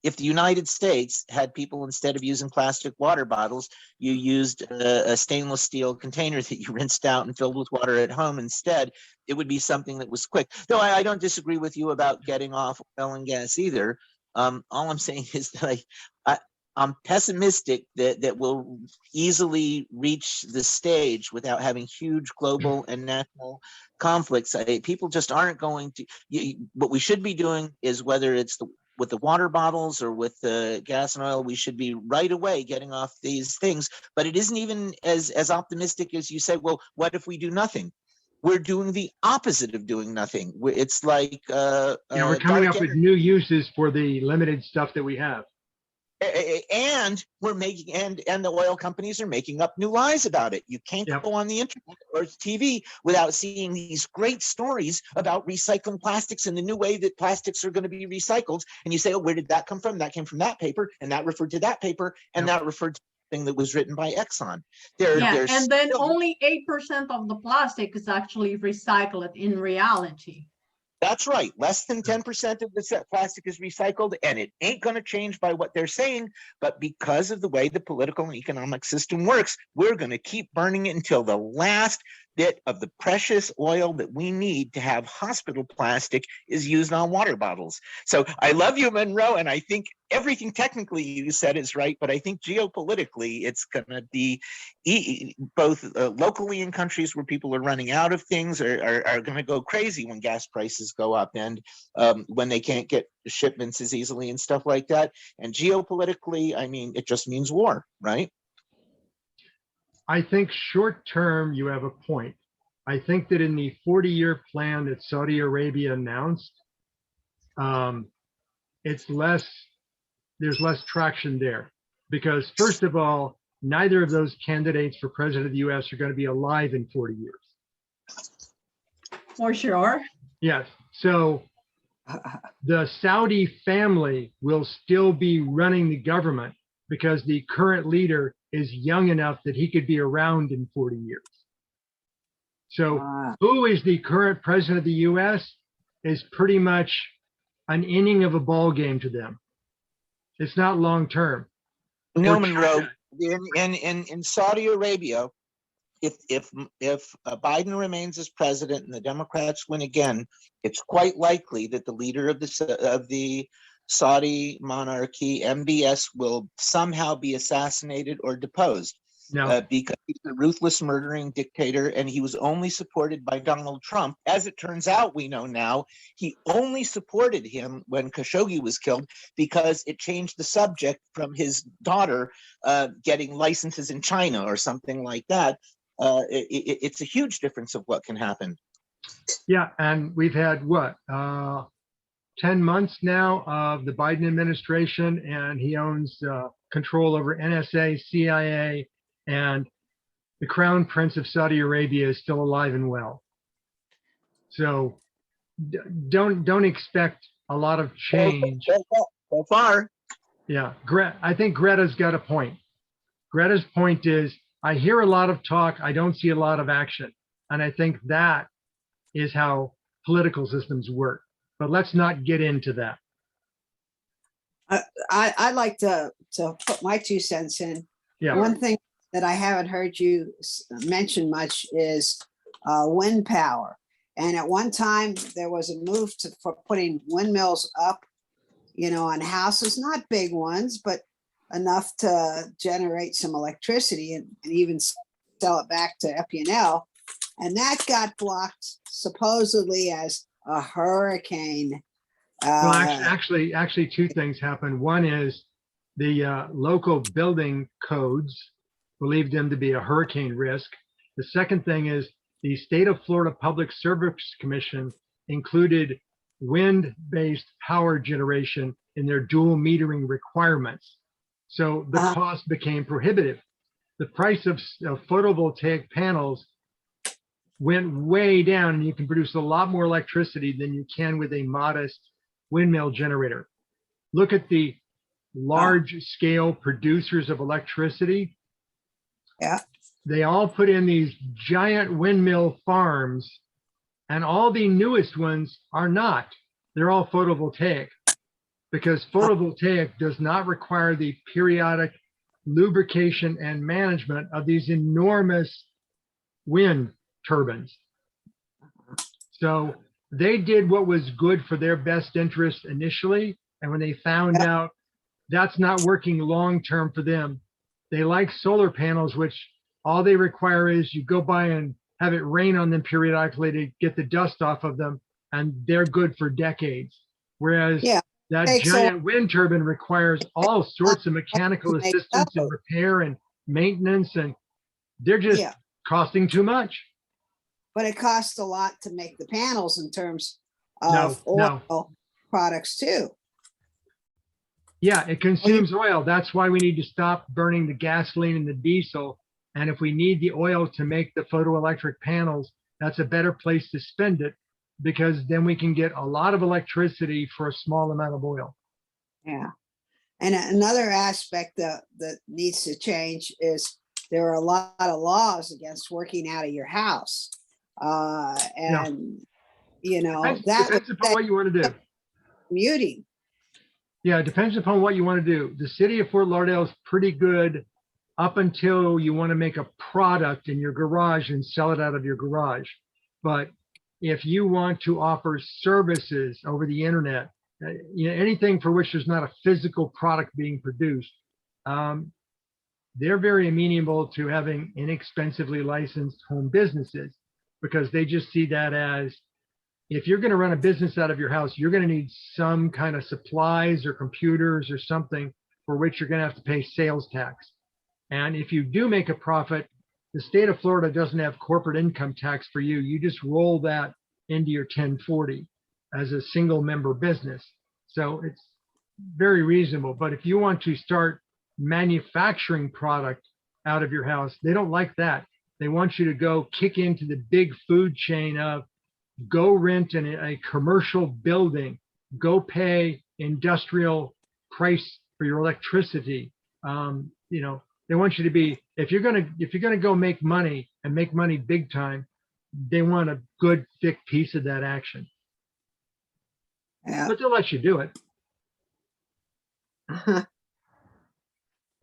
if the United States had people, instead of using plastic water bottles, you used a stainless steel container that you rinsed out and filled with water at home instead, it would be something that was quick. Though I don't disagree with you about getting off oil and gas either. All I'm saying is that I'm pessimistic that we'll easily reach the stage without having huge global and national conflicts. People just aren't going to. What we should be doing is, whether it's with the water bottles or with the gas and oil, we should be right away getting off these things. But it isn't even as optimistic as you say. Well, what if we do nothing? We're doing the opposite of doing nothing. It's like we're coming up with new uses for the limited stuff that we have. And we're making, and the oil companies are making up new lies about it. You can't go on the internet or TV without seeing these great stories about recycling plastics and the new way that plastics are going to be recycled. And you say, oh, where did that come from? That came from that paper, and that referred to that paper, and that referred to something that was written by Exxon. And then only 8% of the plastic is actually recycled in reality. That's right. Less than 10% of the plastic is recycled, and it ain't going to change by what they're saying. But because of the way the political and economic system works, we're going to keep burning it until the last bit of the precious oil that we need to have hospital plastic is used on water bottles. So I love you, Monroe, and I think everything technically you said is right, but I think geopolitically it's going to be both locally in countries where people are running out of things are going to go crazy when gas prices go up, and when they can't get shipments as easily and stuff like that. And geopolitically, I mean, it just means war, right? I think short term, you have a point. I think that in the 40-year plan that Saudi Arabia announced, there's less traction there. Because first of all, neither of those candidates for president of the US are going to be alive in 40 years. For sure. Yes. So the Saudi family will still be running the government because the current leader is young enough that he could be around in 40 years. So who is the current president of the US is pretty much an inning of a ball game to them. It's not long term. No, Monroe, in Saudi Arabia, if Biden remains as president and the Democrats win again, it's quite likely that the leader of the Saudi monarchy, MBS, will somehow be assassinated or deposed. Because he's a ruthless murdering dictator, and he was only supported by Donald Trump. As it turns out, we know now, he only supported him when Khashoggi was killed because it changed the subject from his daughter getting licenses in China or something like that. It's a huge difference of what can happen. Yeah, and we've had what, 10 months now of the Biden administration, and he owns control over NSA, CIA, and the Crown Prince of Saudi Arabia is still alive and well. So don't expect a lot of change. So far. Yeah, I think Greta's got a point. Greta's point is, I hear a lot of talk, I don't see a lot of action. And I think that is how political systems work. But let's not get into that. I like to put my 2 cents in. Yeah. One thing that I haven't heard you mention much is wind power. And at one time, there was a move for putting windmills up, on houses, not big ones, but enough to generate some electricity and even sell it back to FPL. And that got blocked supposedly as a hurricane. Well, actually, 2 things happened. One is the local building codes believed them to be a hurricane risk. The second thing is the state of Florida Public Service Commission included wind-based power generation in their dual metering requirements. So the cost became prohibitive. The price of photovoltaic panels went way down, and you can produce a lot more electricity than you can with a modest windmill generator. Look at the large scale producers of electricity. Yeah. They all put in these giant windmill farms, and all the newest ones are not. They're all photovoltaic. because photovoltaic does not require the periodic lubrication and management of these enormous wind turbines. So they did what was good for their best interest initially. And when they found out that's not working long-term for them, they like solar panels, which all they require is you go by and have it rain on them periodically to get the dust off of them, and they're good for decades. Whereas that giant wind turbine requires all sorts of mechanical assistance and repair and maintenance, and they're just costing too much. But it costs a lot to make the panels in terms of oil products too. Yeah, it consumes oil. That's why we need to stop burning the gasoline and the diesel. And if we need the oil to make the photoelectric panels, that's a better place to spend it, because then we can get a lot of electricity for a small amount of oil. Yeah. And another aspect that needs to change is there are a lot of laws against working out of your house. You know, that depends upon what you want to do. Commuting. Yeah, it depends upon what you want to do. The city of Fort Lauderdale is pretty good up until you want to make a product in your garage and sell it out of your garage. But if you want to offer services over the internet, you know, anything for which there's not a physical product being produced, they're very amenable to having inexpensively licensed home businesses, because they just see that as, if you're going to run a business out of your house, you're going to need some kind of supplies or computers or something for which you're going to have to pay sales tax. And if you do make a profit, the state of Florida doesn't have corporate income tax for you. You just roll that into your 1040 as a single member business. So it's very reasonable. But if you want to start manufacturing product out of your house, they don't like that. They want you to go kick into the big food chain of go rent in a commercial building, go pay industrial price for your electricity. You know, they want you to be, if you're gonna go make money and make money big time, they want a good thick piece of that action. Yeah. But they'll let you do it.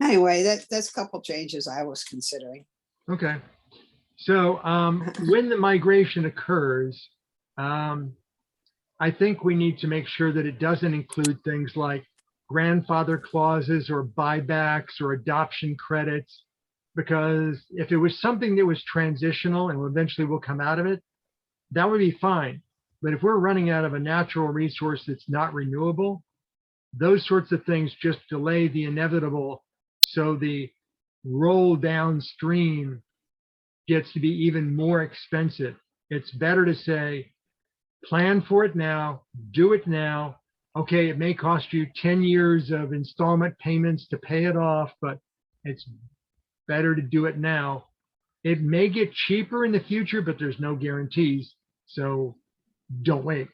Anyway, that's a couple changes I was considering. Okay. So when the migration occurs, I think we need to make sure that it doesn't include things like grandfather clauses or buybacks or adoption credits, because if it was something that was transitional and eventually will come out of it, that would be fine. But if we're running out of a natural resource that's not renewable, those sorts of things just delay the inevitable. So the roll downstream gets to be even more expensive. It's better to say, plan for it now, do it now. Okay, it may cost you 10 years of installment payments to pay it off, but it's better to do it now. It may get cheaper in the future, but there's no guarantees. So don't wait.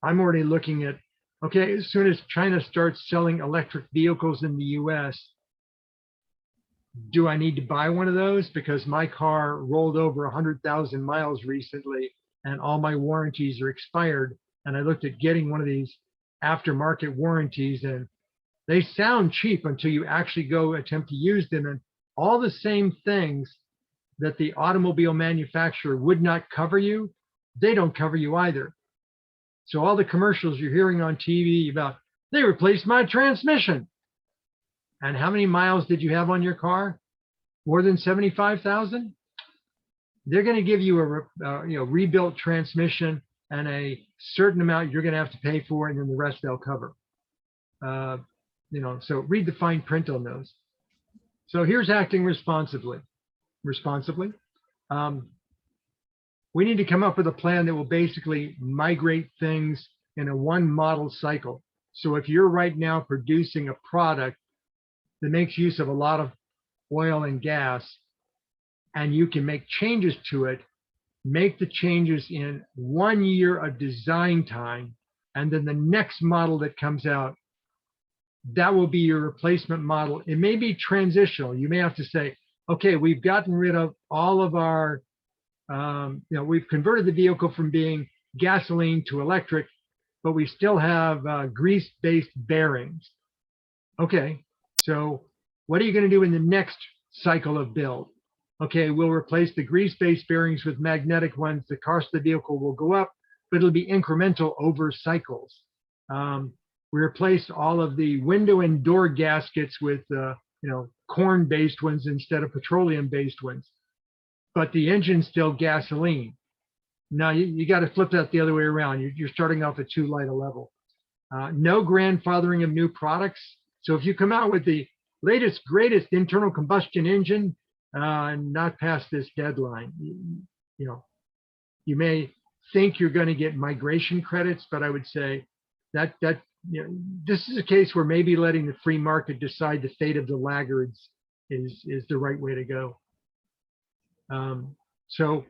I'm already looking at, okay, as soon as China starts selling electric vehicles in the US, do I need to buy one of those? Because my car rolled over 100,000 miles recently and all my warranties are expired. And I looked at getting one of these aftermarket warranties, and they sound cheap until you actually go attempt to use them. And all the same things that the automobile manufacturer would not cover you, they don't cover you either. So all the commercials you're hearing on TV about, they replaced my transmission. And how many miles did you have on your car? More than 75,000? They're going to give you a rebuilt transmission and a certain amount you're going to have to pay for, and then the rest they'll cover. So read the fine print on those. So here's acting responsibly. We need to come up with a plan that will basically migrate things in a one model cycle. So if you're right now producing a product that makes use of a lot of oil and gas, and you can make changes to it, make the changes in 1 year of design time, and then the next model that comes out, that will be your replacement model. It may be transitional. You may have to say, okay, we've gotten rid of all of our, we've converted the vehicle from being gasoline to electric, but we still have grease-based bearings. Okay, so what are you going to do in the next cycle of build? Okay, we'll replace the grease-based bearings with magnetic ones. The cost of the vehicle will go up, but it'll be incremental over cycles. We replaced all of the window and door gaskets with, corn-based ones instead of petroleum-based ones, but the engine's still gasoline. Now you got to flip that the other way around. You're starting off at too light a level. No grandfathering of new products. So if you come out with the latest, greatest internal combustion engine, not past this deadline, you may think you're going to get migration credits, but I would say that this is a case where maybe letting the free market decide the fate of the laggards is the right way to go. So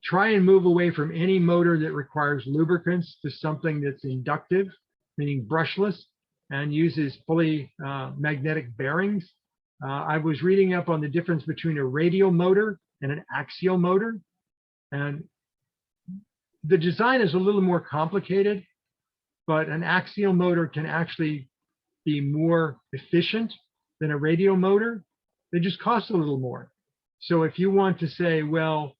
try and move away from any motor that requires lubricants to something that's inductive, meaning brushless, and uses fully magnetic bearings. I was reading up on the difference between a radial motor and an axial motor, and the design is a little more complicated, but an axial motor can actually be more efficient than a radial motor. They just cost a little more. So if you want to say, well,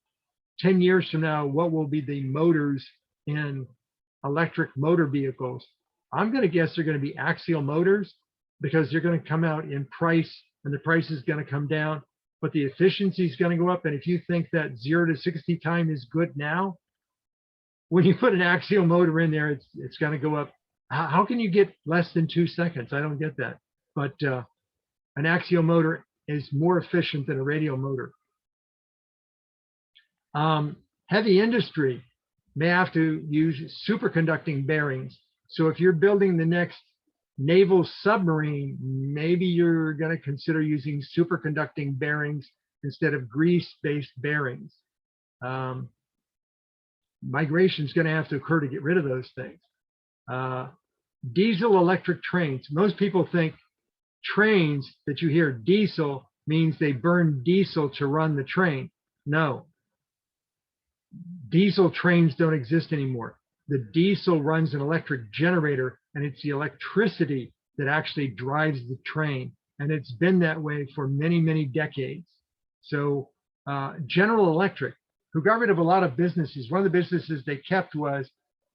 10 years from now, what will be the motors in electric motor vehicles? I'm going to guess they're going to be axial motors because they're going to come out in price and the price is going to come down, but the efficiency is going to go up. And if you think that 0 to 60 time is good now, when you put an axial motor in there, it's going to go up. How can you get less than 2 seconds? I don't get that. But an axial motor is more efficient than a radial motor. Heavy industry may have to use superconducting bearings. So if you're building the next naval submarine, maybe you're going to consider using superconducting bearings instead of grease-based bearings. Migration is going to have to occur to get rid of those things. Diesel electric trains. Most people think trains that you hear diesel means they burn diesel to run the train. No. Diesel trains don't exist anymore. The diesel runs an electric generator, and it's the electricity that actually drives the train. And it's been that way for many, many decades. So General Electric, who got rid of a lot of businesses, one of the businesses they kept was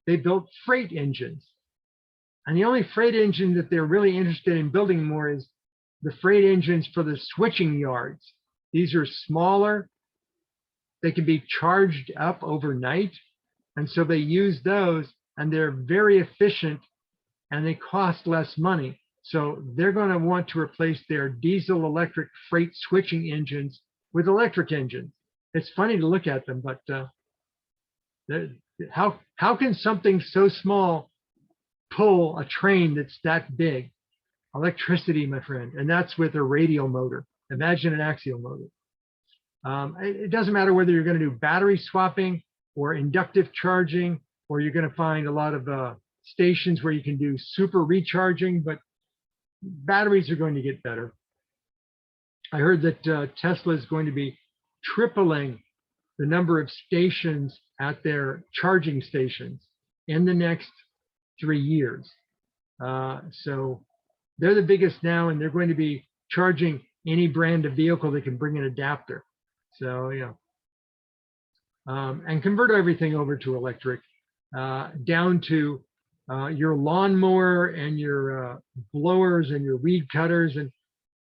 they built freight engines. And the only freight engine that they're really interested in building more is the freight engines for the switching yards. These are smaller. They can be charged up overnight. And so they use those, and they're very efficient, and they cost less money. So they're going to want to replace their diesel electric freight switching engines with electric engines. It's funny to look at them, but how can something so small pull a train that's that big? Electricity, my friend, and that's with a radial motor. Imagine an axial motor. It doesn't matter whether you're going to do battery swapping or inductive charging, or you're going to find a lot of stations where you can do super recharging, but batteries are going to get better. I heard that Tesla is going to be tripling the number of stations at their charging stations in the next 3 years. So they're the biggest now, and they're going to be charging any brand of vehicle that can bring an adapter. So, and convert everything over to electric, down to your lawnmower and your blowers and your weed cutters. And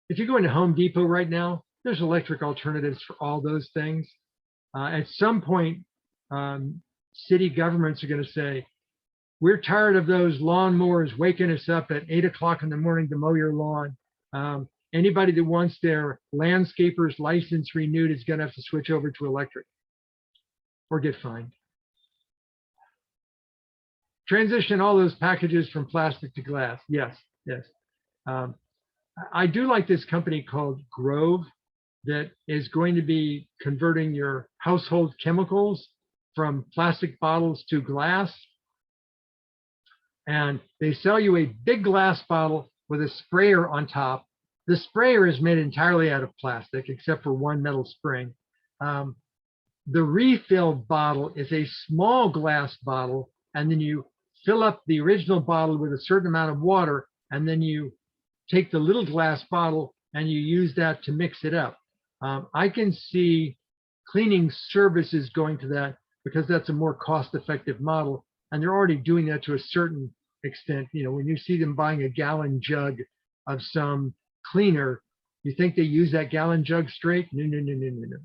if you go into Home Depot right now, there's electric alternatives for all those things. At some point, city governments are going to say, we're tired of those lawnmowers waking us up at 8 o'clock in the morning to mow your lawn. Anybody that wants their landscaper's license renewed is going to have to switch over to electric or get fined. Transition all those packages from plastic to glass. Yes, yes. I do like this company called Grove that is going to be converting your household chemicals from plastic bottles to glass. And they sell you a big glass bottle with a sprayer on top. The sprayer is made entirely out of plastic, except for one metal spring. The refill bottle is a small glass bottle, and then you fill up the original bottle with a certain amount of water, and then you take the little glass bottle and you use that to mix it up. I can see cleaning services going to that because that's a more cost-effective model, and they're already doing that to a certain extent. You know, when you see them buying a gallon jug of some cleaner, you think they use that gallon jug straight? No, no, no, no, no,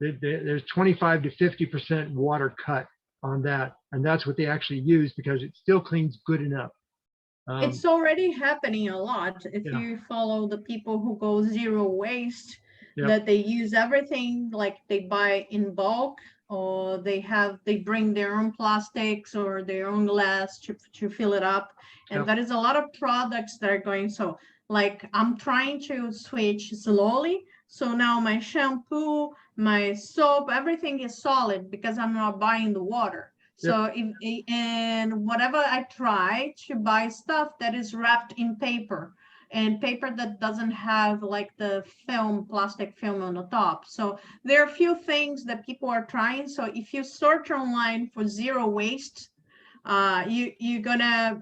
no. There's 25 to 50% water cut on that, and that's what they actually use because it still cleans good enough. It's already happening a lot. If Yeah. you follow the people who go zero waste, Yep. that they use everything, like they buy in bulk, or they bring their own plastics or their own glass to fill it up. And Yep. that is a lot of products that are going. So like I'm trying to switch slowly. So now my shampoo, my soap, everything is solid because I'm not buying the water. So and whatever I try to buy stuff that is wrapped in paper, and paper that doesn't have like the film, plastic film on the top. So there are a few things that people are trying. So if you search online for zero waste, you're gonna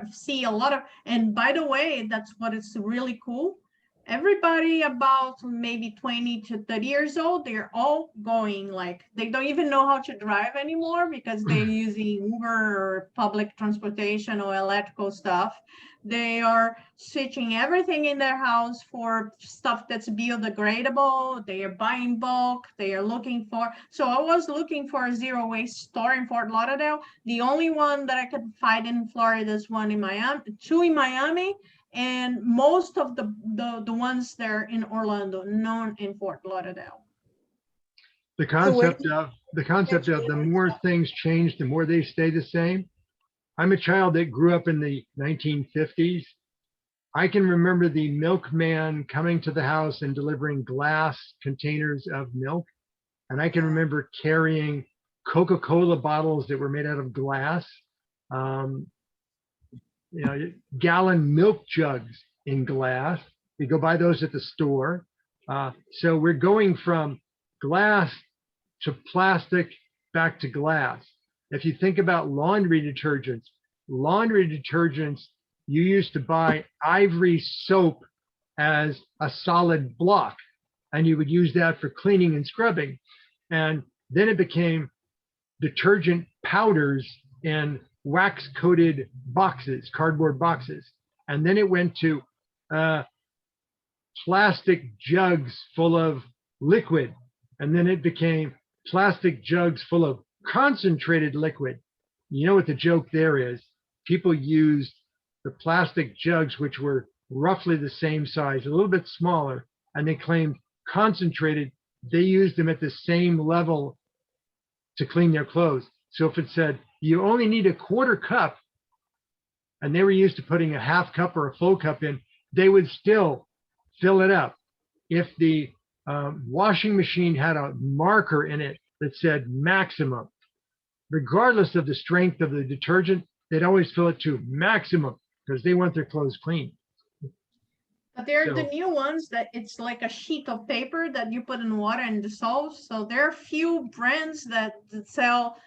see a lot of, and by the way, that's what is really cool. Everybody about maybe 20 to 30 years old, they're all going like, they don't even know how to drive anymore because they're using Uber or public transportation or electrical stuff. They are switching everything in their house for stuff that's biodegradable. They are buying bulk. They are looking for, so I was looking for a zero waste store in Fort Lauderdale. The only one that I could find in Florida is one in Miami, two in Miami. And most of the ones there in Orlando, none in Fort Lauderdale. The concept of the more things change, the more they stay the same. I'm a child that grew up in the 1950s. I can remember the milkman coming to the house and delivering glass containers of milk. And I can remember carrying Coca-Cola bottles that were made out of glass. You know, gallon milk jugs in glass. You go buy those at the store. So we're going from glass to plastic back to glass. If you think about laundry detergents, you used to buy ivory soap as a solid block, and you would use that for cleaning and scrubbing. And then it became detergent powders in wax coated boxes, cardboard boxes. And then it went to plastic jugs full of liquid. And then it became plastic jugs full of concentrated liquid. You know what the joke there is? People used the plastic jugs, which were roughly the same size, a little bit smaller, and they claimed concentrated. They used them at the same level to clean their clothes. So if it said you only need a quarter cup, and they were used to putting a half cup or a full cup in, they would still fill it up. If the washing machine had a marker in it that said maximum, regardless of the strength of the detergent, they'd always fill it to maximum because they want their clothes clean. But there are the new ones that it's like a sheet of paper that you put in water and dissolves. So there are few brands that sell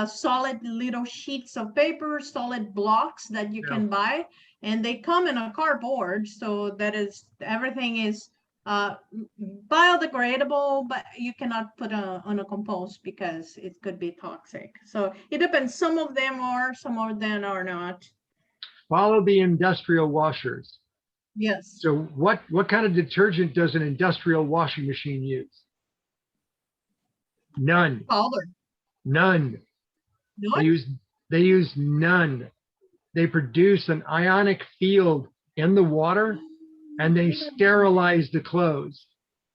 solid little sheets of paper, solid blocks that you can buy, and they come in a cardboard. So that is, everything is biodegradable, but you cannot put on a compost because it could be toxic. So it depends. Some of them are, some of them are not. Follow the industrial washers. Yes. So what kind of detergent does an industrial washing machine use? None. Powder. None. None? They use none. They produce an ionic field in the water, and they sterilize the clothes.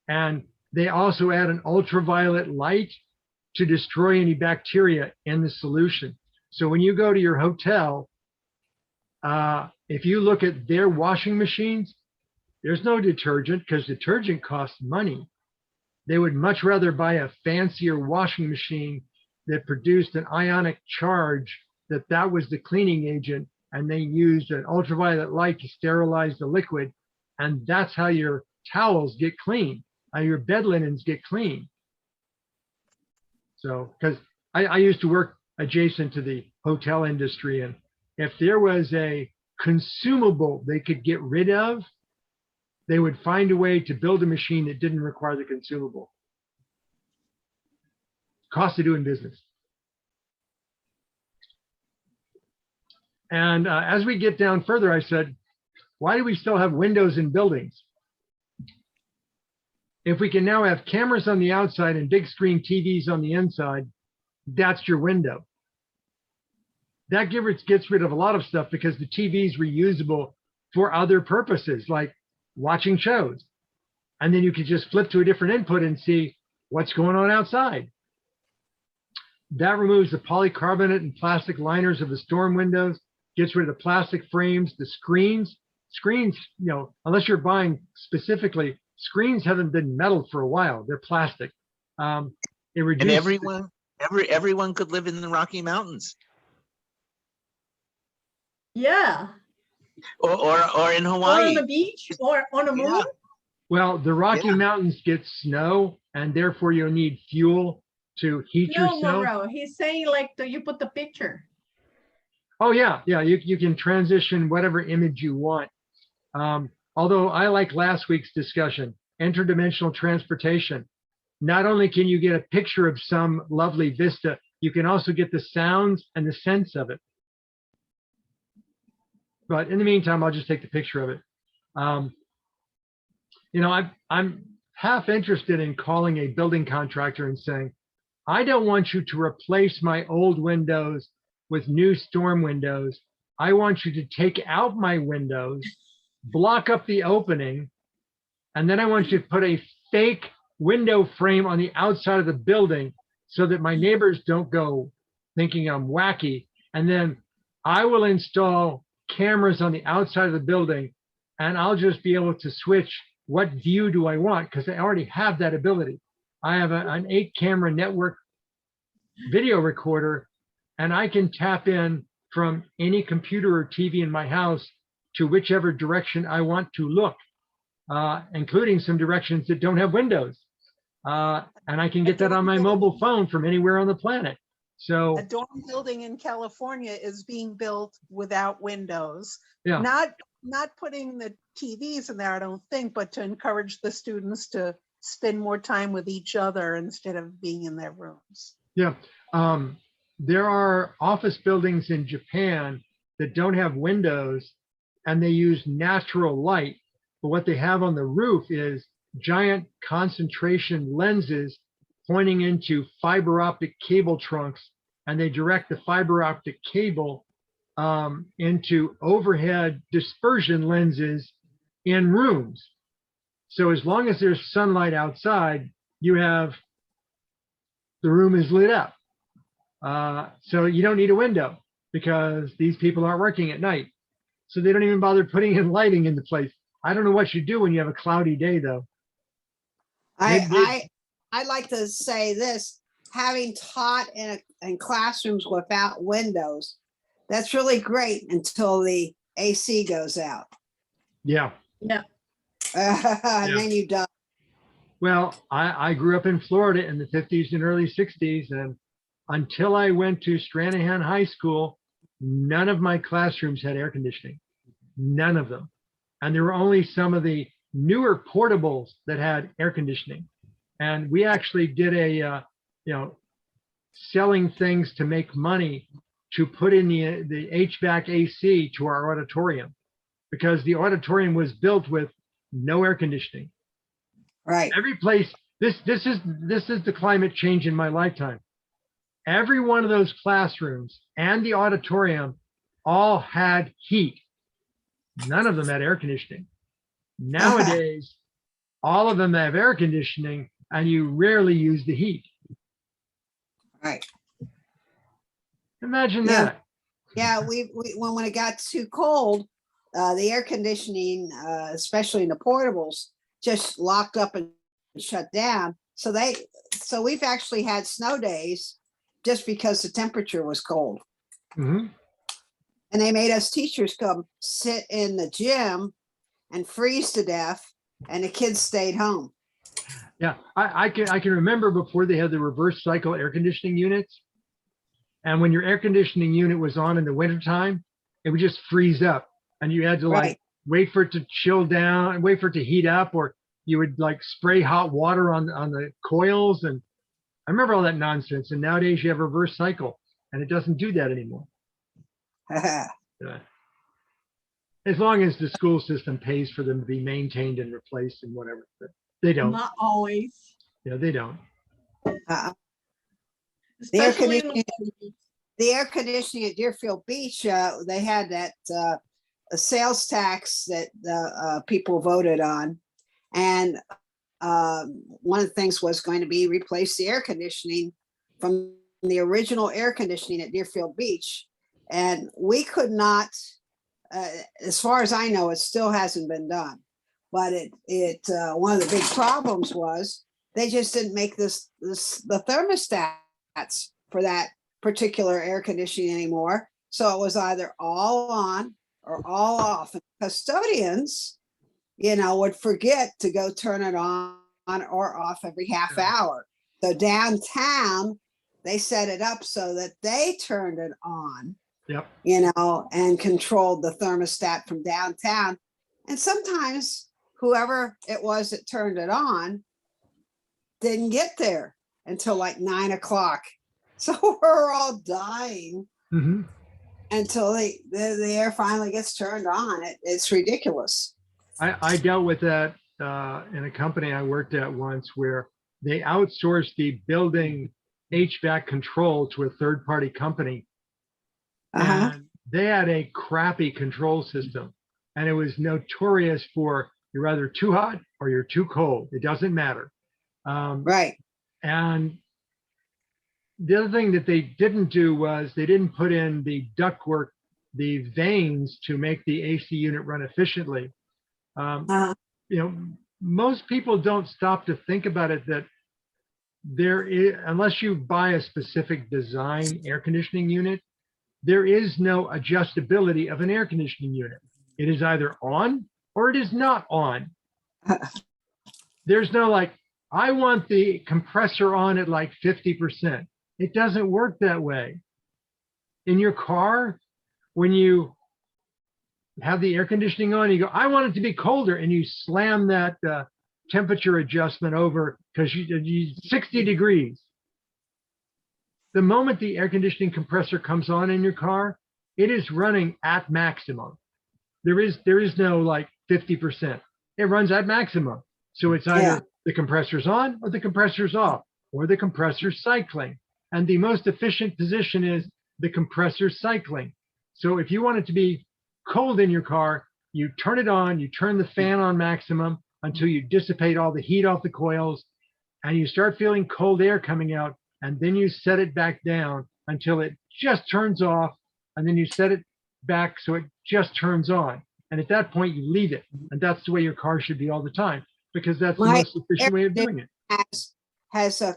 And they also add an ultraviolet light to destroy any bacteria in the solution. So when you go to your hotel, if you look at their washing machines, there's no detergent because detergent costs money. They would much rather buy a fancier washing machine that produced an ionic charge that was the cleaning agent, and they used an ultraviolet light to sterilize the liquid. And that's how your towels get clean, how your bed linens get clean. So, because I used to work adjacent to the hotel industry. And if there was a consumable they could get rid of, they would find a way to build a machine that didn't require the consumable. Cost of doing business. And as we get down further, I said, why do we still have windows in buildings? If we can now have cameras on the outside and big screen TVs on the inside, that's your window. That gets rid of a lot of stuff because the TV is reusable for other purposes, like watching shows. And then you could just flip to a different input and see what's going on outside. That removes the polycarbonate and plastic liners of the storm windows, gets rid of the plastic frames, the screens. Screens, unless you're buying specifically, screens haven't been metal for a while. They're plastic. It reduces. And everyone could live in the Rocky Mountains. Yeah. Or in Or Hawaii. on the beach or on a moon. Yeah. Well, the Rocky Mountains get snow, and therefore you'll need fuel to heat your snow. No, he's saying like you put the picture. Oh yeah, you can transition whatever image you want. Although I like last week's discussion, interdimensional transportation. Not only can you get a picture of some lovely vista, you can also get the sounds and the sense of it. But in the meantime, I'll just take the picture of it. I'm half interested in calling a building contractor and saying, I don't want you to replace my old windows with new storm windows. I want you to take out my windows, block up the opening, and then I want you to put a fake window frame on the outside of the building so that my neighbors don't go thinking I'm wacky. And then I will install cameras on the outside of the building, and I'll just be able to switch what view do I want, because I already have that ability. I have an 8-camera network video recorder, and I can tap in from any computer or TV in my house to whichever direction I want to look, including some directions that don't have windows. And I can get that on my mobile phone from anywhere on the planet. So a dorm building in California is being built without windows. yeah, Not putting the TVs in there, I don't think, but to encourage the students to spend more time with each other instead of being in their rooms. yeah. There are office buildings in Japan that don't have windows and they use natural light. But what they have on the roof is giant concentration lenses pointing into fiber optic cable trunks, and they direct the fiber optic cable into overhead dispersion lenses in rooms. So as long as there's sunlight outside, you have the room is lit up. So you don't need a window because these people aren't working at night. So they don't even bother putting in lighting in the place. I don't know what you do when you have a cloudy day though. I like to say this, having taught in classrooms without windows, that's really great until the AC goes out. Yeah. Yeah. And then you die. Well, I grew up in Florida in the 50s and early 60s, and until I went to Stranahan High School, none of my classrooms had air conditioning. None of them. And there were only some of the newer portables that had air conditioning. And we actually did a, selling things to make money to put in the HVAC AC to our auditorium, because the auditorium was built with no air conditioning. Right. Every place, this is the climate change in my lifetime. Every one of those classrooms and the auditorium all had heat. None of them had air conditioning. Nowadays, all of them have air conditioning and you rarely use the heat. Right. Imagine Yeah. that. Yeah, when it got too cold, the air conditioning, especially in the portables, just locked up and shut down. So we've actually had snow days just because the temperature was cold. Mm-hmm. And they made us teachers come sit in the gym and freeze to death, and the kids stayed home. Yeah, I can remember before they had the reverse cycle air conditioning units. And when your air conditioning unit was on in the wintertime, it would just freeze up and you had to like Right. wait for it to chill down and wait for it to heat up, or you would like spray hot water on the coils. And I remember all that nonsense. And nowadays you have reverse cycle and it doesn't do that anymore. Yeah. As long as the school system pays for them to be maintained and replaced and whatever, but they don't. Not always, Yeah, they don't. Uh, The air especially in conditioning, the the air conditioning at Deerfield Beach, they had that a sales tax that people voted on. And one of the things was going to be replace the air conditioning from the original air conditioning at Deerfield Beach. And we could not, as far as I know, it still hasn't been done. But one of the big problems was they just didn't make the thermostats for that particular air conditioning anymore. So it was either all on or all off. And custodians, would forget to go turn it on or off every half hour. So downtown, they set it up so that they turned it on, Yep. and controlled the thermostat from downtown. And sometimes whoever it was that turned it on didn't get there until like 9 o'clock. So we're all dying Mm-hmm. until the air finally gets turned on. It's ridiculous. I dealt with that in a company I worked at once where they outsourced the building HVAC control to a third-party company. Uh-huh. And they had a crappy control system. And it was notorious for you're either too hot or you're too cold. It doesn't matter. Right. And the other thing that they didn't do was they didn't put in the ductwork, the vanes to make the AC unit run efficiently. Uh-huh. Most people don't stop to think about it that there is, unless you buy a specific design air conditioning unit, there is no adjustability of an air conditioning unit. It is either on or it is not on. There's no like, I want the compressor on at like 50%. It doesn't work that way. In your car, when you have the air conditioning on, you go, I want it to be colder, and you slam that temperature adjustment over because you 60 degrees. The moment the air conditioning compressor comes on in your car, it is running at maximum. There is no like 50%. It runs at maximum. So it's either the compressor's on or the compressor's off, or the compressor's cycling. And the most efficient position is the compressor cycling. So if you want it to be cold in your car, you turn it on, you turn the fan on maximum until you dissipate all the heat off the coils, and you start feeling cold air coming out, and then you set it back down until it just turns off, and then you set it back so it just turns on. And at that point, you leave it. And that's the way your car should be all the time, because that's the most efficient way of doing it. Has a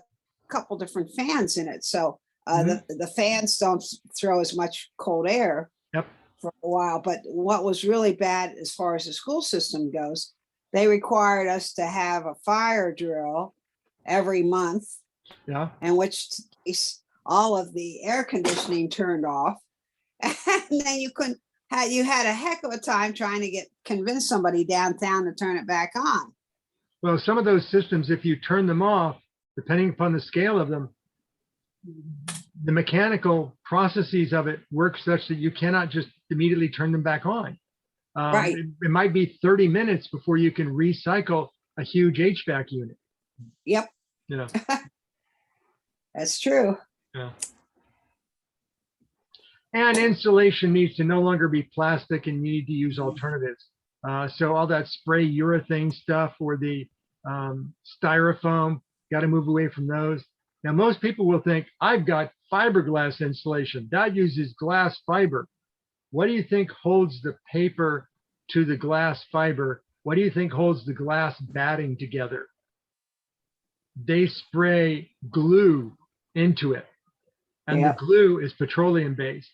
couple different fans in it. So the fans don't throw as much cold air for a while. But what was really bad as far as the school system goes, they required us to have a fire drill every month, in which all of the air conditioning turned off. And then you had a heck of a time trying to convince somebody downtown to turn it back on. Well, some of those systems, if you turn them off, depending upon the scale of them, the mechanical processes of it work such that you cannot just immediately turn them back on. Right. It might be 30 minutes before you can recycle a huge HVAC unit. Yep. That's true. Yeah. And insulation needs to no longer be plastic, and you need to use alternatives. So all that spray urethane stuff or the styrofoam, got to move away from those. Now, most people will think, I've got fiberglass insulation. That uses glass fiber. What do you think holds the paper to the glass fiber? What do you think holds the glass batting together? They spray glue into it. And the glue is petroleum based.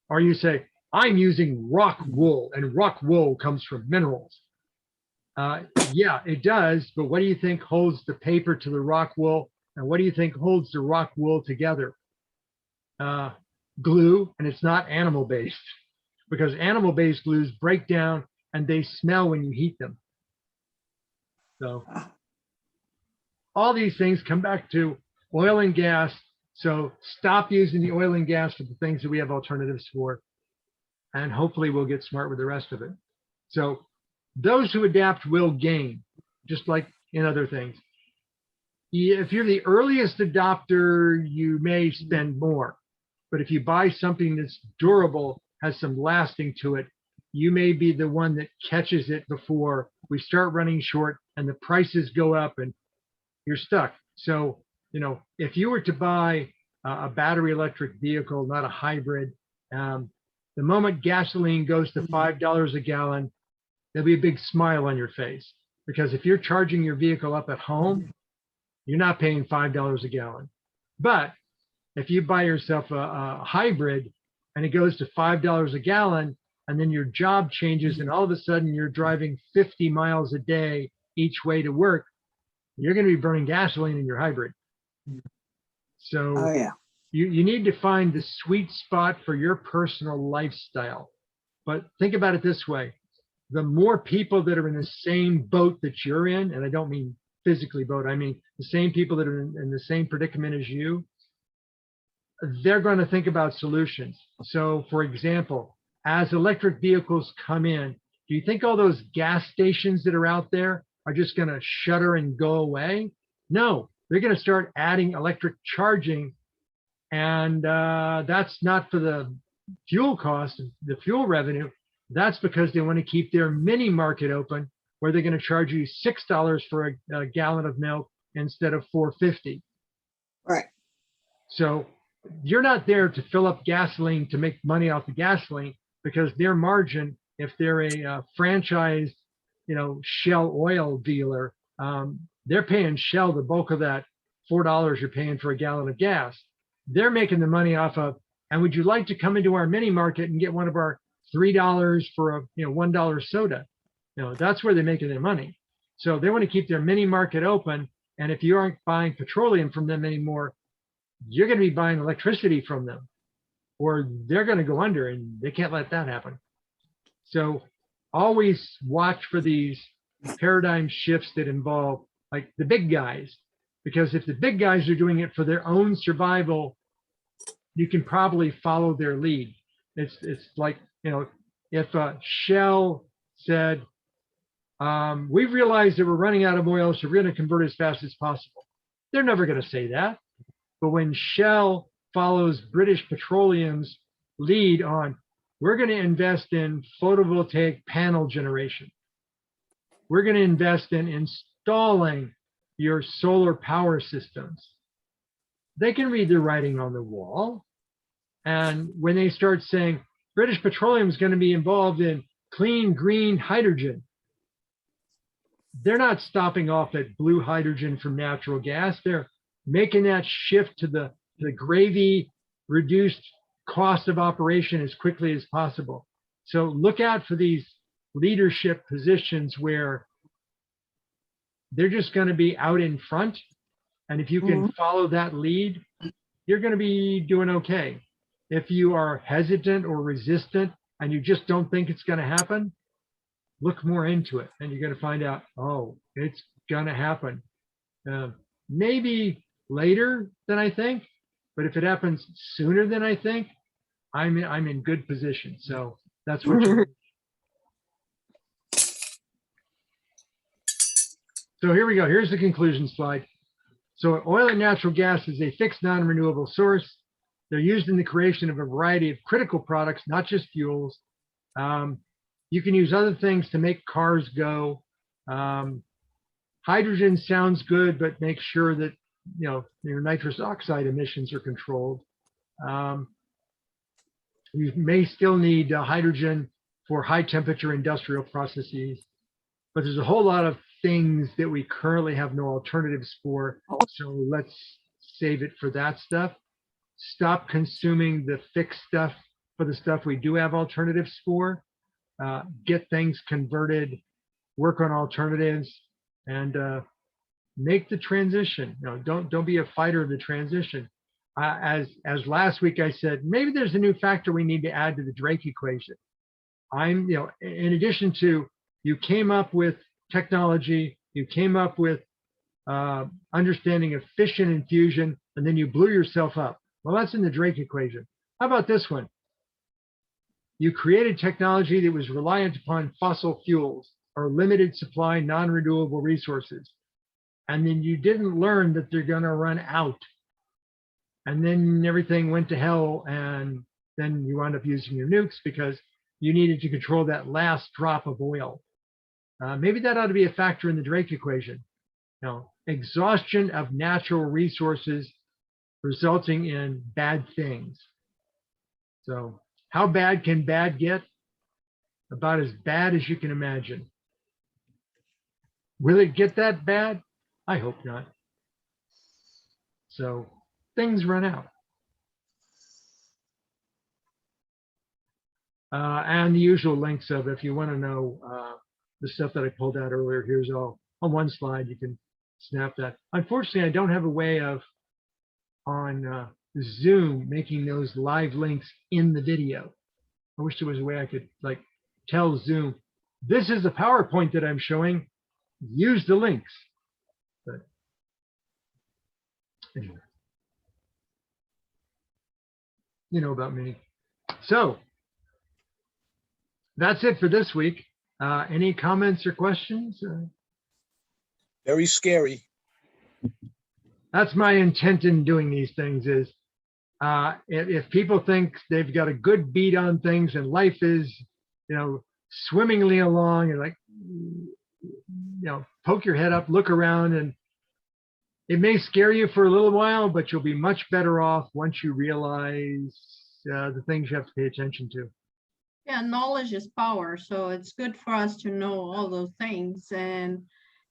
Or you say, I'm using rock wool, and rock wool comes from minerals. Yeah, it does. But what do you think holds the paper to the rock wool? And what do you think holds the rock wool together? glue, and it's not animal-based, because animal-based glues break down and they smell when you heat them. So all these things come back to oil and gas. So stop using the oil and gas for the things that we have alternatives for, and hopefully we'll get smart with the rest of it. So those who adapt will gain, just like in other things. If you're the earliest adopter, you may spend more. But if you buy something that's durable, has some lasting to it, you may be the one that catches it before we start running short and the prices go up and you're stuck. So, you know, if you were to buy a battery electric vehicle, not a hybrid, the moment gasoline goes to $5 a gallon, there'll be a big smile on your face. Because if you're charging your vehicle up at home, you're not paying $5 a gallon. But if you buy yourself a hybrid and it goes to $5 a gallon, and then your job changes and all of a sudden you're driving 50 miles a day each way to work, you're going to be burning gasoline in your hybrid. So Oh, yeah. you need to find the sweet spot for your personal lifestyle. But think about it this way. The more people that are in the same boat that you're in, and I don't mean physically boat, I mean the same people that are in the same predicament as you, they're going to think about solutions. So for example, as electric vehicles come in, do you think all those gas stations that are out there are just going to shutter and go away? No, they're going to start adding electric charging. And that's not for the fuel cost, the fuel revenue. That's because they want to keep their mini market open, where they're going to charge you $6 for a gallon of milk instead of $4.50. Right. So you're not there to fill up gasoline to make money off the gasoline, because their margin, if they're a franchised, you know, Shell oil dealer, they're paying Shell the bulk of that $4 you're paying for a gallon of gas. They're making the money off of, and would you like to come into our mini market and get one of our $3 for a $1 soda? You know, that's where they're making their money. So they want to keep their mini market open. And if you aren't buying petroleum from them anymore, you're going to be buying electricity from them, or they're going to go under, and they can't let that happen. So always watch for these paradigm shifts that involve like the big guys, because if the big guys are doing it for their own survival, you can probably follow their lead. It's like, you know, if Shell said, we've realized that we're running out of oil, so we're going to convert as fast as possible. They're never going to say that. But when Shell follows British Petroleum's lead on, we're going to invest in photovoltaic panel generation. We're going to invest in installing your solar power systems. They can read the writing on the wall. And when they start saying British Petroleum is going to be involved in clean green hydrogen, they're not stopping off at blue hydrogen from natural gas. They're making that shift to the gravy reduced cost of operation as quickly as possible. So look out for these leadership positions where they're just going to be out in front. And if you can follow that lead, you're going to be doing okay. If you are hesitant or resistant and you just don't think it's going to happen, look more into it and you're going to find out, oh, it's going to happen. Maybe later than I think, but if it happens sooner than I think, I'm in good position. So that's what you're. So here we go. Here's the conclusion slide. So oil and natural gas is a fixed non-renewable source. They're used in the creation of a variety of critical products, not just fuels. You can use other things to make cars go. Hydrogen sounds good, but make sure that your nitrous oxide emissions are controlled. You may still need hydrogen for high temperature industrial processes, but there's a whole lot of things that we currently have no alternatives for. So let's save it for that stuff. Stop consuming the fixed stuff for the stuff we do have alternatives for. Get things converted, work on alternatives, and make the transition. Don't be a fighter of the transition. as last week I said, maybe there's a new factor we need to add to the Drake equation. In addition to, you came up with technology, you came up with understanding of fission and fusion, and then you blew yourself up. Well, that's in the Drake equation. How about this one? You created technology that was reliant upon fossil fuels or limited supply, non-renewable resources. And then you didn't learn that they're going to run out. And then everything went to hell, and then you wound up using your nukes because you needed to control that last drop of oil. Maybe that ought to be a factor in the Drake equation. Exhaustion of natural resources resulting in bad things. So how bad can bad get? About as bad as you can imagine. Will it get that bad? I hope not. So things run out. And the usual links of, if you want to know the stuff that I pulled out earlier, here's all on one slide. You can snap that. Unfortunately, I don't have a way of on Zoom making those live links in the video. I wish there was a way I could like tell Zoom, this is a PowerPoint that I'm showing, use the links. But anyway, you know about me. So that's it for this week. Any comments or questions? Very scary. That's my intent in doing these things is if people think they've got a good beat on things and life is, swimmingly along, and like, poke your head up, look around, and it may scare you for a little while, but you'll be much better off once you realize the things you have to pay attention to. Yeah, knowledge is power. So it's good for us to know all those things. And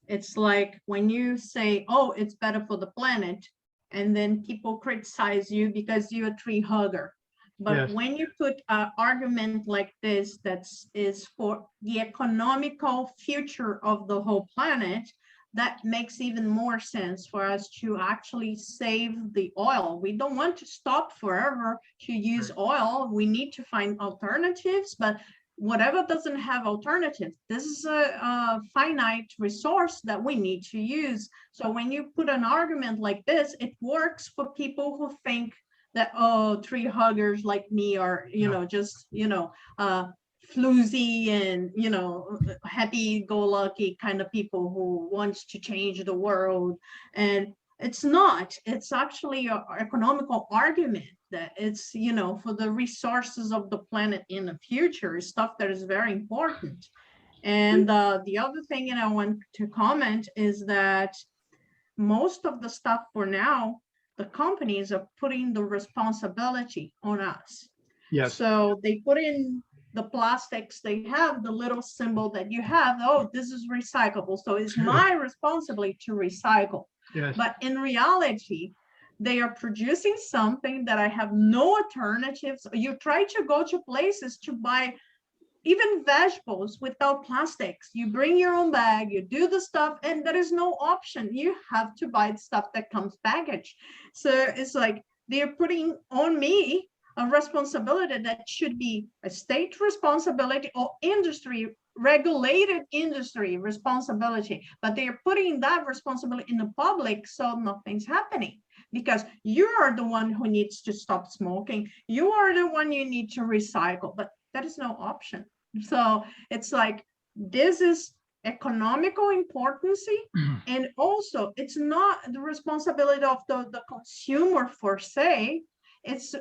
it's like when you say, oh, it's better for the planet, and then people criticize you because you're a tree hugger. But Yes. when you put an argument like this, that is for the economical future of the whole planet, that makes even more sense for us to actually save the oil. We don't want to stop forever to use oil. We need to find alternatives, but whatever doesn't have alternatives, this is a finite resource that we need to use. So when you put an argument like this, it works for people who think that, oh, tree huggers like me are, just, floozy and, happy-go-lucky kind of people who wants to change the world. And it's not. It's actually an economical argument that it's, for the resources of the planet in the future, stuff that is very important. And the other thing I want to comment is that most of the stuff for now, the companies are putting the responsibility on us. Yes. So they put in the plastics, they have the little symbol that you have, oh, this is recyclable. So it's my responsibility to recycle. Yes. But in reality, they are producing something that I have no alternatives. You try to go to places to buy even vegetables without plastics. You bring your own bag, you do the stuff, and there is no option. You have to buy stuff that comes packaged. So it's like they're putting on me a responsibility that should be a state responsibility or regulated industry responsibility, but they are putting that responsibility in the public, so nothing's happening because you are the one who needs to stop smoking. You are the one you need to recycle, but that is no option. So it's like, this is economical importance, and also it's not the responsibility of the consumer for say. It's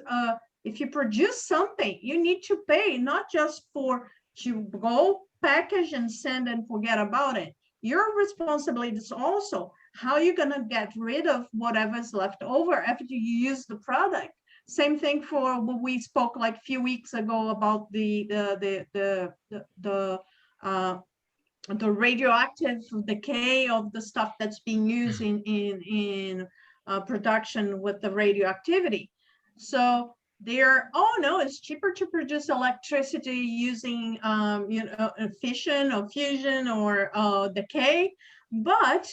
if you produce something, you need to pay, not just for to go package and send and forget about it. Your responsibility is also how you're gonna get rid of whatever's left over after you use the product. Same thing for what we spoke like a few weeks ago about the radioactive decay of the stuff that's being used in production with the radioactivity. So they're, oh no, it's cheaper to produce electricity using fission or fusion or decay, but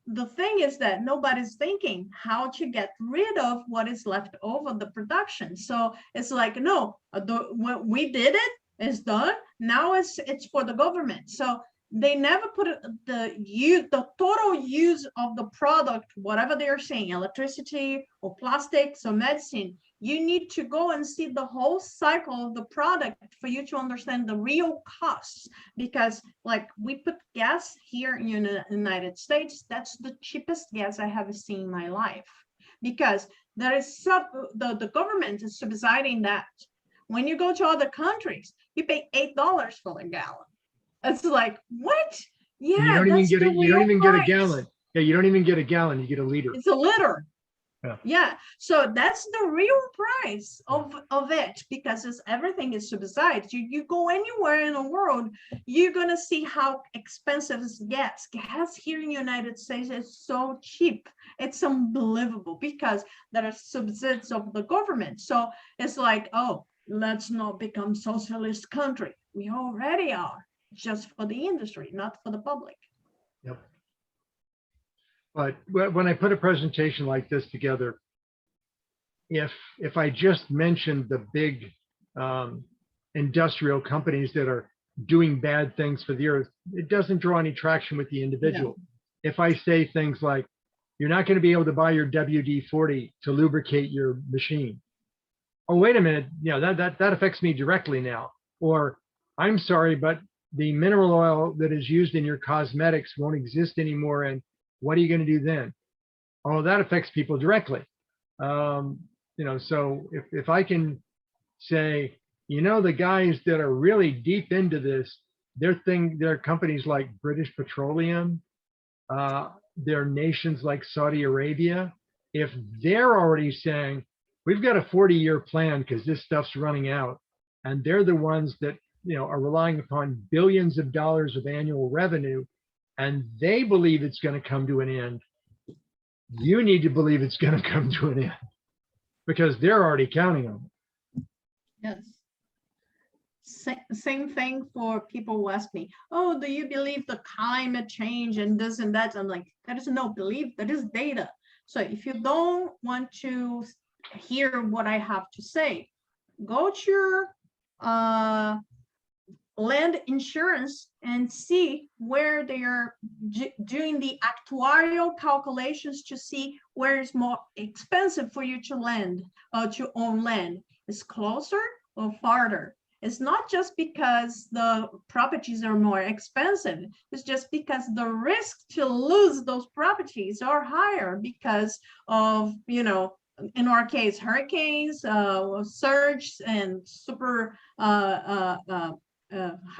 the thing is that nobody's thinking how to get rid of what is left over the production. So it's like, no, what we did it, it's done. Now it's for the government. So they never put the total use of the product, whatever they are saying, electricity or plastics or medicine. You need to go and see the whole cycle of the product for you to understand the real costs. Because like we put gas here in the United States, that's the cheapest gas I have seen in my life. Because there is the government is subsidizing that. When you go to other countries, you pay $8 for a gallon. It's like, what? Yeah, you don't that's even get the you don't real even get a price. gallon. Yeah, you don't even get a gallon. You get a liter. It's a liter. Yeah. Yeah. So that's the real price of it, because everything is subsidized. You go anywhere in the world, you're gonna see how expensive is gas. Gas here in the United States is so cheap. It's unbelievable because there are subsidies of the government. So it's like, oh, let's not become socialist country. We already are, just for the industry, not for the public. Yep. But when I put a presentation like this together, if I just mentioned the big industrial companies that are doing bad things for the earth, it doesn't draw any traction with the individual. No. If I say things like, you're not going to be able to buy your WD-40 to lubricate your machine. Oh, wait a minute, that affects me directly now. Or, I'm sorry, but the mineral oil that is used in your cosmetics won't exist anymore, and what are you going to do then? Oh, that affects people directly. So if I can say, the guys that are really deep into this, they're companies like British Petroleum, they're nations like Saudi Arabia. If they're already saying, we've got a 40-year plan because this stuff's running out, and they're the ones that are relying upon billions of dollars of annual revenue, and they believe it's going to come to an end, you need to believe it's going to come to an end because they're already counting on it. Yes. Same thing for people who ask me, oh, do you believe the climate change and this and that? I'm like, that is no belief, that is data. So if you don't want to hear what I have to say, go to your land insurance and see where they are doing the actuarial calculations to see where it's more expensive for you to to own land. It's closer or farther. It's not just because the properties are more expensive. It's just because the risk to lose those properties are higher because of, in our case, hurricanes, surge, and super, how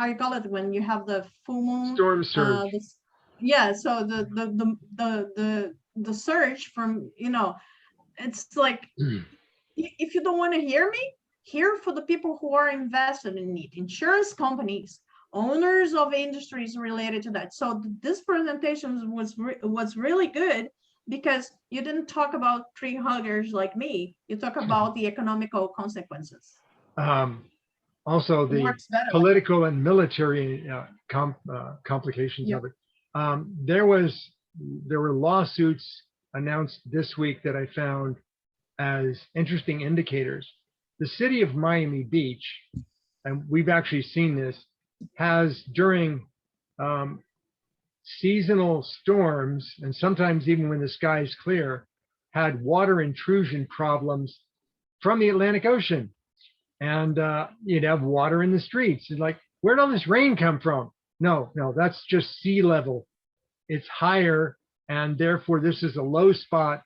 you call it when you have the full moon? Storm surge. So the surge from, it's like, if you don't want to hear me, hear for the people who are invested in it, insurance companies, owners of industries related to that. So this presentation was really good because you didn't talk about tree huggers like me. You talk about the economical consequences. Also, the political and military complications of it. There were lawsuits announced this week that I found as interesting indicators. The city of Miami Beach, and we've actually seen this, has during seasonal storms, and sometimes even when the sky is clear, had water intrusion problems from the Atlantic Ocean. And you'd have water in the streets. And like, where'd all this rain come from? No, that's just sea level. It's higher, and therefore this is a low spot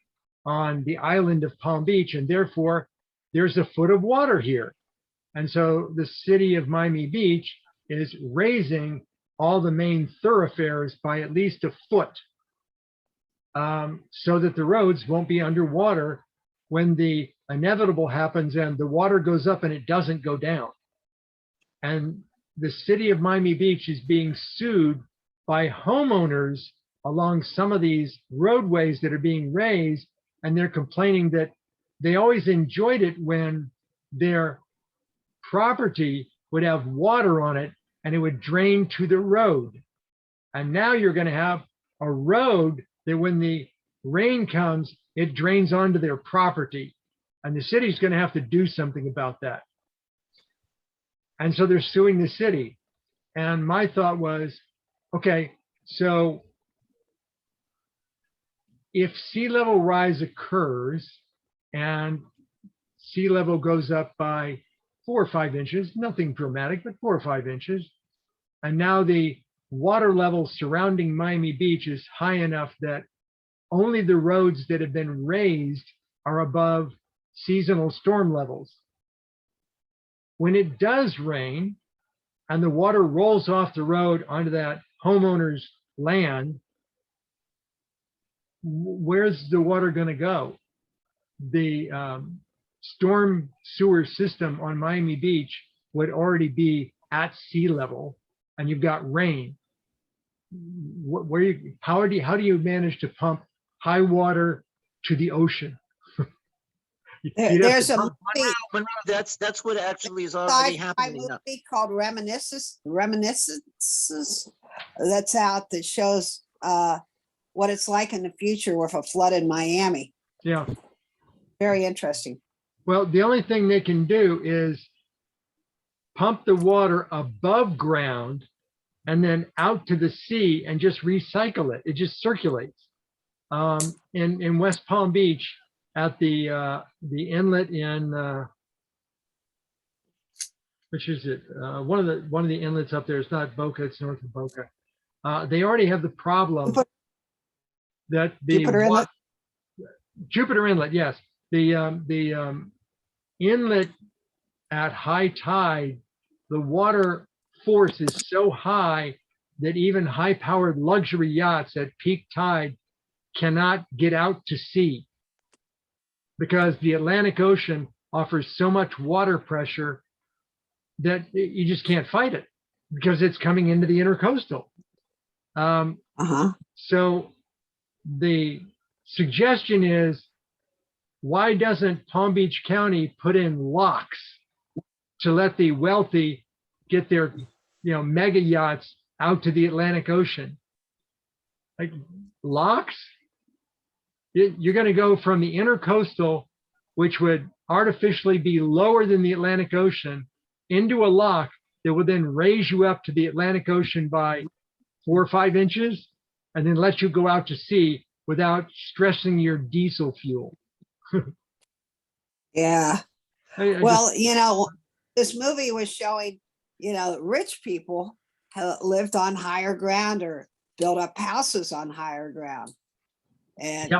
on the island of Palm Beach, and therefore there's a foot of water here. And so the city of Miami Beach is raising all the main thoroughfares by at least a foot so that the roads won't be underwater when the inevitable happens and the water goes up and it doesn't go down. And the city of Miami Beach is being sued by homeowners along some of these roadways that are being raised, and they're complaining that they always enjoyed it when their property would have water on it and it would drain to the road. And now you're going to have a road that when the rain comes, it drains onto their property. And the city's going to have to do something about that. And so they're suing the city. And my thought was, okay, so if sea level rise occurs and sea level goes up by 4 or 5 inches, nothing dramatic, but 4 or 5 inches, and now the water level surrounding Miami Beach is high enough that only the roads that have been raised are above seasonal storm levels. When it does rain and the water rolls off the road onto that homeowner's land, where's the water going to go? The storm sewer system on Miami Beach would already be at sea level, and you've got rain. How do you manage to pump high water to the ocean? There's a movie, Monroe, that's what actually is already sci-fi happening now. movie called Reminiscences that's out that shows what it's like in the future with a flood in Miami. Yeah. Very interesting. Well, the only thing they can do is pump the water above ground and then out to the sea and just recycle it. It just circulates. In West Palm Beach, at the inlet in which is it? One of the inlets up there. It's not Boca. It's north of Boca. They already have the problem that the Jupiter Inlet, yes, the inlet at high tide, the water force is so high that even high-powered luxury yachts at peak tide cannot get out to sea, because the Atlantic Ocean offers so much water pressure that you just can't fight it because it's coming into the intercoastal. So the suggestion is, why doesn't Palm Beach County put in locks to let the wealthy get their, mega yachts out to the Atlantic Ocean? Like locks? You're going to go from the intercoastal, which would artificially be lower than the Atlantic Ocean, into a lock that would then raise you up to the Atlantic Ocean by 4 or 5 inches, and then let you go out to sea without stressing your diesel fuel. Yeah. Well, this movie was showing, rich people lived on higher ground or built up houses on higher ground. And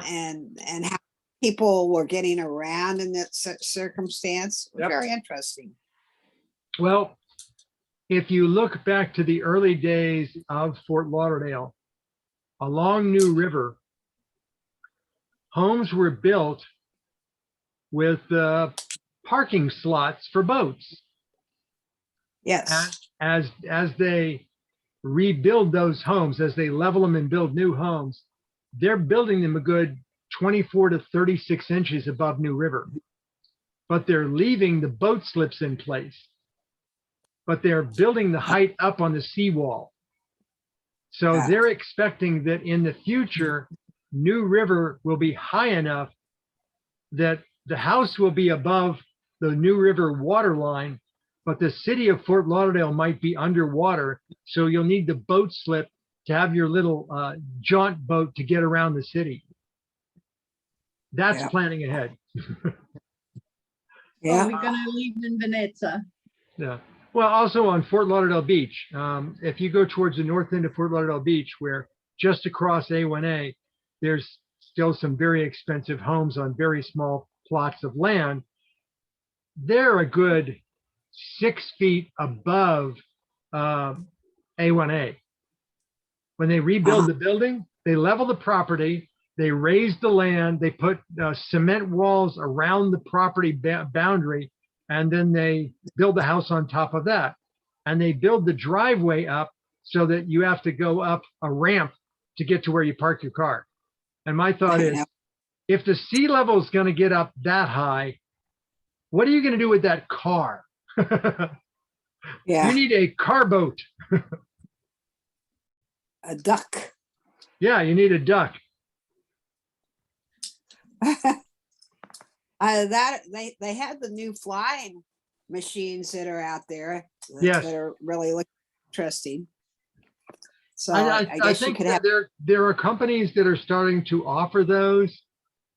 how people were getting around in that circumstance. Very interesting. Well, if you look back to the early days of Fort Lauderdale, along New River, homes were built with parking slots for boats. Yes. As they rebuild those homes, as they level them and build new homes, they're building them a good 24 to 36 inches above New River, but they're leaving the boat slips in place, but they're building the height up on the seawall. So they're expecting that in the future, New River will be high enough that the house will be above the New River water line, but the city of Fort Lauderdale might be underwater. So you'll need the boat slip to have your little jaunt boat to get around the city. That's planning ahead. Yeah. We're going to leave in Venezia. Yeah. Well, also on Fort Lauderdale Beach, if you go towards the north end of Fort Lauderdale Beach, where just across A1A, there's still some very expensive homes on very small plots of land. They're a good 6 feet above A1A. When they rebuild the building, they level the property, they raise the land, they put cement walls around the property boundary, and then they build the house on top of that. And they build the driveway up so that you have to go up a ramp to get to where you park your car. And my thought is, if the sea level is going to get up that high, what are you going to do with that car? You need a car boat. A duck. Yeah, you need a duck. That they had the new flying machines that are out there Yes. that are really interesting. So I I guess you think could that have. there are companies that are starting to offer those,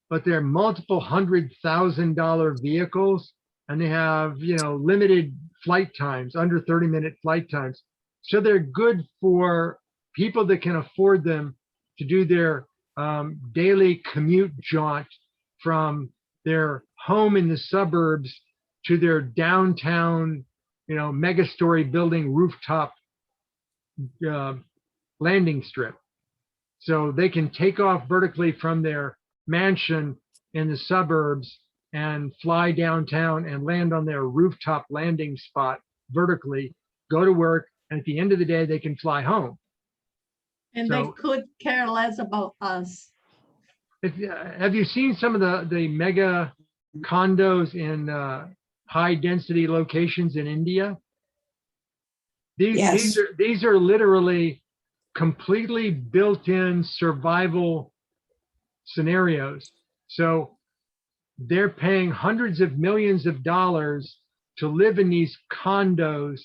but they're multiple $100,000 vehicles, and they have, limited flight times, under 30-minute flight times. So they're good for people that can afford them to do their daily commute jaunt from their home in the suburbs to their downtown, mega-story building rooftop landing strip. So they can take off vertically from their mansion in the suburbs and fly downtown and land on their rooftop landing spot vertically, go to work, and at the end of the day, they can fly home. And they So- could care less about us. Have you seen some of the mega condos in high density locations in India? Yes. These are literally completely built-in survival scenarios. So they're paying hundreds of millions of dollars to live in these condos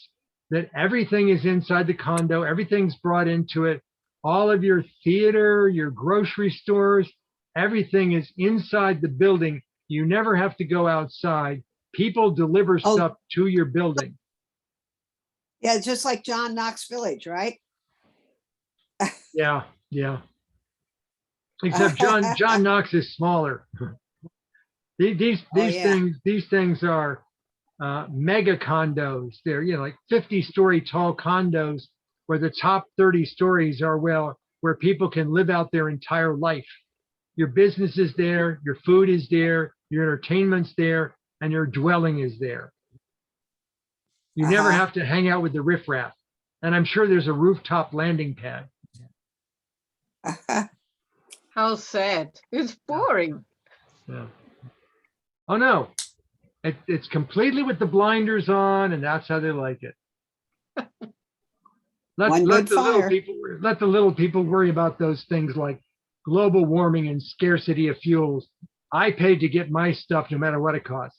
that everything is inside the condo, everything's brought into it. All of your theater, your grocery stores, everything is inside the building. You never have to go outside. People deliver Oh. stuff to your building. Yeah, just like John Knox Village, right? Yeah, yeah. Except John Knox is smaller. These yeah. things are mega condos. They're like 50-story tall condos where the top 30 stories are where people can live out their entire life. Your business is there, your food is there, your entertainment's there, and your dwelling is there. You never have to hang out with the riffraff. And I'm sure there's a rooftop landing pad. How sad. It's boring. Yeah. Oh no, it's completely with the blinders on, and that's how they like it. One good fire. Let the little people worry about those things like global warming and scarcity of fuels. I paid to get my stuff no matter what it costs.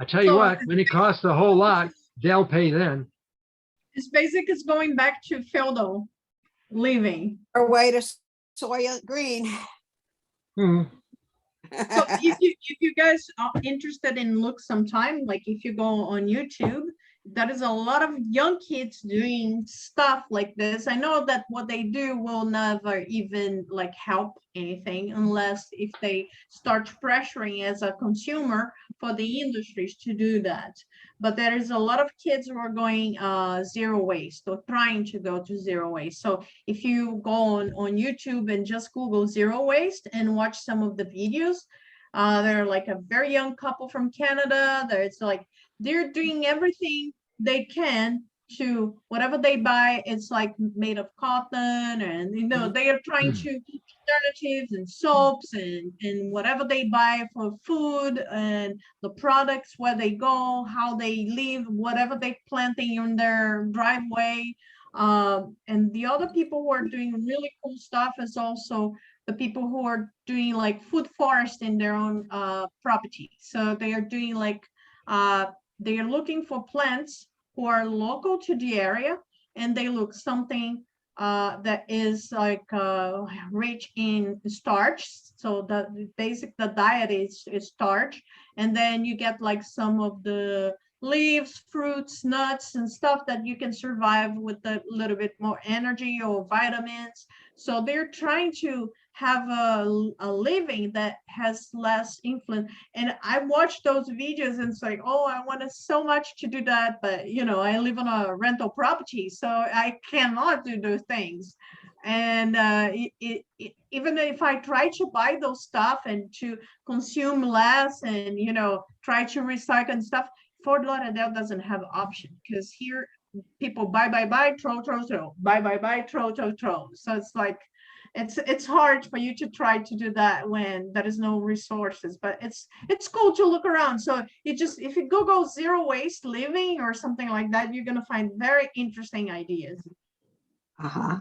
I tell you So- what, when it costs a whole lot, they'll pay then. It's basically it's going back to feudal living. Our way to soy green. Mhm. So if you guys are interested in look sometime, like if you go on YouTube, there is a lot of young kids doing stuff like this. I know that what they do will never even like help anything unless if they start pressuring as a consumer for the industries to do that. But there is a lot of kids who are going zero waste or trying to go to zero waste. So if you go on YouTube and just Google zero waste and watch some of the videos, they're like a very young couple from Canada. There's like they're doing everything they can to whatever they buy. It's like made of cotton, and they are trying to alternatives and soaps and whatever they buy for food and the products, where they go, how they live, whatever they planting in their driveway. And the other people who are doing really cool stuff is also the people who are doing like food forest in their own property. So they are doing like they are looking for plants who are local to the area, and they look something that is like rich in starch. So the diet is starch, and then you get like some of the leaves, fruits, nuts, and stuff that you can survive with a little bit more energy or vitamins. So they're trying to have a living that has less influence. And I watch those videos and it's like, oh, I wanted so much to do that, but I live on a rental property, so I cannot do those things. And even if I try to buy those stuff and to consume less and try to recycle and stuff, Fort Lauderdale doesn't have option, because here people buy, throw, buy, throw. So it's like it's hard for you to try to do that when there is no resources, but it's cool to look around. So if you Google zero waste living or something like that, you're gonna find very interesting ideas. Yeah.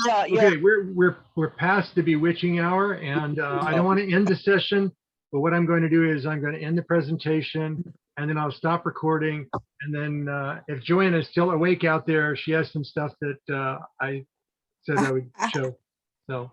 Okay, we're past the bewitching hour, and I don't want to end the session But what I'm going to do is I'm going to end the presentation and then I'll stop recording. And then if Joanna is still awake out there, she has some stuff that I said I would show. So